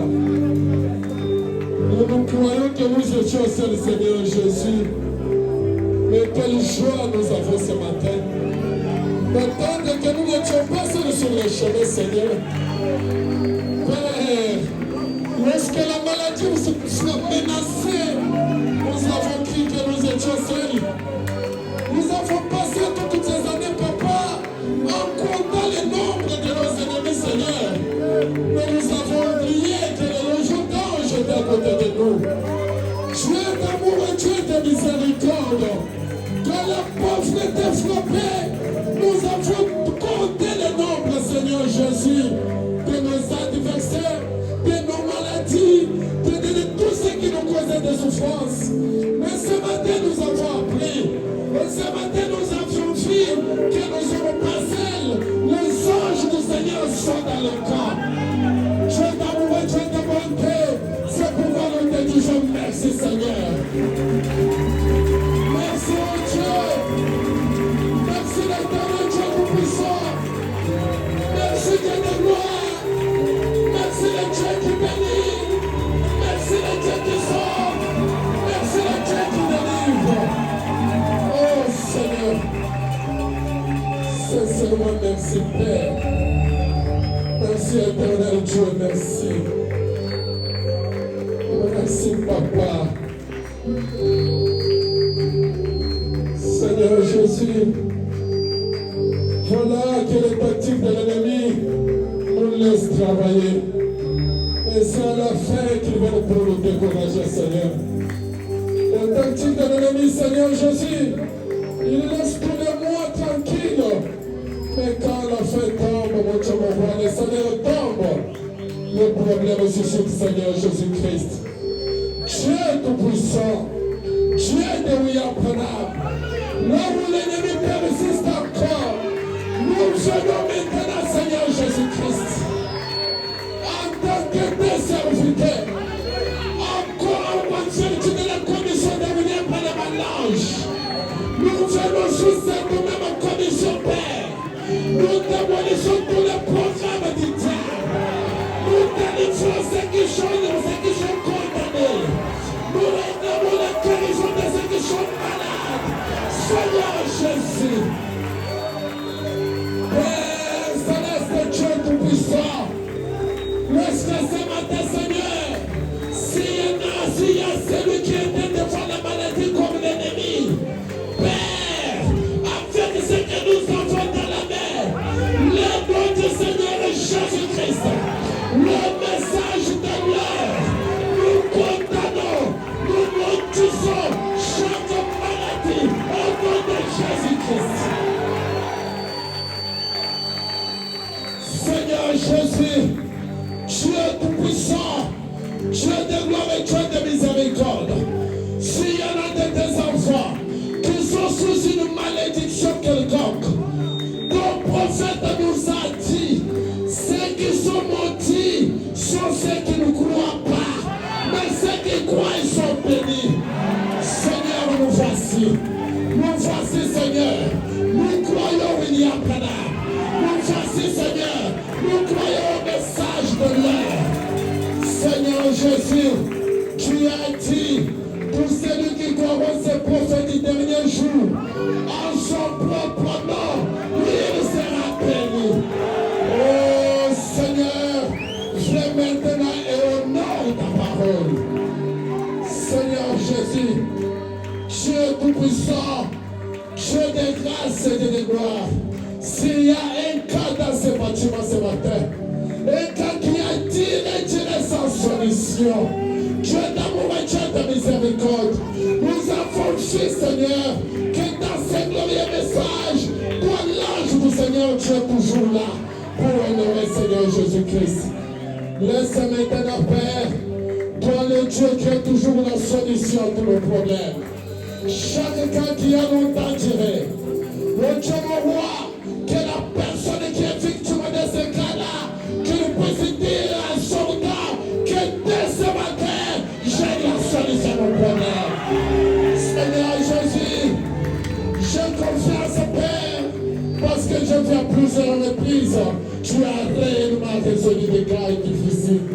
Nous croyons que nous étions seuls, Seigneur Jésus. Mais quelle joie nous avons ce matin. D'entendre que nous n'étions pas seuls sur le chemin, Seigneur. Père, lorsque la maladie nous a menacés, nous avons cru que nous étions seuls. Nous avons passé toutes ces années, Papa, en comptant le nombre de nos ennemis, Seigneur. Mais nous avons oublié que le jour d'ange était à côté de nous. Dieu d'amour et Dieu de miséricorde. Quand la pauvreté frappait, nous avons compté le nombre, Seigneur Jésus, de nos adversaires, de nos maladies, de tout ce qui nous causait des souffrances. Mais ce matin, nous avons appris. Et ce matin, nous avions vu que nous sommes pas seuls. Les anges du Seigneur sont dans le camp. Dieu d'amour et Dieu de bonté, c'est pourquoi nous te disons merci, Seigneur. Merci, oh Dieu. Merci, l'éternel Dieu tout-puissant. Merci, Dieu de gloire. Merci, le Dieu qui bénit. Merci, le Dieu qui sauve. Merci, le Dieu qui délivre. Oh Seigneur, sincèrement merci Père. Merci éternel Dieu, merci. Merci Papa. Seigneur Jésus, voilà que les tactiques de l'ennemi nous laissent travailler. Et c'est à la fin qu'ils vont pour nous décourager, Seigneur. La tactique de l'ennemi, Seigneur Jésus, il laisse tous les mois tranquilles. Mais quand la fin tombe, mon Dieu, mon roi, le Seigneur tombe. Le problème suscite, Seigneur Jésus-Christ. Dieu tout-puissant, Dieu de William-Branham, là où l'ennemi persiste encore, nous venons maintenant, Seigneur Jésus-Christ, en tant que tes serviteurs, encore en vertu de la commission de William-Branham l'ange. Nous venons sous cette même commission, Père. Nous démolissons tous les programmes du diable. Nous délivrons ceux qui sont condamnés. Nous réclamons la guérison de ceux qui sont malades. Seigneur Jésus. Père céleste, Dieu tout-puissant. Lorsque ce matin, Seigneur, s'il y a celui qui était devant la maladie comme l'ennemi, Père, avec ce que nous avons dans la main, le nom du Seigneur Jésus-Christ, le message de l'heure, nous condamnons, nous maudissons chaque maladie au nom de Jésus-Christ. Seigneur Jésus, Dieu tout-puissant, Dieu de gloire et Dieu de miséricorde, s'il y en a de tes enfants qui sont sous une malédiction quelconque, ton prophète nous a dit, ceux qui sont maudits sont ceux qui ne croient pas, mais ceux qui croient, ils sont bénis. Seigneur, nous voici, Seigneur, nous croyons William Branham, nous voici, Seigneur, nous croyons au message de l'heure. Seigneur Jésus, tu as dit, pour celui qui croit ces prophètes du dernier jour, en son propre nom, il sera béni. Oh Seigneur, viens maintenant et honore ta parole. Seigneur Jésus, Dieu tout-puissant, Dieu de grâce et de gloire, s'il y a un cas dans ce bâtiment ce matin, un cas qui a tiré sans solution, Dieu d'amour et Dieu de miséricorde, nous avons vu, Seigneur, que dans ce glorieux message, toi l'ange du Seigneur, tu es toujours là pour honorer Seigneur Jésus-Christ. Laisse maintenant, Père, toi le Dieu qui est toujours la solution à tous nos problèmes. Chaque cas qui a longtemps duré, mon Dieu, mon roi, que la personne qui est victime de ce cas-là, qu'il puisse dire à son gars que dès ce matin, j'ai la solution à mon problème. Seigneur Jésus, j'ai confiance, Père, parce que je viens plusieurs reprises, tu as réellement résolu des cas difficiles.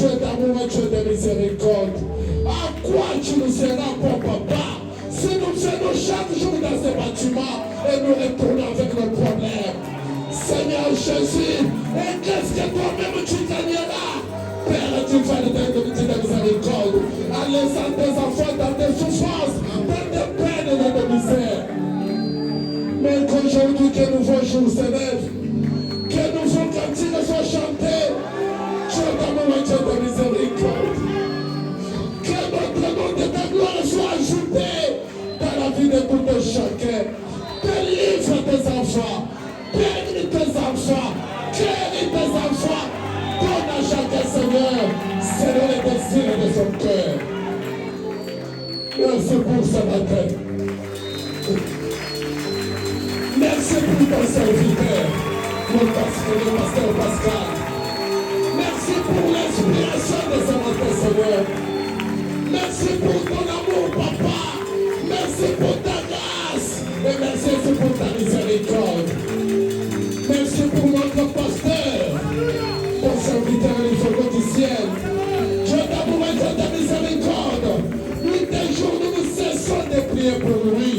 Dieu d'amour et Dieu de miséricorde. À quoi tu nous seras, bon papa, si nous venons chaque jour dans ce bâtiment et nous retournons avec nos problèmes? Seigneur Jésus, et qu'est-ce que toi-même tu gagneras? Père, tu vas nous donner de miséricorde. Allez à tes enfants dans des souffrances, dans des peines et dans des misères. Mais qu'aujourd'hui que nouveau jour se lève, que nouveau cantique soit chanté, Dieu d'amour et Dieu de miséricorde. Que notre nom de ta gloire soit ajouté dans la vie de tout un chacun. Délivre tes enfants, bénis tes enfants, guéris tes enfants. Donne à chacun, Seigneur, selon les désirs de son cœur. Merci pour ce matin. Merci pour ton serviteur, mon pasteur Pascal. Merci pour l'inspiration de ce matin, Seigneur. Merci pour ton amour, papa. Merci pour ta grâce. Et merci pour ta miséricorde. Merci pour notre pasteur, ton serviteur à l'Église quotidienne. Dieu d'amour et Dieu de miséricorde. Nuit et jour, nous ne cessons de prier pour lui.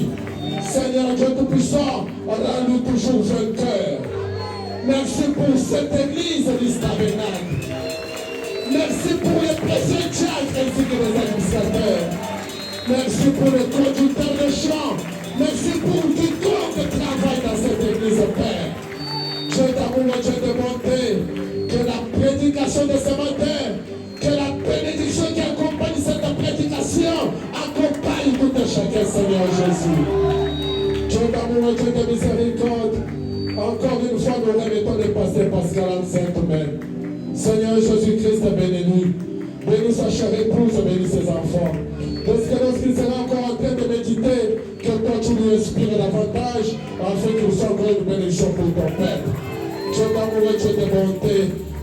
Seigneur Dieu Tout-Puissant, rends-nous toujours vainqueurs. Merci pour cette église du tabernacle. Merci pour les précieux diacres ainsi que les administrateurs. Merci pour les conducteurs de chant. Merci pour quiconque travaille dans cette église, Père. Dieu d'amour et Dieu de bonté, que la prédication de ce matin, que la bénédiction qui accompagne cette prédication accompagne tout un chacun, Seigneur Jésus. Dieu d'amour et Dieu de miséricorde, encore une fois nous remettons le pasteur Pascal en sainte main. Seigneur Jésus-Christ, bénis-nous. Bénis sa chère épouse, bénis ses enfants. Parce que lorsqu'il sera encore en train de méditer, que toi tu lui inspires davantage, afin qu'il soit encore une bénédiction pour ton peuple. Dieu d'amour et Dieu de bonté,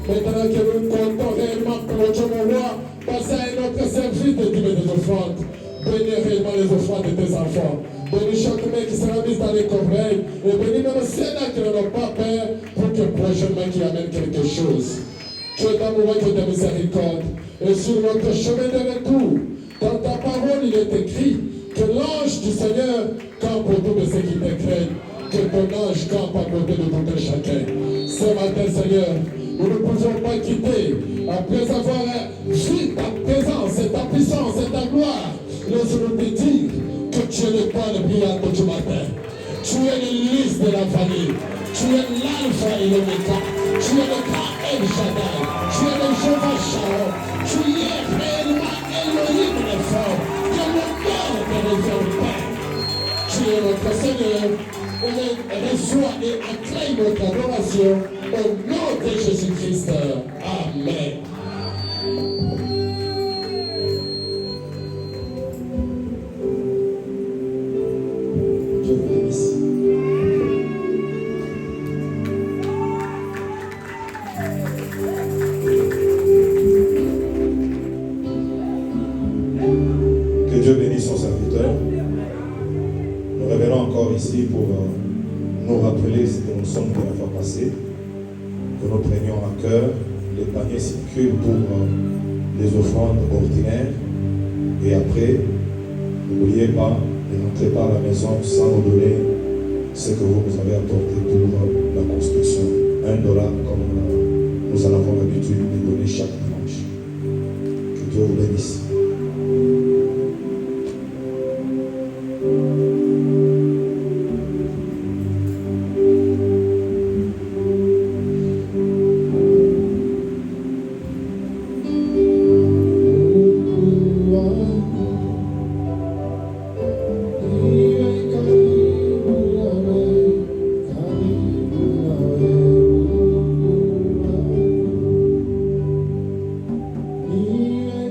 maintenant que nous comptons réellement pour Dieu mon roi, passer à notre service de dîmes des offrandes. Bénis réellement les offrandes de tes enfants. Bénis chaque main qui sera mise dans les corbeilles. Et bénis même le Sénat qui n'en a pas peur pour que prochainement qu'il amène quelque chose. Dieu d'amour et Dieu de miséricorde. Et sur notre chemin de retour, dans ta parole il est écrit que l'ange du Seigneur campe autour de ceux qui te craignent. Que ton ange campe à côté de tout un chacun. Ce matin, Seigneur, nous ne pouvons pas quitter, après avoir vu ta présence et ta puissance et ta gloire, nous allons te dire que tu es le point le brillant du matin. Tu es le lys de la famille. Tu es l'alpha et l'oméga. Tu es le grand El Shaddai. Tu es le Jéhovah Shalom. Tu es réellement Elohim le fort. Que le corps ne réserve pas. Tu es notre Seigneur. Reçois et acclame notre adoration au nom de Jésus-Christ. Amen. Je vous bénisse. Que Dieu bénisse son serviteur. Nous revenons encore ici pour nous rappeler ce que nous sommes de la fois passée, que nous prenions à cœur. Les paniers circulent pour les offrandes ordinaires. Et après, n'oubliez pas, ne rentrez pas à la maison sans nous donner ce que vous nous avez apporté pour la construction. $1 comme nous en avons l'habitude de donner chaque dimanche. Que Dieu vous bénisse.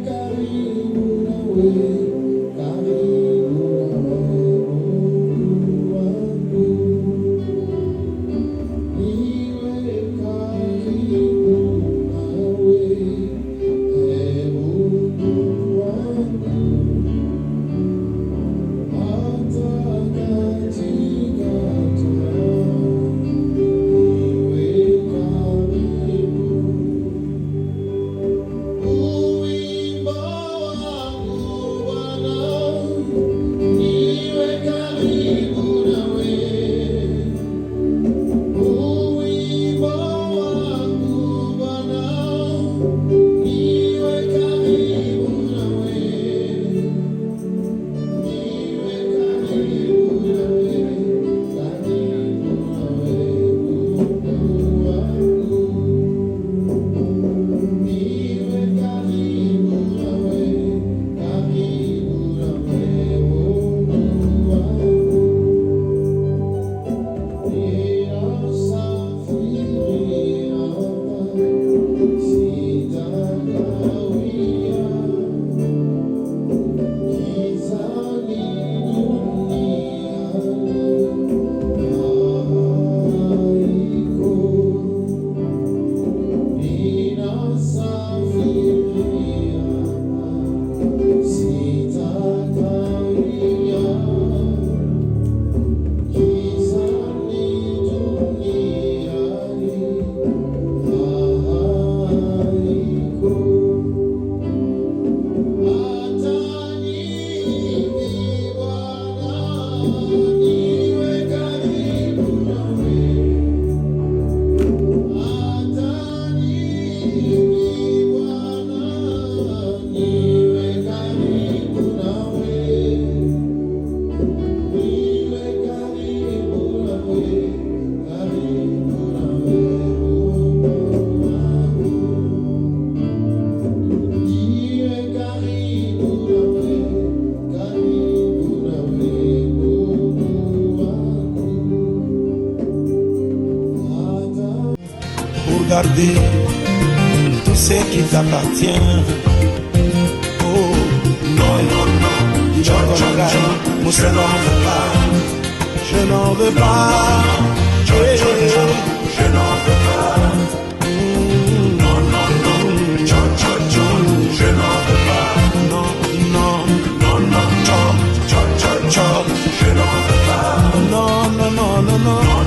Carry garder tout ce qui t'appartient. Oh, non, non, non, je n'en veux pas, je n'en veux pas, je n'en veux pas. Non, non, non, je n'en veux pas. Non, non, non, non, je n'en veux pas. Non, non, non, non, non.